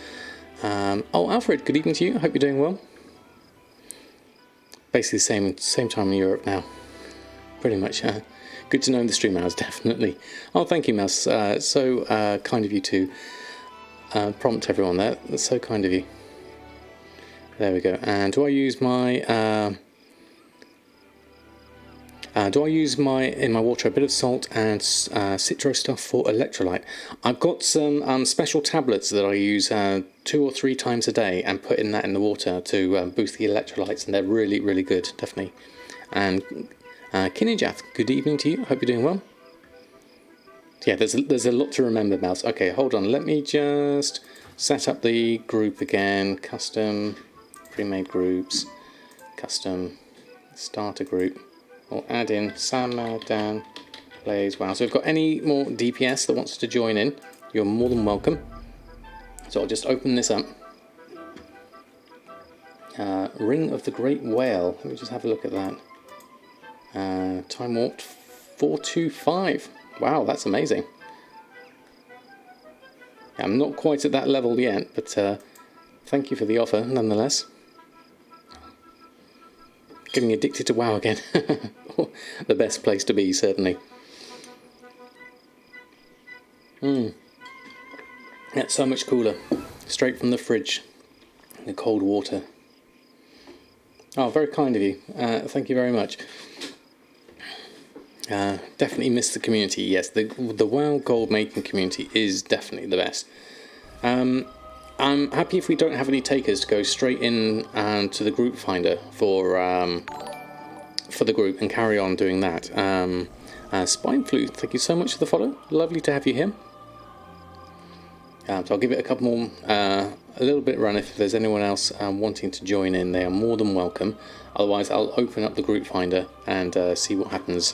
Oh, Alfred, good evening to you. I hope you're doing well. Basically the same time in Europe now. Pretty much. Good to know in the stream hours, definitely. Oh, thank you, Mouse. So kind of you to prompt everyone there. That's so kind of you. There we go. And do I use my in my water a bit of salt and citro stuff for electrolyte? I've got some special tablets that I use 2 or 3 times a day and put in the water to boost the electrolytes, and they're really, really good, definitely. And Kinijath, good evening to you. Hope you're doing well. Yeah, there's a lot to remember, Mouse. Okay, hold on. Let me just set up the group again. Custom, pre-made groups, custom, starter group. We'll add in Samadan plays. Wow. So if we've got any more DPS that wants to join in, you're more than welcome. So I'll just open this up. Ring of the Great Whale. Let me just have a look at that. Time warped 425. Wow, that's amazing. I'm not quite at that level yet, but thank you for the offer nonetheless. Getting addicted to WoW again. The best place to be, certainly. That's so much cooler. Straight from the fridge. The cold water. Oh, very kind of you. Thank you very much. Definitely miss the community. Yes, the WoW gold making community is definitely the best. I'm happy if we don't have any takers to go straight in to the group finder for the group and carry on doing that. Spine Flu, thank you so much for the follow. Lovely to have you here. So I'll give it a couple more, a little bit run. If there's anyone else wanting to join in, they are more than welcome. Otherwise, I'll open up the group finder and see what happens.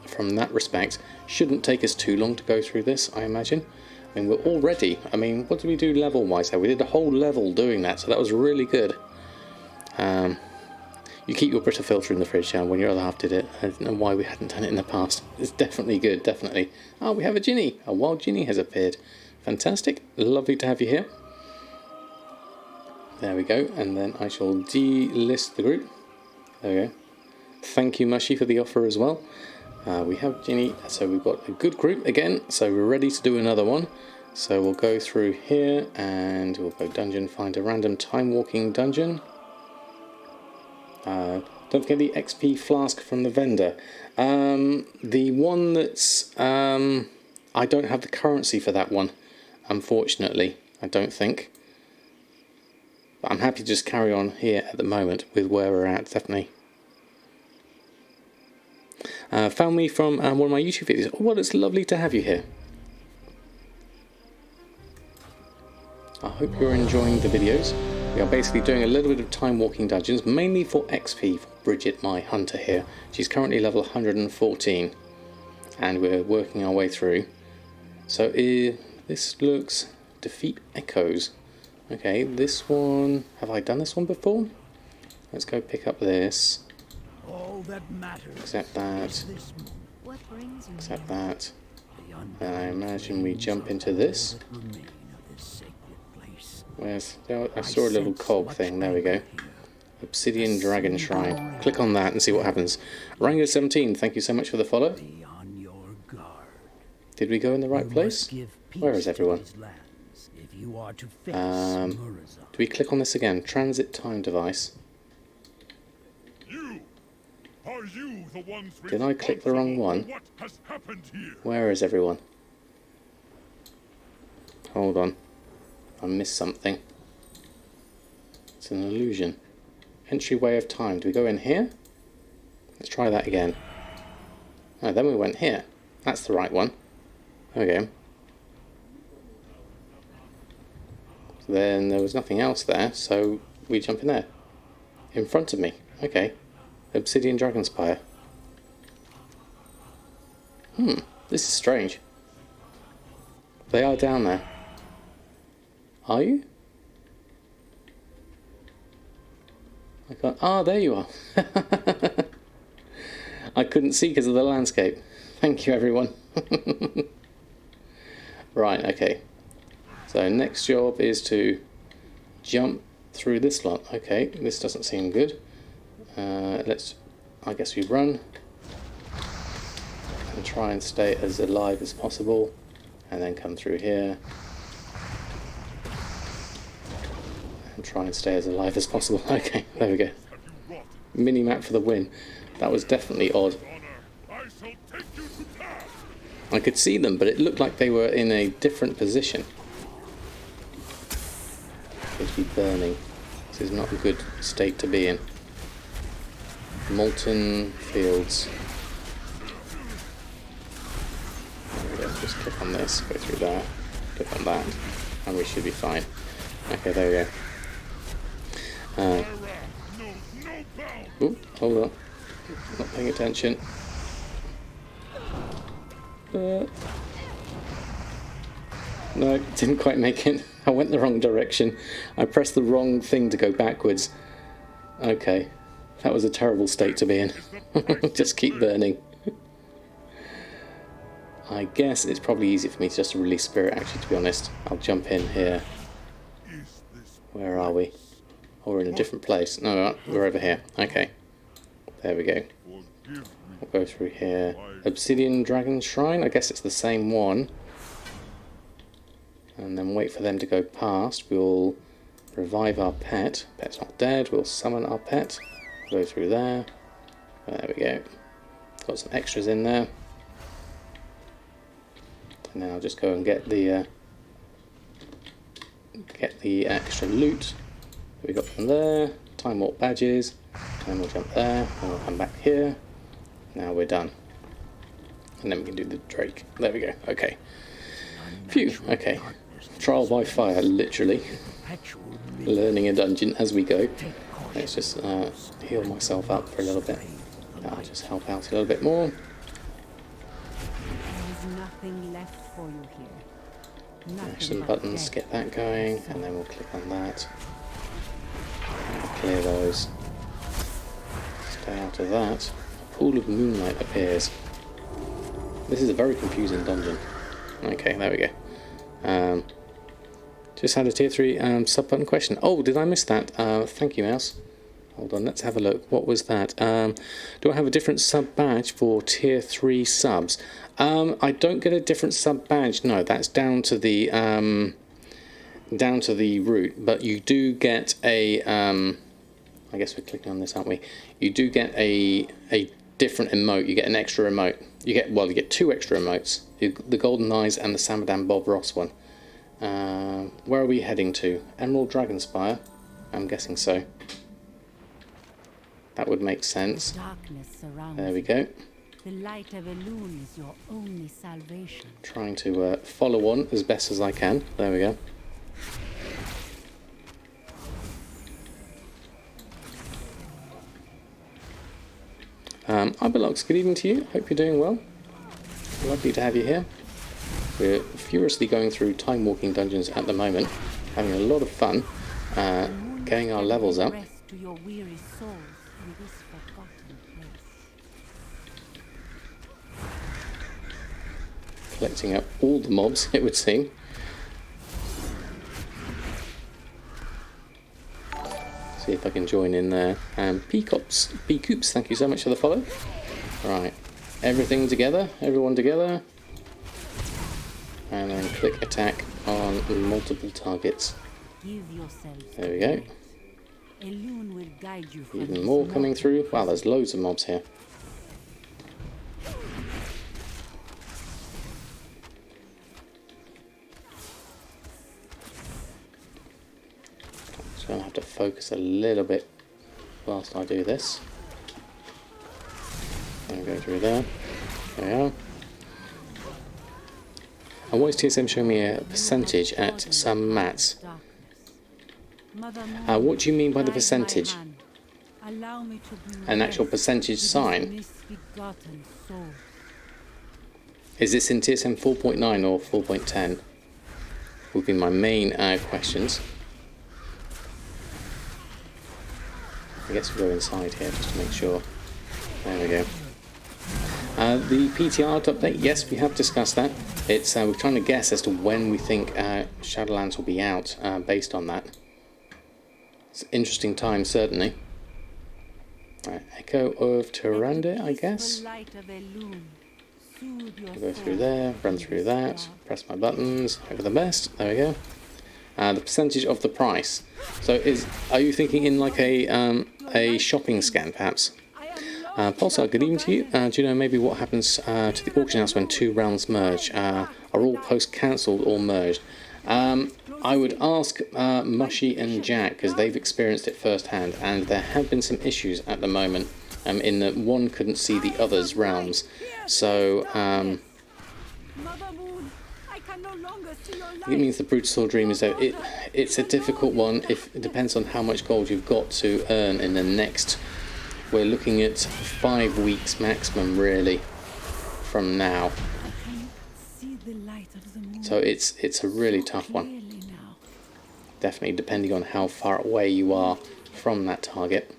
From that respect, shouldn't take us too long to go through this, I imagine. I mean, we're already, I mean, what did we do level-wise there? We did a whole level doing that, so that was really good. You keep your Brita filter in the fridge when your other half did it. I don't know why we hadn't done it in the past. It's definitely good, definitely. Oh, we have a Ginny. A wild Ginny has appeared. Fantastic. Lovely to have you here. There we go. And then I shall delist the group. There we go. Thank you, Mushy, for the offer as well. We have Ginny, so we've got a good group again, so we're ready to do another one. So we'll go through here and we'll go dungeon, find a random time walking dungeon. Don't forget the XP flask from the vendor. The one that's I don't have the currency for that one, unfortunately. I don't think, but I'm happy to just carry on here at the moment with where we're at. Definitely. Found me from one of my YouTube videos. Oh, well, it's lovely to have you here. I hope you're enjoying the videos. We are basically doing a little bit of time walking dungeons, mainly for XP for Bridget, my hunter here. She's currently level 114, and we're working our way through. So this looks defeat echoes. Okay, this one, have I done this one before? Let's go pick up this. All that matters. Accept that. Accept that. And I imagine we jump into this. Where's, I saw a little cog thing. There we go. Obsidian Dragon Shrine. Click on that and see what happens. Rango17, thank you so much for the follow. Did we go in the right place? Where is everyone? Do we click on this again? Transit time device. Are you the ones Did I click the wrong one? what has happened here? Where is everyone? Hold on. I missed something. It's an illusion. Entryway of time. Do we go in here? Let's try that again. Oh, then we went here. That's the right one. There we go. So then there was nothing else there, so we jump in there. In front of me. Okay. Obsidian Dragon Spire. This is strange. They are down there. Are you? I can't. Ah, there you are. I couldn't see because of the landscape. Thank you, everyone. Right, okay. So next job is to jump through this lot. Okay, this doesn't seem good. I guess we run and try and stay as alive as possible, and then come through here and try and stay as alive as possible. Okay, there we go. Mini map for the win. That was definitely odd. I could see them, but it looked like they were in a different position. Seems to be burning. This is not a good state to be in. Molten fields. There we go. Just click on this, go through that, click on that, and we should be fine. Okay, there we go. Oh, hold on. Not paying attention. No, didn't quite make it. I went the wrong direction. I pressed the wrong thing to go backwards. Okay. That was a terrible state to be in. Just keep burning. I guess it's probably easy for me just to release spirit, actually, to be honest. I'll jump in here. Where are we? Oh, we're in a different place. No, we're over here. Okay. There we go. We'll go through here. Obsidian Dragon Shrine. I guess it's the same one. And then wait for them to go past. We'll revive our pet. Pet's not dead. We'll summon our pet. Go through there. There we go. Got some extras in there. And then I'll just go and get the extra loot that we got from there. Time Warp badges. And we'll jump there. And we'll come back here. Now we're done. And then we can do the Drake. There we go. Okay. Phew. Okay. Trial by fire, literally. Learning a dungeon as we go. Let's just heal myself up for a little bit. That'll just help out a little bit more. There's nothing left for you here. Mash some buttons, get that going, and then we'll click on that. Clear those. Stay out of that. A pool of moonlight appears. This is a very confusing dungeon. Okay, there we go. Just had a tier 3 sub button question. Oh, did I miss that? Thank you, Mouse. Hold on, let's have a look. What was that? Do I have a different sub badge for tier 3 subs? I don't get a different sub badge. No, that's down to the route. But you do get a. I guess we're clicking on this, aren't we? You do get a different emote. You get an extra emote. You get 2 extra emotes. The Golden Eyes and the Samadan Bob Ross one. Where are we heading to? Emerald Dragonspire? I'm guessing so. That would make sense. There we go. The light of Elune is your only salvation. Trying to follow on as best as I can. There we go. Ibelox, good evening to you. Hope you're doing well. Lovely to have you here. We're furiously going through Timewalking dungeons at the moment, having a lot of fun, getting our levels up. Collecting up all the mobs, it would seem. See if I can join in there. P-Coops, thank you so much for the follow. Right, everything together, everyone together. And then click attack on multiple targets. There we go. Even more coming through. Wow, there's loads of mobs here. So I'll have to focus a little bit whilst I do this. And go through there. There we are. And why is TSM showing me a percentage at some mats? What do you mean by the percentage? An actual percentage sign? Is this in TSM 4.9 or 4.10? Would be my main questions. I guess we'll go inside here just to make sure. There we go. The PTR update, yes, we have discussed that. It's we're trying to guess as to when we think Shadowlands will be out based on that. It's an interesting time, certainly. Right, Echo of Tyrande, I guess. We'll go through there, run through that, press my buttons, hope for the best. There we go. The percentage of the price. So, are you thinking in like a shopping scan, perhaps? Pulsar, good evening to you. Do you know maybe what happens to the auction house when 2 rounds merge? Are all posts cancelled or merged? I would ask Mushy and Jack, because they've experienced it firsthand, and there have been some issues at the moment in that one couldn't see the other's realms. So, it means the Brutal Dream is out. It's a difficult one. It depends on how much gold you've got to earn in the next. We're looking at 5 weeks maximum, really, from now. So it's a really tough one. Definitely depending on how far away you are from that target.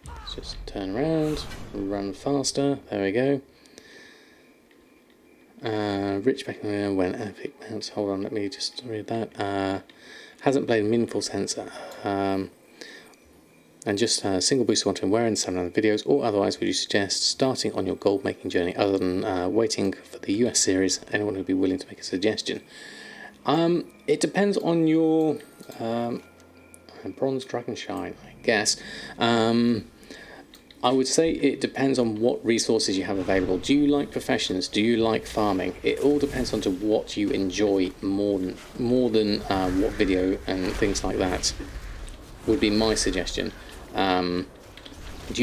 Let's just turn around, run faster. There we go. Rich back when epic mounts. Hold on, let me just read that. Hasn't played a meaningful sense. And just a single booster content where in some of the videos, or otherwise would you suggest starting on your gold making journey other than waiting for the US series? Anyone who'd be willing to make a suggestion? It depends on your bronze dragon shine, I guess. I would say it depends on what resources you have available. Do you like professions? Do you like farming? It all depends on to what you enjoy more than what video and things like that would be my suggestion. Do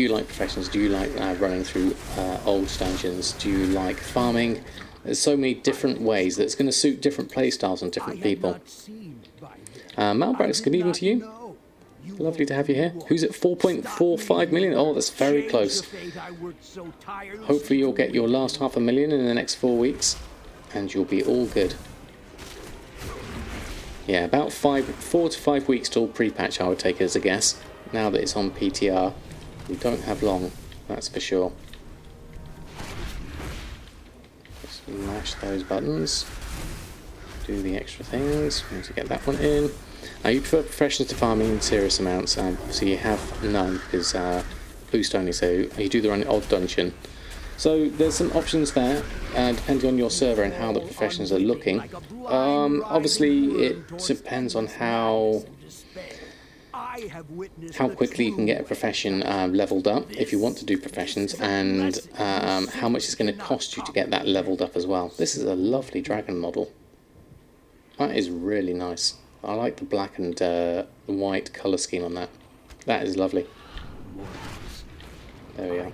you like professions? Do you like running through old dungeons? Do you like farming? There's so many different ways that's going to suit different playstyles and different people. Malbrax, good evening to you. Lovely to have you here. Who's at 4.45 million? Oh, that's very close. Hopefully you'll get your last 500,000 in the next 4 weeks, and you'll be all good. Yeah, about 4 to 5 weeks till pre-patch, I would take it as a guess. Now that it's on PTR, we don't have long, that's for sure. Just mash those buttons. Do the extra things. We need to get that one in. You prefer professions to farming in serious amounts. So you have none because boost only. So you do the odd dungeon. So there's some options there, depending on your server and how the professions are looking. Obviously, it depends on how quickly you can get a profession leveled up if you want to do professions, and how much it's going to cost you to get that leveled up as well. This is a lovely dragon model. That is really nice. I like the black and white colour scheme on that. That is lovely. There we are.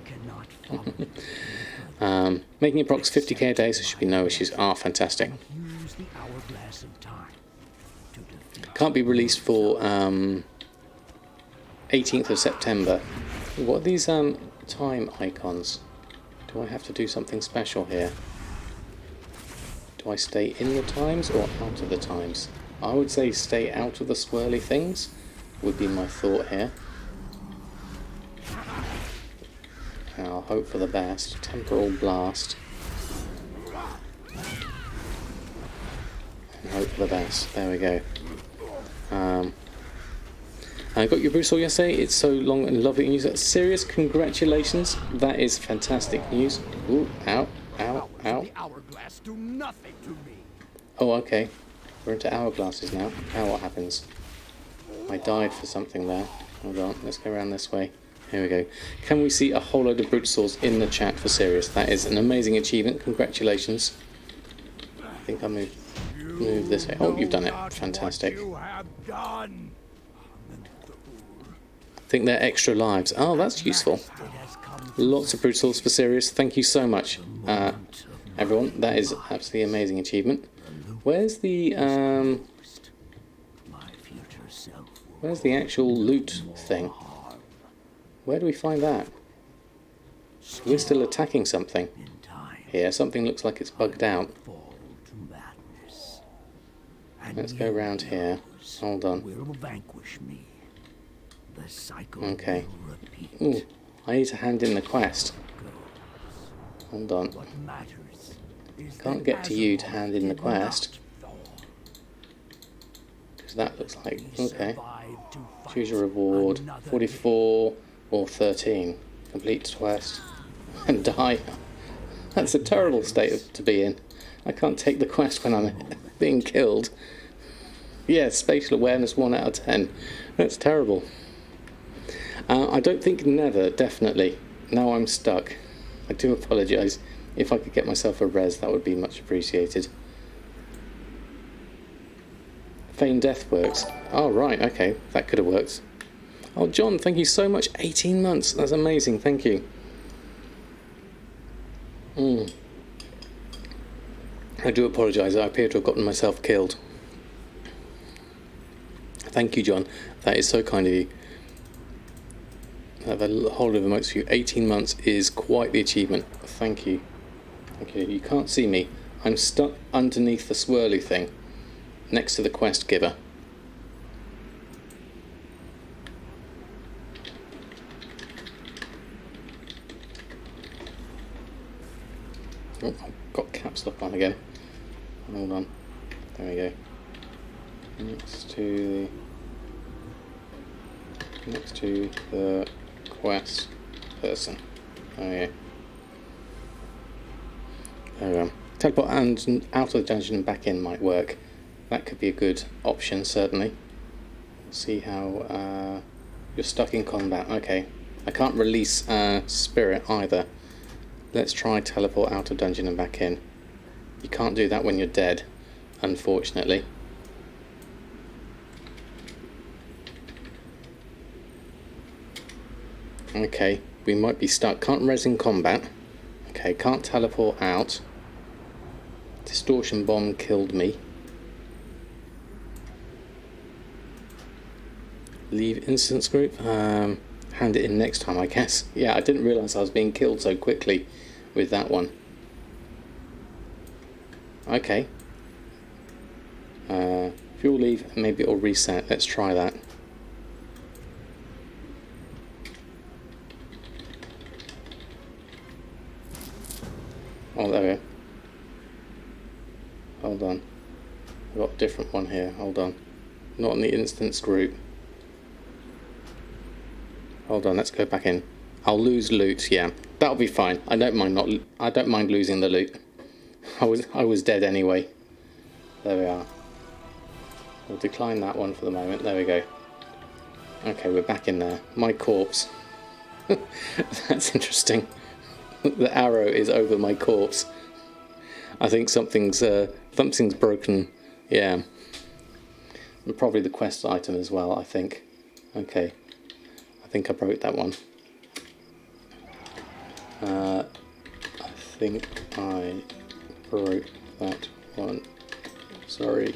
Making approx 50k a day, so should be no issues. Fantastic. Can't be released for 18th of September. What are these time icons? Do I have to do something special here? Do I stay in the times or out of the times? I would say stay out of the swirly things, would be my thought here. And I'll hope for the best. Temporal blast. And hope for the best. There we go. I got your Bruce yesterday. It's so long and lovely news. That's serious. Congratulations. That is fantastic news. Ooh, ow, ow, ow. Oh, okay. We're into hourglasses now. Now what happens? I died for something there. Hold on, let's go around this way. Here we go. Can we see a whole load of Brutosaurs in the chat for Sirius? That is an amazing achievement. Congratulations. I think I'll move this way. Oh, you've done it. Fantastic. I think they're extra lives. Oh, that's useful. Lots of Brutosaurs for Sirius. Thank you so much, everyone. That is absolutely amazing achievement. Where's the actual loot thing? Where do we find that? We're still attacking something. Here, something looks like it's bugged out. Let's go around here. Hold on. Okay. Ooh, I need to hand in the quest. Hold on. Can't get to you to hand in the quest. Because that looks like... Okay. Choose a reward. 44 or 13. Complete the quest. And die. That's a terrible state to be in. I can't take the quest when I'm being killed. Yeah, spatial awareness 1 out of 10. That's terrible. I don't think never, definitely. Now I'm stuck. I do apologise. If I could get myself a res, that would be much appreciated. Feign death works. Oh, right, okay. That could have worked. Oh, John, thank you so much. 18 months. That's amazing. Thank you. I do apologise. I appear to have gotten myself killed. Thank you, John. That is so kind of you. Have a hold of emotes for you. 18 months is quite the achievement. Thank you. Okay, you can't see me. I'm stuck underneath the swirly thing, next to the quest giver. Oh, I've got caps lock on again. Hold on. There we go. Next to the quest person. There we go. There we go. Teleport and out of the dungeon and back in might work. That could be a good option, certainly. See how you're stuck in combat. Okay. I can't release spirit either. Let's try teleport out of dungeon and back in. You can't do that when you're dead, unfortunately. Okay, we might be stuck. Can't res in combat. Okay, can't teleport out. Distortion bomb killed me. Leave instance group. Hand it in next time, I guess. Yeah, I didn't realise I was being killed so quickly with that one. Okay. Fuel leave, maybe it'll reset. Let's try that. Oh, there we go. Hold on. I've got a different one here. Hold on. Not in the instance group. Hold on, let's go back in. I'll lose loot, yeah. That'll be fine. I don't mind losing the loot. I was dead anyway. There we are. We'll decline that one for the moment. There we go. Okay, we're back in there. My corpse. That's interesting. The arrow is over my corpse. I think something's broken. Yeah. And probably the quest item as well, I think. Okay. I think I broke that one. I think I broke that one. Sorry.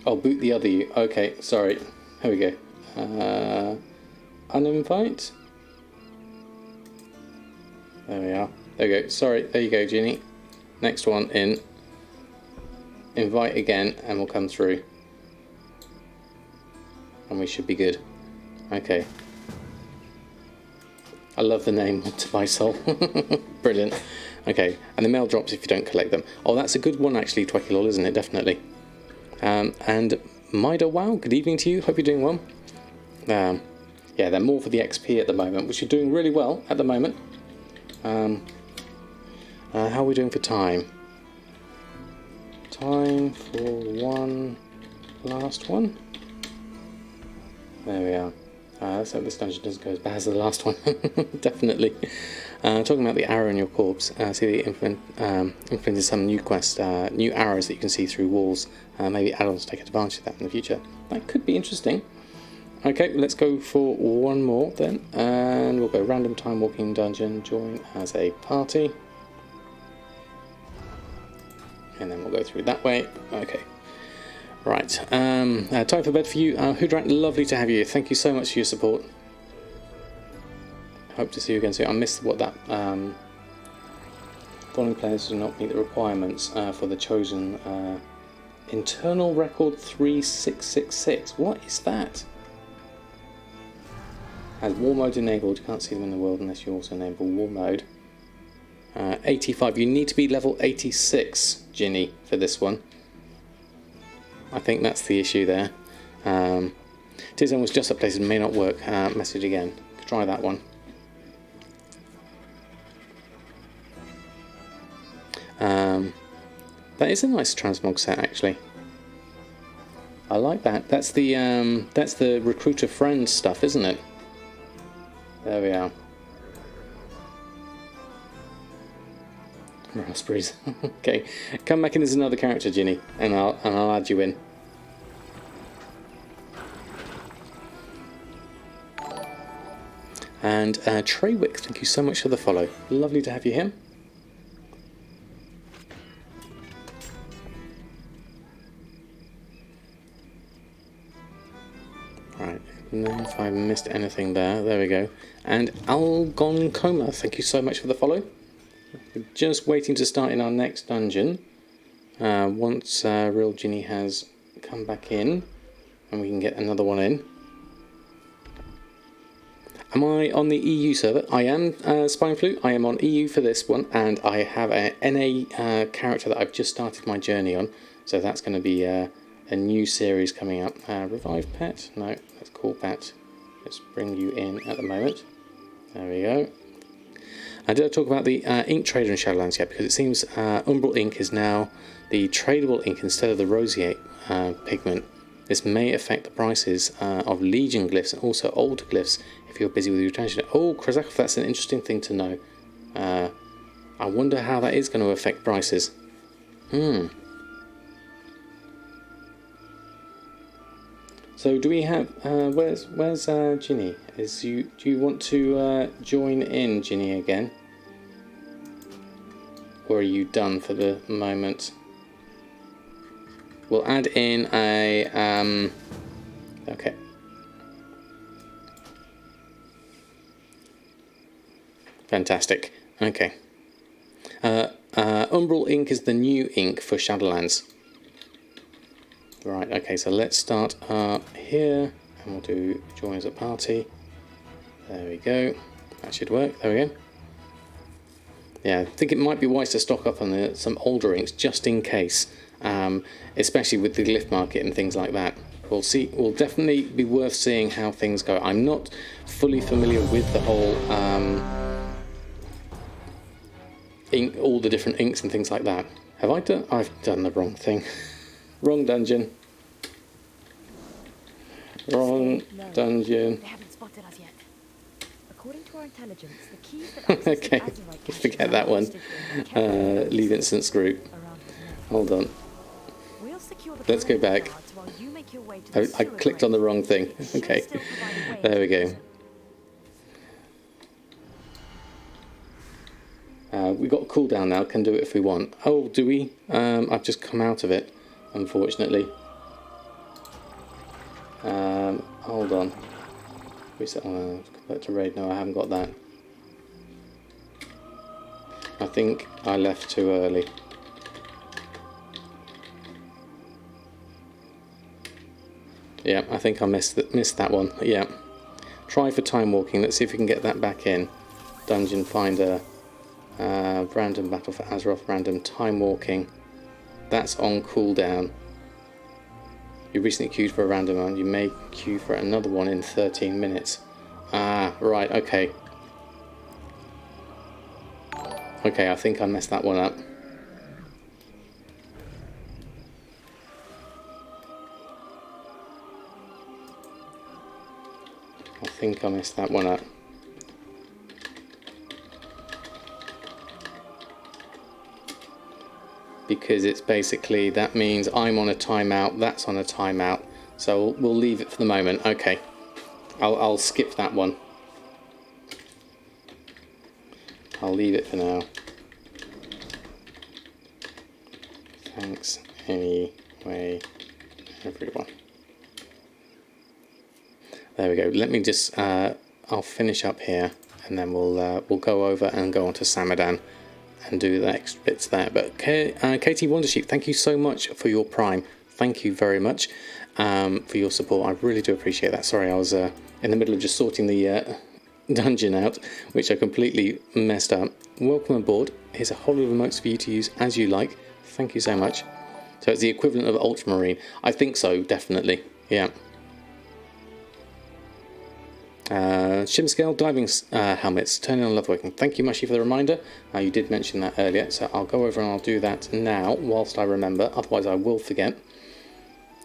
Oh, boot the other you. Okay, sorry. Here we go. Uninvite. There we are. There we go. Sorry. There you go, Ginny. Next one in. Invite again, and we'll come through. And we should be good. Okay. I love the name to my soul. Brilliant. Okay, and the mail drops if you don't collect them. Oh, that's a good one actually, Twekilol, isn't it? Definitely. And Mida, wow, good evening to you. Hope you're doing well. Yeah, they're more for the XP at the moment, which you're doing really well at the moment. How are we doing for time? Time for one last one. There we are. Let's hope this dungeon doesn't go as bad as the last one. Definitely. Talking about the arrow in your corpse, see they implemented some new quest, new arrows that you can see through walls. Maybe add-ons take advantage of that in the future. That could be interesting. Okay, let's go for one more then, and we'll go random time walking dungeon, join as a party. And then we'll go through that way. Okay. Right, time for bed for you. Hoodrat, lovely to have you. Thank you so much for your support. Hope to see you again soon. I missed what that... following players do not meet the requirements for the chosen internal record 3666. What is that? Has war mode enabled. You can't see them in the world unless you also enable war mode. 85. You need to be level 86, Ginny, for this one. I think that's the issue there. Tizon was just updated, may not work. Message again. Try that one. That is a nice transmog set, actually. I like that. That's the recruiter friend stuff, isn't it? There we are. Raspberries. Okay, come back in as another character, Ginny, and I'll add you in. And Treywick, thank you so much for the follow. Lovely to have you here. Right, and then if I missed anything there we go. And Algon Coma, thank you so much for the follow. We're just waiting to start in our next dungeon. Once Real Ginny has come back in, and we can get another one in. Am I on the EU server? I am, Spineflu. I am on EU for this one, and I have a NA character that I've just started my journey on. So that's going to be a new series coming up. Revive pet? No, that's cool pet. Let's bring you in at the moment. There we go. Did I talk about the ink trader in Shadowlands yet? Because it seems Umbral ink is now the tradable ink instead of the roseate pigment. This may affect the prices of Legion glyphs and also older glyphs if you're busy with your transition. Oh, Krazakov, that's an interesting thing to know. I wonder how that is going to affect prices. So do we have? Where's Ginny? Do you want to join in, Ginny, again, or are you done for the moment? We'll add in a okay. Fantastic. Okay. Umbral ink is the new ink for Shadowlands. Right, okay, so let's start here, and we'll do join as a party. There we go. That should work. There we go. Yeah, I think it might be wise to stock up on some older inks just in case, especially with the glyph market and things like that. We'll see. Will definitely be worth seeing how things go. I'm not fully familiar with the whole ink, all the different inks and things like that. Have I done? I've done the wrong thing. Wrong dungeon. Wrong dungeon. They haven't spotted us yet. According to our intelligence, the keys that Okay, forget that one. Leave instance group. Hold on. Let's go back. I clicked on the wrong thing. Okay, there we go. We've got a cooldown now, can do it if we want. Oh, do we? I've just come out of it, unfortunately. Hold on. Reset. Convert to raid. No, I haven't got that. I think I left too early. Yeah, I think I missed that one. Yeah. Try for time walking. Let's see if we can get that back in. Dungeon finder. Random battle for Azeroth. Random time walking. That's on cooldown. You recently queued for a random one. You may queue for another one in 13 minutes. Ah, right, okay. Okay, I think I messed that one up. I think I messed that one up. Because it's basically, that means I'm on a timeout, that's on a timeout, so we'll leave it for the moment. Okay, I'll skip that one. I'll leave it for now. Thanks anyway, everyone. There we go. Let me just I'll finish up here, and then we'll go over and go on to Samadan and do the extra bits there. But Katie Wondersheep, thank you so much for your Prime. Thank you very much for your support. I really do appreciate that. Sorry, I was in the middle of just sorting the dungeon out, which I completely messed up. Welcome aboard. Here's a whole lot of emotes for you to use as you like. Thank you so much. So it's the equivalent of Ultramarine. I think so, definitely. Yeah. Shim scale diving helmets, turning on leatherworking. Thank you, Mushy, for the reminder. You did mention that earlier, so I'll go over and I'll do that now whilst I remember, otherwise I will forget.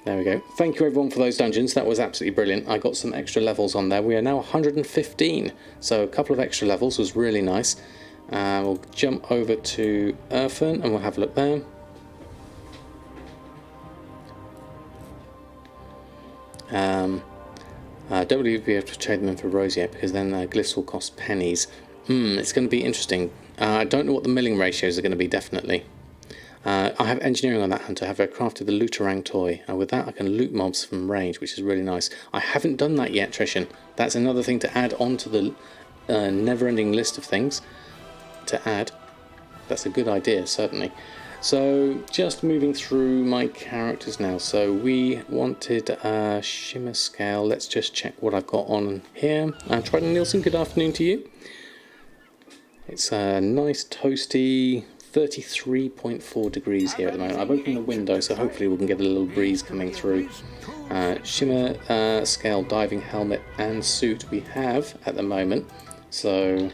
There we go. Thank you everyone for those dungeons, that was absolutely brilliant. I got some extra levels on there. We are now 115, so a couple of extra levels was really nice. We'll jump over to Earthen and we'll have a look there. Don't really be able to trade them in for rose yet, because then glyphs will cost pennies. It's going to be interesting. I don't know what the milling ratios are going to be, definitely. I have engineering on that hunter. I've crafted the Looterang toy. With that I can loot mobs from range, which is really nice. I haven't done that yet, Trishan. That's another thing to add onto the never-ending list of things to add. That's a good idea, certainly. So just moving through my characters now. So we wanted shimmer scale. Let's just check what I've got on here. Trident Nielsen, good afternoon to you. It's a nice toasty 33.4 degrees here at the moment. I've opened the window, so hopefully we can get a little breeze coming through. Shimmer scale diving helmet and suit we have at the moment. So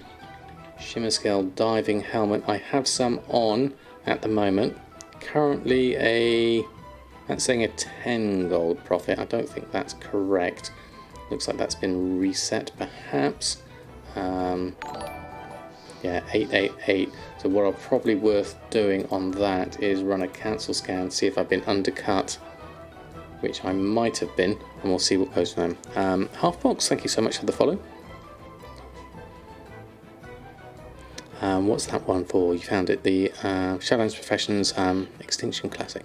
shimmer scale diving helmet, I have some on at the moment. Currently that's saying a 10 gold profit. I don't think that's correct. Looks like that's been reset perhaps. Yeah, 888. So what are probably worth doing on that is run a cancel scan, see if I've been undercut, which I might have been, and we'll see what goes on. Halfbox, thank you so much for the follow. What's that one for? You found it, the Shadowlands Professions Extinction Classic.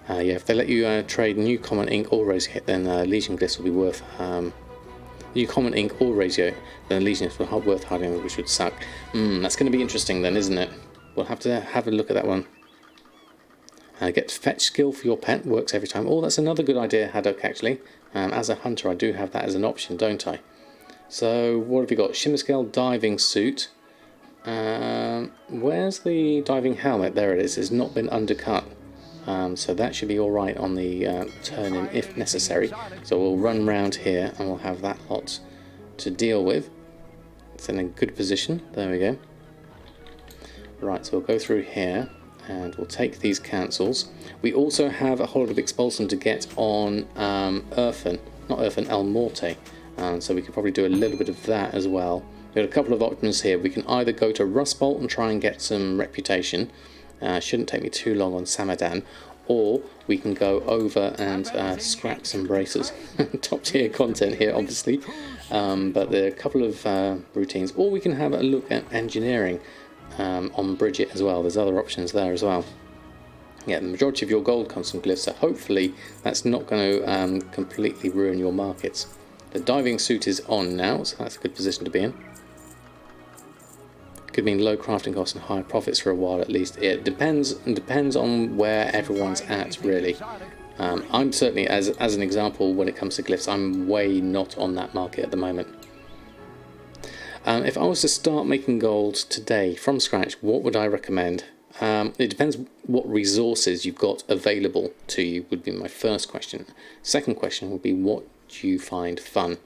Yeah, if they let you trade new common ink or razor hit, then Legion Glyphs will be worth new common ink or ratio, then Legion is worth hiding, which would suck. That's going to be interesting then, isn't it? We'll have to have a look at that one. Get fetch skill for your pet, works every time. Oh, that's another good idea, Haddock, actually. As a hunter, I do have that as an option, don't I? So, what have you got? Shimmer scale diving suit. Where's the diving helmet? There it is. It's not been undercut. So that should be alright on the turn-in if necessary. So we'll run round here and we'll have that lot to deal with. It's in a good position. There we go. Right, so we'll go through here and we'll take these cancels. We also have a whole lot of Expulsum to get on El Morte. So we could probably do a little bit of that as well. We've got a couple of options here. We can either go to Rustbolt and try and get some reputation. Shouldn't take me too long on Samadan, or we can go over and scrap some bracers. Top tier content here, obviously, but there are a couple of routines, or we can have a look at engineering on Bridget as well. There's other options there as well. Yeah, the majority of your gold comes from glyphs, so hopefully that's not going to completely ruin your markets. The diving suit is on now, so that's a good position to be in. Could mean low crafting costs and higher profits for a while at least. It depends on where everyone's at, really. I'm certainly, as an example, when it comes to glyphs, I'm way not on that market at the moment. If I was to start making gold today from scratch, what would I recommend? It depends what resources you've got available to you, would be my first question. Second question would be, what do you find fun?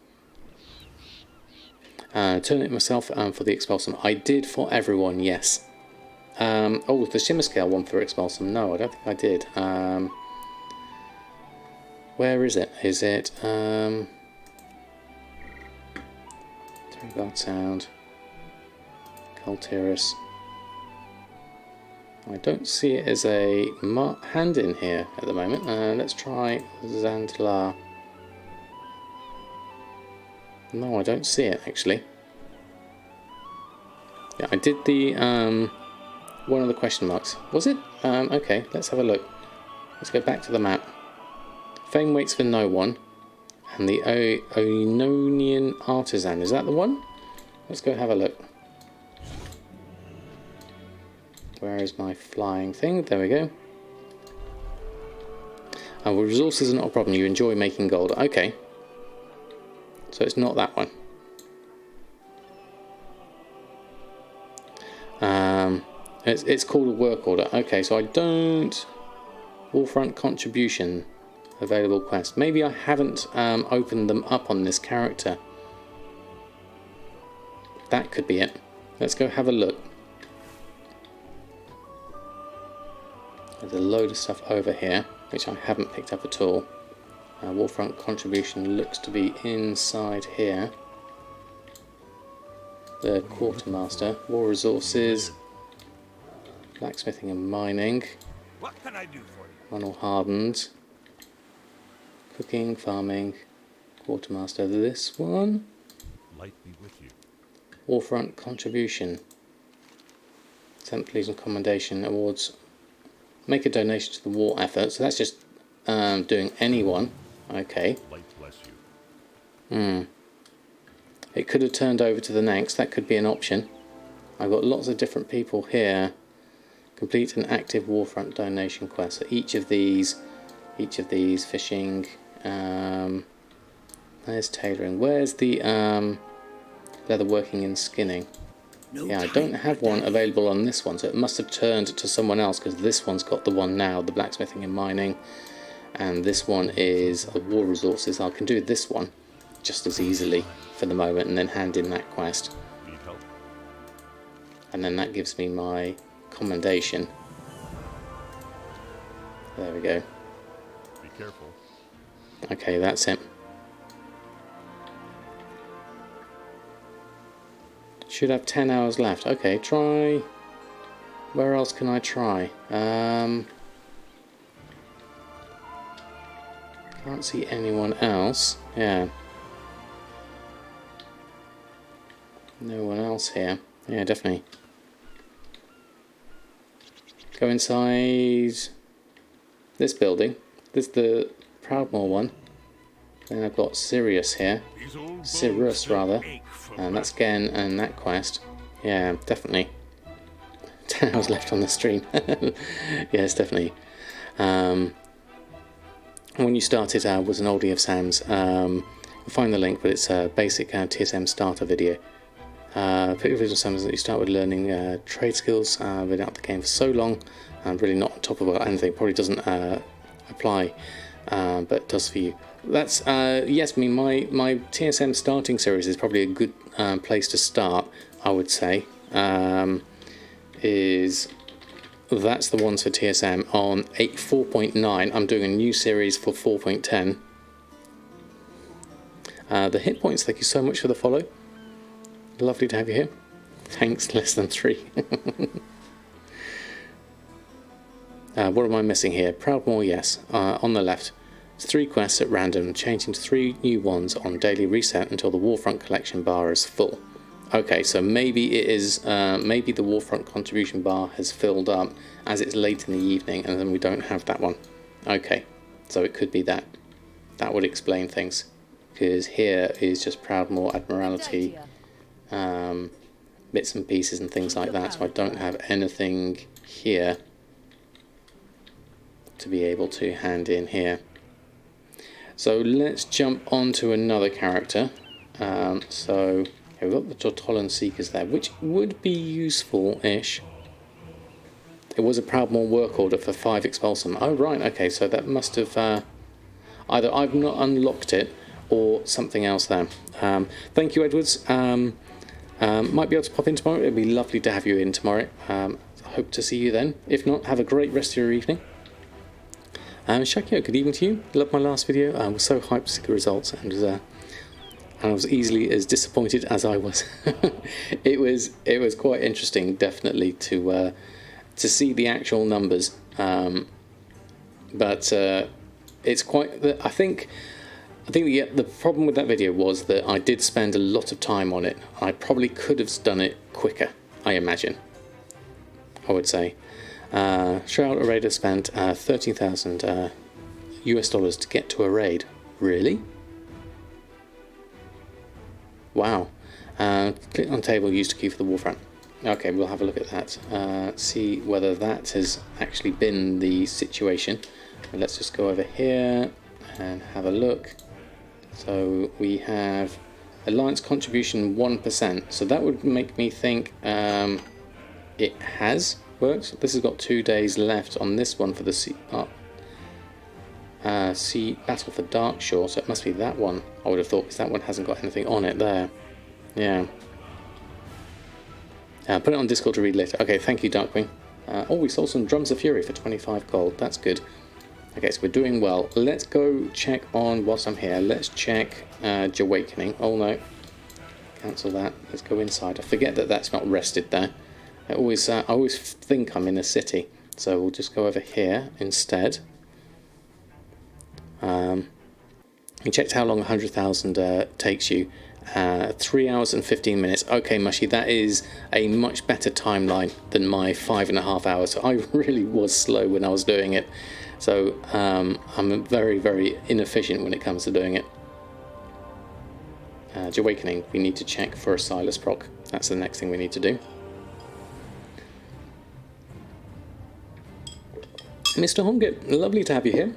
Turn it myself for the Expulsum. I did for everyone, yes. Oh, the Shimmer Scale one for Expulsum. No, I don't think I did. Where is it? Is it... Guard Sound. Cultiris. I don't see it as a hand in here at the moment. Let's try Zantlar. No, I don't see it actually. Yeah, I did the one of the question marks. Was it? Okay, let's have a look. Let's go back to the map. Fame waits for no one. And the Oenonian Artisan, is that the one? Let's go have a look. Where is my flying thing? There we go. Well, resources are not a problem. You enjoy making gold. Okay. So it's not that one. It's called a work order. Okay, so I don't... Wallfront contribution. Available quest. Maybe I haven't opened them up on this character. That could be it. Let's go have a look. There's a load of stuff over here, which I haven't picked up at all. Wallfront contribution looks to be inside here. The Quartermaster, War Resources, Blacksmithing and Mining. What can I do for you? Manual Hardened. Cooking, Farming, Quartermaster. This one. Light be with you. Warfront contribution. 10th Legion Commendation Awards. Make a donation to the war effort. So that's just doing anyone. Okay. Light bless you. It could have turned over to the next. That could be an option. I've got lots of different people here Complete an active Warfront donation quest. So each of these fishing. There's tailoring. Where's the leatherworking and skinning? Yeah, I don't have one available on this one, so it must have turned to someone else, because this one's got the one now, the blacksmithing and mining, and this one is war resources. I can do this one just as easily for the moment and then hand in that quest. Need help? And then that gives me my commendation. There we go. Be careful. Okay, that's it. Should have 10 hours left. Okay, try... Where else can I try? Can't see anyone else. Yeah. No one else here. Yeah, definitely. Go inside this building. This is the Proudmoore one. Then I've got Sirius here. Sirius, rather. And that's Gen and that quest. Yeah, definitely. 10 hours left on the stream. Yes, definitely. When you started was an oldie of Sam's. You'll find the link, but it's a basic TSM starter video. Visual Sam is that you start with learning trade skills. Been out the game for so long, and really not on top of anything. Probably doesn't apply, but it does for you. That's yes. I mean, my TSM starting series is probably a good place to start. I would say that's the ones for TSM on 4.9. I'm doing a new series for 4.10. The hit points. Thank you so much for the follow. Lovely to have you here. Thanks, less than 3. What am I missing here? Proudmoore, yes. On the left. It's 3 quests at random, changing to 3 new ones on daily reset until the Warfront collection bar is full. Okay, so maybe it is. Maybe the Warfront contribution bar has filled up as it's late in the evening, and then we don't have that one. Okay, so it could be that. That would explain things, because here is just Proudmoore Admiralty. Bits and pieces and things like that, so I don't have anything here to be able to hand in here. So let's jump on to another character. So we've got the Jotolan Seekers there, which would be useful-ish. It was a Proudmoore work order for 5 Expulsum. Oh right, okay, so that must have either I've not unlocked it or something else there. Thank you, Edwards. Might be able to pop in tomorrow. It'd be lovely to have you in tomorrow. Hope to see you then. If not, have a great rest of your evening. Shakio, good evening to you. Loved my last video. I was so hyped to see the results, and I was easily as disappointed as I was. It was quite interesting, definitely, to see the actual numbers. But it's quite. I think the problem with that video was that I did spend a lot of time on it. I probably could have done it quicker, I imagine. I would say. Shroud Raider spent $13,000 US dollars to get to a raid. Really? Wow. Click on table used to key for the Warfront. Okay, we'll have a look at that. See whether that has actually been the situation. And let's just go over here and have a look. So we have Alliance contribution 1%. So that would make me think it has worked. This has got 2 days left on this one for the sea Battle for Darkshore. So it must be that one, I would have thought, because that one hasn't got anything on it there. Yeah. Put it on Discord to read later. Okay, thank you, Darkwing. Oh, we sold some Drums of Fury for 25 gold. That's good. Okay, so we're doing well. Let's go check on, whilst I'm here, let's check Awakening. Oh no, cancel that. Let's go inside. I forget that that's not rested there. I always think I'm in a city, so we'll just go over here instead. We checked how long 100,000 takes you. 3 hours and 15 minutes. Okay, Mushy, that is a much better timeline than my 5.5 hours. So I really was slow when I was doing it. So I'm very, very inefficient when it comes to doing it. Awakening, we need to check for a Silas proc. That's the next thing we need to do. Mr. Hongit, lovely to have you here.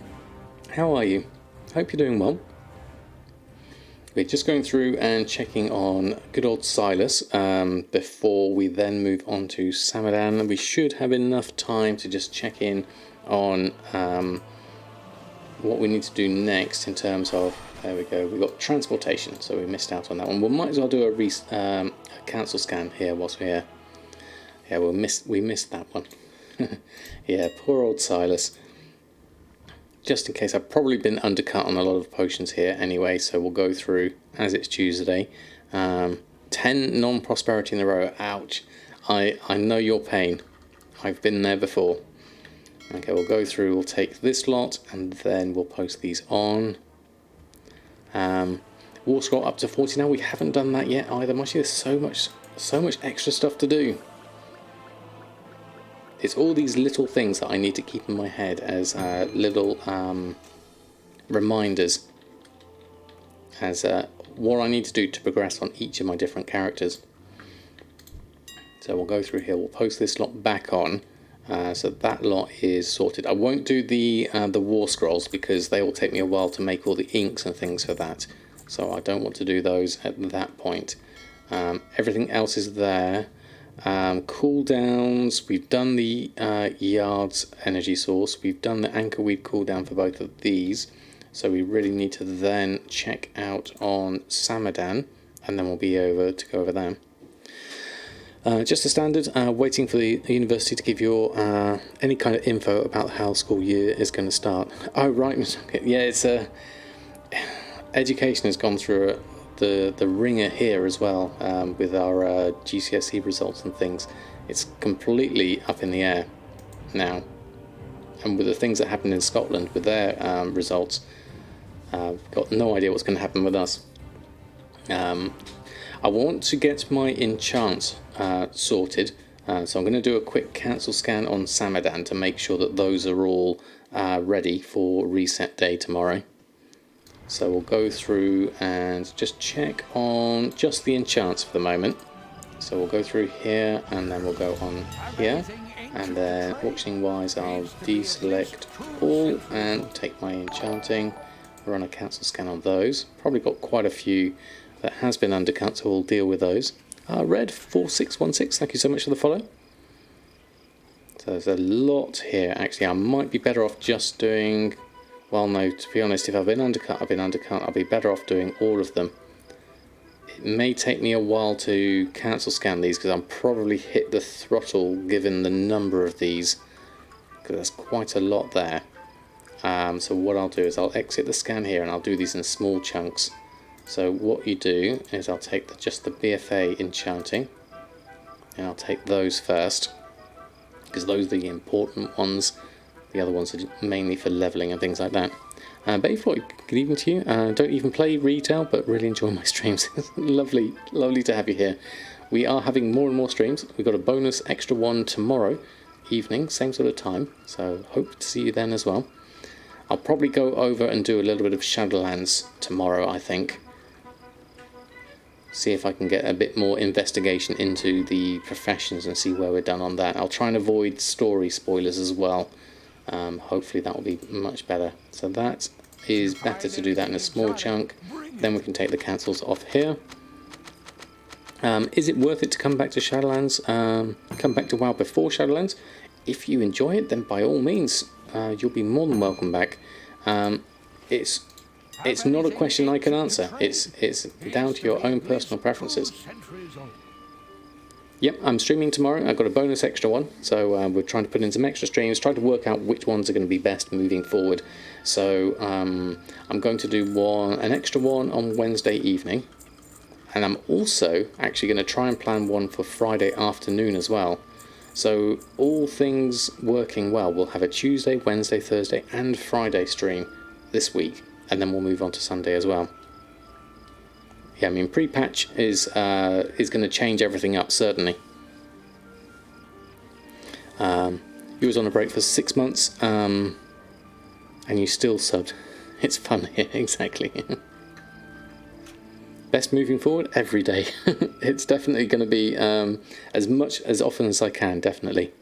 How are you? Hope you're doing well. We're just going through and checking on good old Silas before we then move on to Samadan. We should have enough time to just check in on what we need to do next in terms of, there we go, we've got transportation, so we missed out on that one. We might as well do a cancel scan here whilst we're here. Yeah, we missed that one. Yeah, poor old Silas. Just in case, I've probably been undercut on a lot of potions here anyway, so we'll go through as it's Tuesday. 10 non-prosperity in a row, ouch. I know your pain. I've been there before. Okay, we'll go through, we'll take this lot, and then we'll post these on. War scroll up to 40 now, we haven't done that yet either. Actually, there's so much extra stuff to do. It's all these little things that I need to keep in my head as little reminders as what I need to do to progress on each of my different characters. So we'll go through here, we'll post this lot back on, so that lot is sorted. I won't do the war scrolls because they will take me a while to make all the inks and things for that, so I don't want to do those at that point. Everything else is there. Cooldowns, we've done the yards energy source, we've done the anchor weed cooldown for both of these, so we really need to then check out on Samadan, and then we'll be over to go over them. Just a standard, waiting for the university to give you any kind of info about how school year is going to start. Oh right, yeah, it's education has gone through the ringer here as well, with our GCSE results and things. It's completely up in the air now, and with the things that happened in Scotland with their results, got no idea what's going to happen with us. I want to get my enchants sorted, so I'm going to do a quick cancel scan on Samadan to make sure that those are all ready for reset day tomorrow. So we'll go through and just check on just the enchants for the moment. So we'll go through here and then we'll go on here, and then auctioning wise I'll deselect all and take my enchanting, run a cancel scan on those. Probably got quite a few that has been undercut, so we'll deal with those. Red 4616, thank you so much for the follow. So there's a lot here. Actually, I might be better off just doing, well no, to be honest, if I've been undercut, I've been undercut. I'll be better off doing all of them. It may take me a while to cancel scan these because I'm probably hit the throttle given the number of these, because there's quite a lot there. So what I'll do is I'll exit the scan here and I'll do these in small chunks. So what you do is I'll take just the BFA enchanting, and I'll take those first because those are the important ones. The other ones are mainly for leveling and things like that. Bayfloyd, good evening to you. Don't even play retail, but really enjoy my streams. Lovely to have you here. We are having more and more streams. We've got a bonus extra one tomorrow evening, same sort of time, so hope to see you then as well. I'll probably go over and do a little bit of Shadowlands tomorrow, I think. See if I can get a bit more investigation into the professions and see where we're done on that. I'll try and avoid story spoilers as well. Hopefully that will be much better. So that is better to do that in a small chunk. Then we can take the cancels off here. Is it worth it to come back to Shadowlands? Come back to WoW before Shadowlands? If you enjoy it, then by all means, you'll be more than welcome back. It's not a question I can answer. It's down to your own personal preferences. Yep, I'm streaming tomorrow. I've got a bonus extra one, so we're trying to put in some extra streams, try to work out which ones are going to be best moving forward. So I'm going to do an extra one on Wednesday evening, and I'm also actually going to try and plan one for Friday afternoon as well. So all things working well, we'll have a Tuesday, Wednesday, Thursday and Friday stream this week, and then we'll move on to Sunday as well. Yeah, I mean, pre-patch is going to change everything up, certainly. You was on a break for 6 months, and you still subbed. It's fun here, exactly. Best moving forward, every day. It's definitely going to be as often as I can, definitely.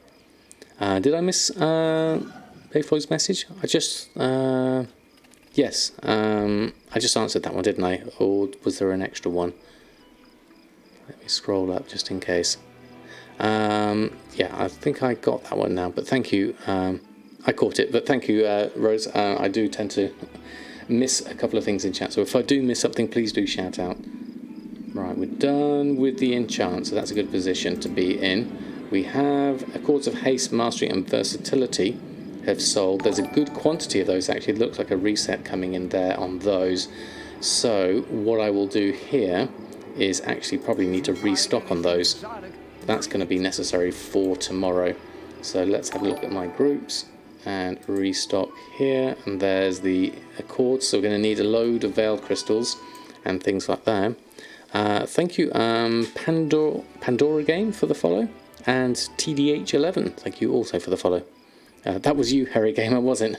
Did I miss Playflo's message? Yes, I just answered that one, didn't I? Or was there an extra one? Let me scroll up just in case. Yeah, I think I got that one now, but thank you. I caught it, but thank you, Rose. I do tend to miss a couple of things in chat, so if I do miss something, please do shout out. Right, we're done with the enchant, so that's a good position to be in. We have Accords of Haste, Mastery and Versatility have sold. There's a good quantity of those actually. It looks like a reset coming in there on those. So what I will do here is actually probably need to restock on those. That's going to be necessary for tomorrow. So let's have a look at my groups and restock here. And there's the Accords. So we're going to need a load of Veiled Crystals and things like that. Thank you, Pandora Game, for the follow. And TDH11, thank you also for the follow. That was you, Harry Gamer, wasn't?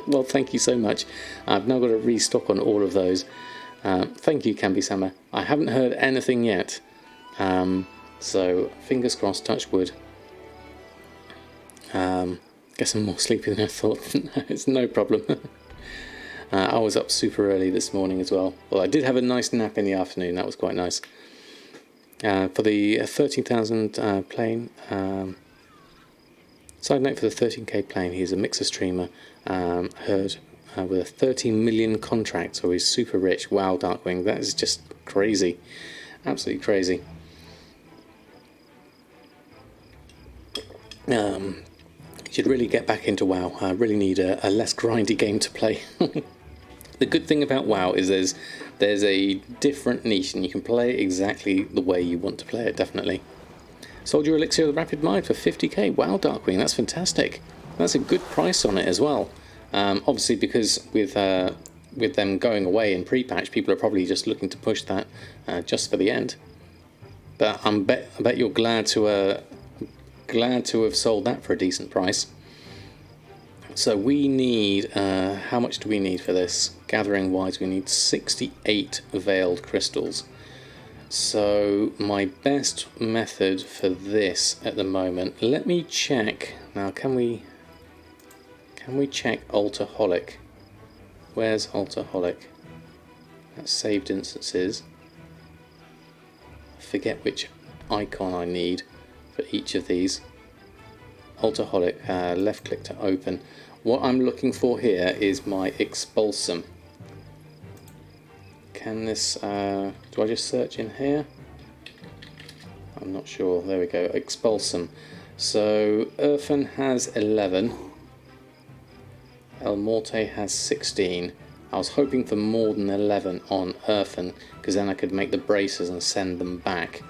Well, thank you so much. I've now got to restock on all of those. Thank you, Camby Summer. I haven't heard anything yet. So, fingers crossed, touch wood. Guess I'm more sleepy than I thought. It's no problem. I was up super early this morning as well. Well, I did have a nice nap in the afternoon. That was quite nice. For the 13,000 plane... Side note for the 13k plane, he's a mixer streamer, heard with a 13 million contract, so he's super rich. Wow, Darkwing, that is just crazy. Absolutely crazy. Should really get back into WoW. I really need a less grindy game to play. The good thing about WoW is there's a different niche and you can play it exactly the way you want to play it, definitely. Sold your Elixir of the Rapid Mind for 50k. Wow, Darkwing, that's fantastic. That's a good price on it as well. Obviously, because with them going away in pre-patch, people are probably just looking to push that just for the end. But I bet you're glad to have sold that for a decent price. So we need, how much do we need for this? Gathering wise, we need 68 Veiled Crystals. So my best method for this at the moment, let me check. Now can we check Altarholic? Where's Altarholic? That's saved instances. I forget which icon I need for each of these. Altarholic, left click to open. What I'm looking for here is my Expulsum. Can this, do I just search in here? I'm not sure. There we go, Expulsum. So Urfan has 11. El Morte has 16. I was hoping for more than 11 on Urfan, because then I could make the braces and send them back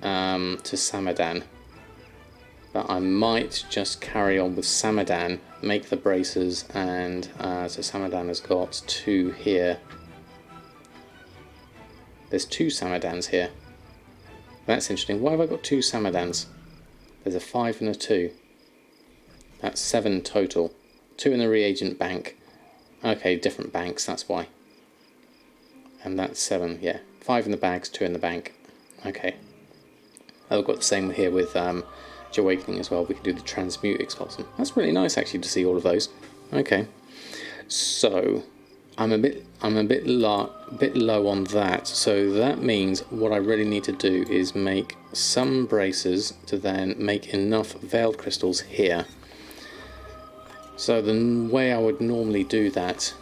to Samadan. But I might just carry on with Samadan, make the braces, and so Samadan has got 2 here. There's 2 Samadans here. That's interesting. Why have I got 2 Samadans? There's a 5 and a 2. That's 7 total. 2 in the reagent bank. Okay, different banks, that's why. And that's 7, yeah. 5 in the bags, 2 in the bank. Okay. I've got the same here with Awakening as well. We can do the Transmute Expulsum. That's really nice actually to see all of those. Okay. So I'm a bit low on that, so that means what I really need to do is make some braces to then make enough Veiled Crystals here. So the way I would normally do that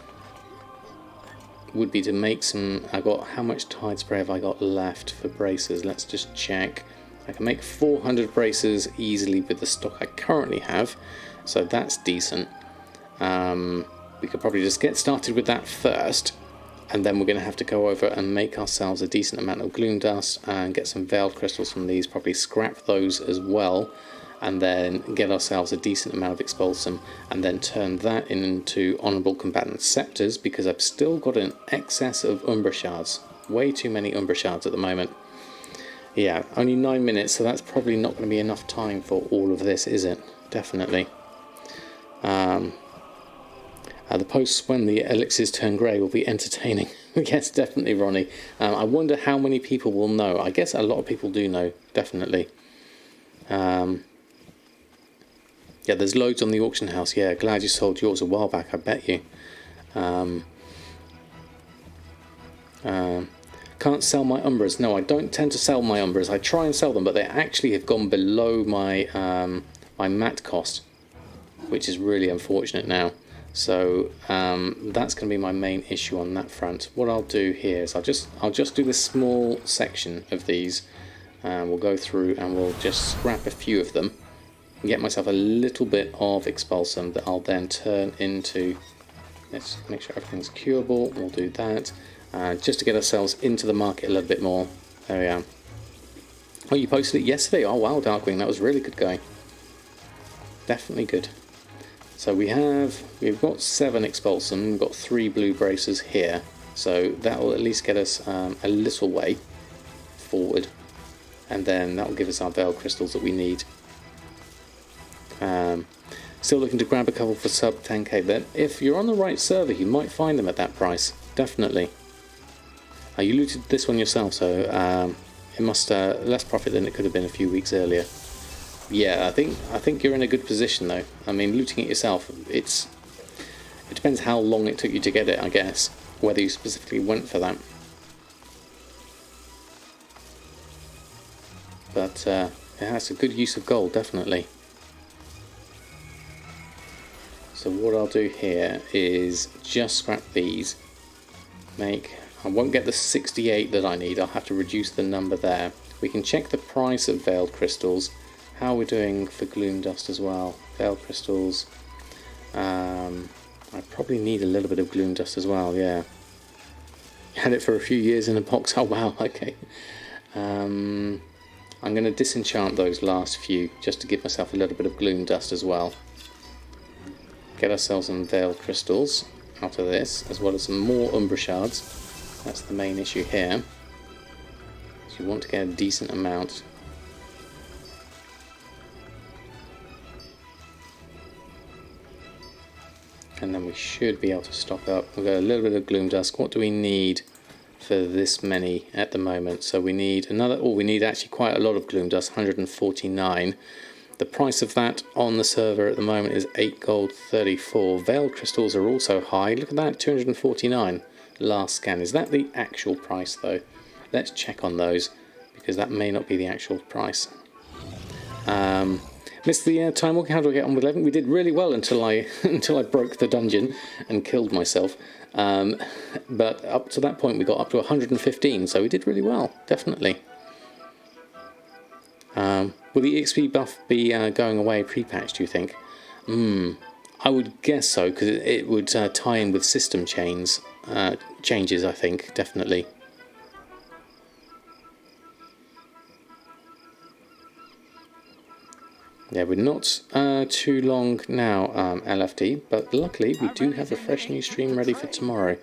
would be to make some, how much Tide Spray have I got left for braces? Let's just check. I can make 400 braces easily with the stock I currently have, so that's decent. We could probably just get started with that first, and then we're going to have to go over and make ourselves a decent amount of Gloom Dust and get some Veiled Crystals from these, probably scrap those as well, and then get ourselves a decent amount of Expulsum, and then turn that into Honourable Combatant Scepters, because I've still got an excess of Umbra Shards. Way too many Umbra Shards at the moment. Yeah, only 9 minutes, so that's probably not going to be enough time for all of this, is it? Definitely. The posts when the elixirs turn grey will be entertaining. Yes, definitely, Ronnie. I wonder how many people will know. I guess a lot of people do know, definitely. Yeah, there's loads on the auction house. Yeah, glad you sold yours a while back, I bet you. Can't sell my Umbras. No, I don't tend to sell my Umbras. I try and sell them, but they actually have gone below my my mat cost, which is really unfortunate now. So that's going to be my main issue on that front. What I'll do here is I'll just do this small section of these. We'll go through and we'll just scrap a few of them and get myself a little bit of expulsum that I'll then turn into. Let's make sure everything's curable. We'll do that just to get ourselves into the market a little bit more. There we are. Oh, you posted it yesterday? Oh wow, Darkwing, that was really good going. Definitely good. So we've got 7 expulsum, we've got 3 blue braces here, so that will at least get us a little way forward, and then that will give us our veil crystals that we need. Still looking to grab a couple for sub 10k. Then, if you're on the right server, you might find them at that price. Definitely. You looted this one yourself, so it must less profit than it could have been a few weeks earlier. Yeah, I think you're in a good position though. I mean, looting it yourself, it depends how long it took you to get it, I guess. Whether you specifically went for that. But yeah, it's a good use of gold, definitely. So what I'll do here is just scrap these. I won't get the 68 that I need. I'll have to reduce the number there. We can check the price of veiled crystals. How we're doing for gloom dust as well. Veiled crystals. I probably need a little bit of gloom dust as well. Yeah. Had it for a few years in a box. Oh wow. Okay. I'm going to disenchant those last few just to give myself a little bit of gloom dust as well. Get ourselves some veiled crystals out of this, as well as some more umbra shards. That's the main issue here. So you want to get a decent amount. And then we should be able to stock up. We've got a little bit of gloom dust. What do we need for this many at the moment? So we need another, we need actually quite a lot of gloom dust, 149. The price of that on the server at the moment is 8 gold 34. Veiled crystals are also high. Look at that, 249 last scan. Is that the actual price though? Let's check on those, because that may not be the actual price. Missed the time walking. How do I get on with 11? We did really well until I broke the dungeon and killed myself. But up to that point we got up to 115, so we did really well, definitely. Will the EXP buff be going away pre-patch, do you think? I would guess so, because it would tie in with system changes, I think, definitely. Yeah, we're not too long now, LFD, but luckily we do have a fresh new stream ready for tomorrow.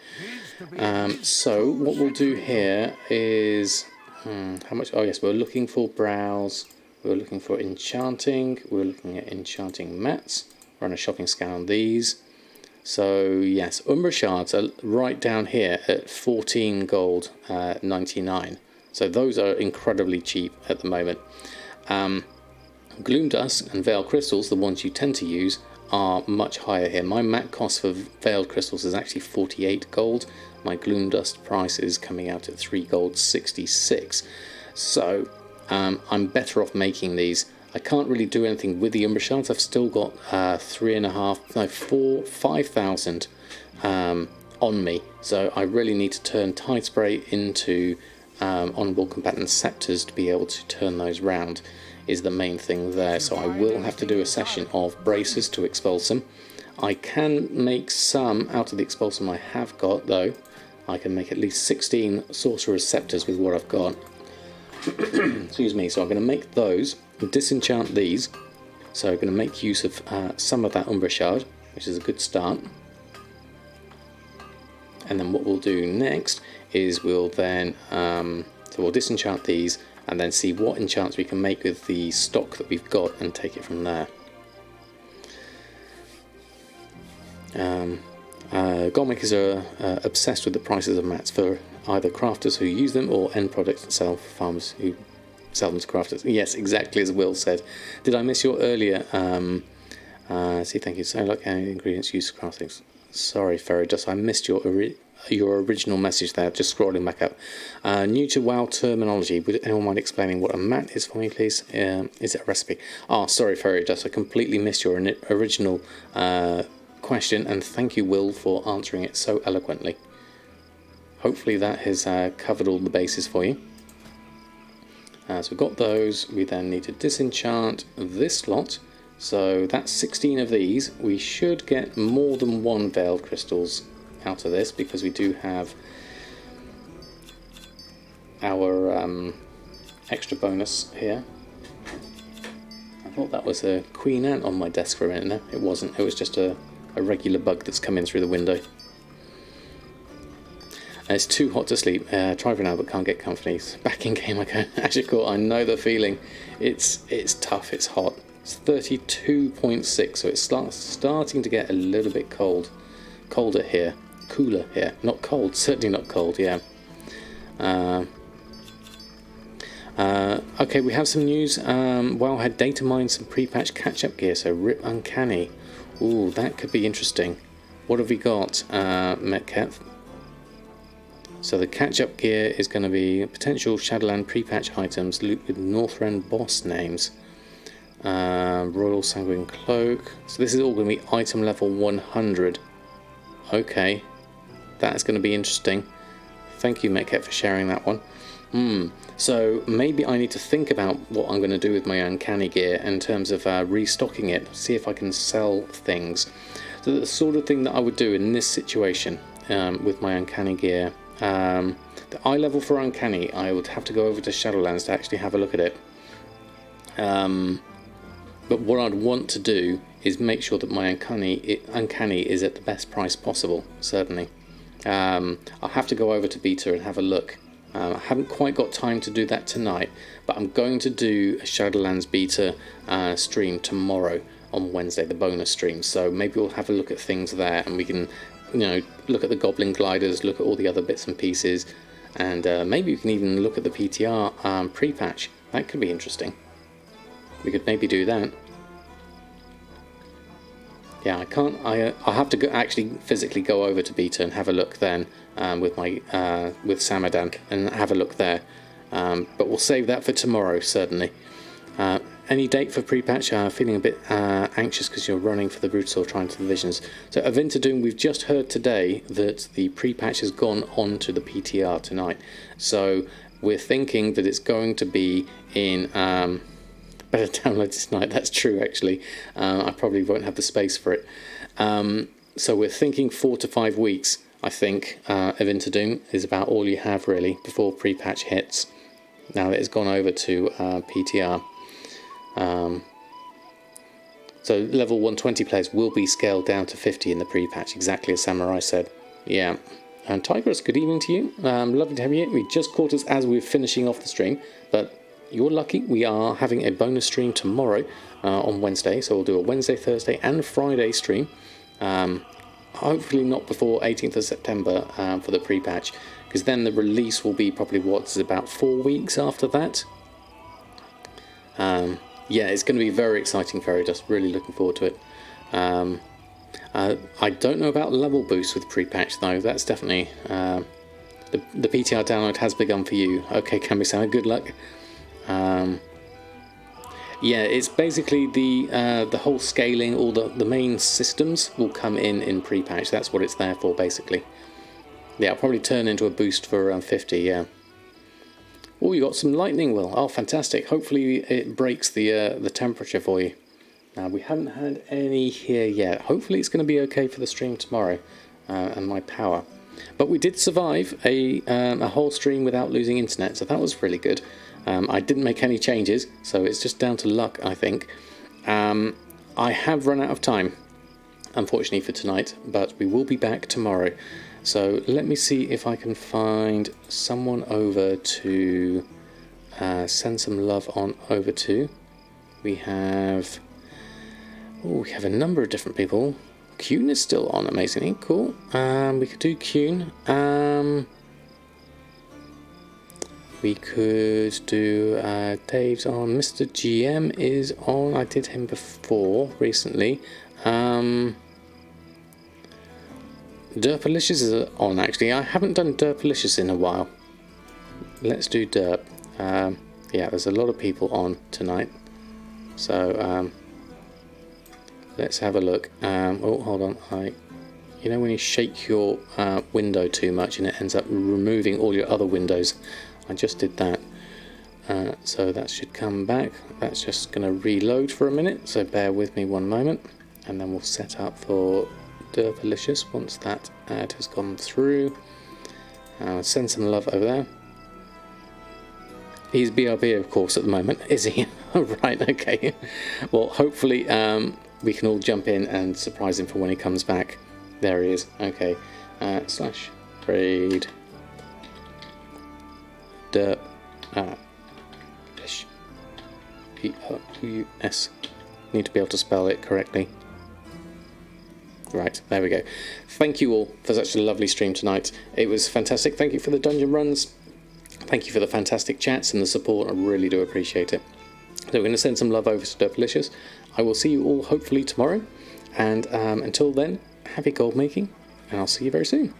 So what we'll do here is, how much? Oh yes, we're looking for brows, we're looking for enchanting, we're looking at enchanting mats. Run a shopping scan on these. So yes, umbra shards are right down here at 14 gold 99. So those are incredibly cheap at the moment. Gloom dust and veiled crystals, the ones you tend to use, are much higher here. My mat cost for veiled crystals is actually 48 gold. My gloom dust price is coming out at 3 gold 66. So I'm better off making these. I can't really do anything with the umbra shards. I've still got 5,000 on me. So I really need to turn tide spray into honourable combatant scepters to be able to turn those round, is the main thing there. So I will have to do a session of braces to expulsum. I can make some out of the expulsum I have got though. I can make at least 16 sorcerer's scepters with what I've got. Excuse me. So I'm going to make those, disenchant these. So I'm going to make use of some of that umbra shard, which is a good start. And then what we'll do next is we'll then so we'll disenchant these and then see what enchants we can make with the stock that we've got and take it from there. Goldmakers are obsessed with the prices of mats for either crafters who use them or end products themselves, farmers who sell them to crafters. Yes, exactly as Will said. Did I miss your earlier See, thank you. So, like any ingredients used to craft things. Sorry, Ferry Dust, I missed your original message there. Just scrolling back up. New to WoW terminology. Would anyone mind explaining what a mat is for me, please? Is it a recipe? Oh, sorry, Ferry Dust. I completely missed your original question, and thank you, Will, for answering it so eloquently. Hopefully that has covered all the bases for you. So we've got those. We then need to disenchant this lot. So that's 16 of these. We should get more than one veiled crystals out of this because we do have our extra bonus here. I thought that was a queen ant on my desk for a minute there. It wasn't. It was just a regular bug that's come in through the window. It's too hot to sleep. Try for now, but can't get comfy. Back in game, I go. Ashikor, I know the feeling. It's tough. It's hot. It's 32.6, so it's starting to get a little bit colder here, cooler here. Not cold, certainly not cold. Yeah. Okay, we have some news. WoW had data mined some pre-patch catch-up gear, so Rip Uncanny. Ooh, that could be interesting. What have we got, Metcalf? So the catch-up gear is going to be potential Shadowland pre-patch items looped with Northrend boss names. Royal Sanguine Cloak. So this is all going to be item level 100. Okay, that's going to be interesting. Thank you, Metcalf, for sharing that one. So maybe I need to think about what I'm going to do with my Uncanny gear in terms of restocking it. See if I can sell things. So the sort of thing that I would do in this situation with my Uncanny gear. The eye level for Uncanny, I would have to go over to Shadowlands to actually have a look at it. But what I'd want to do is make sure that my Uncanny is at the best price possible, certainly. I'll have to go over to beta and have a look. I haven't quite got time to do that tonight, but I'm going to do a Shadowlands beta stream tomorrow on Wednesday, the bonus stream. So maybe we'll have a look at things there, and we can, look at the Goblin Gliders, look at all the other bits and pieces, and maybe we can even look at the PTR pre-patch. That could be interesting. We could maybe do that. Yeah, I can't. I'll have to actually physically go over to beta and have a look then with Samadan and have a look there. But we'll save that for tomorrow, certainly. Any date for pre-patch? Feeling a bit anxious because you're running for the Brutal trying to the Visions. So Avintadoom, we've just heard today that the pre-patch has gone on to the PTR tonight. So we're thinking that it's going to be in... better download it tonight. That's true, actually. I probably won't have the space for it. So we're thinking 4 to 5 weeks, I think, of Avintadoom is about all you have, really, before pre-patch hits. Now that it's gone over to PTR. So level 120 players will be scaled down to 50 in the pre-patch, exactly as Samurai said. Yeah. And Tigress, good evening to you. Lovely to have you. We just caught us as we're finishing off the stream, but... You're lucky. We are having a bonus stream tomorrow on Wednesday, so we'll do a Wednesday, Thursday and Friday stream. Hopefully not before 18th of September for the pre-patch, because then the release will be probably about 4 weeks after that. Yeah, it's going to be very exciting, Ferry Dust. Really looking forward to it. I don't know about level boost with pre-patch though. That's definitely the PTR download has begun for you. Okay, Kami-san, good luck. Yeah, it's basically the whole scaling, all the main systems will come in pre-patch. That's what it's there for, basically. Yeah, I'll probably turn into a boost for around 50, yeah. Oh, you got some lightning, Will. Oh, fantastic. Hopefully it breaks the temperature for you. Now, we haven't had any here yet. Hopefully it's going to be okay for the stream tomorrow and my power. But we did survive a whole stream without losing internet, so that was really good. I didn't make any changes, so it's just down to luck, I think. I have run out of time, unfortunately, for tonight, but we will be back tomorrow. So let me see if I can find someone over to send some love on over to. We have a number of different people. Kuhn is still on, amazingly cool. We could do Kuhn. We could do Dave's on. Mr. GM is on. I did him before recently. Derpalicious is on actually. I haven't done Derpalicious in a while. Let's do Derp. Yeah, there's a lot of people on tonight. So let's have a look. Oh, hold on. You know when you shake your window too much and it ends up removing all your other windows? I just did that. So that should come back. That's just going to reload for a minute. So bear with me one moment. And then we'll set up for Derpalicious once that ad has gone through. Send some love over there. He's BRB, of course, at the moment, is he? Right, okay. Well, hopefully we can all jump in and surprise him for when he comes back. There he is. Okay. Slash trade Derp P-R-U-S. Need to be able to spell it correctly. Right, there we go. Thank you all for such a lovely stream tonight. It was fantastic. Thank you for the dungeon runs. Thank you for the fantastic chats and the support. I really do appreciate it. So we're going to send some love over to Derpalicious. I will see you all hopefully tomorrow. And until then, happy gold making. And I'll see you very soon.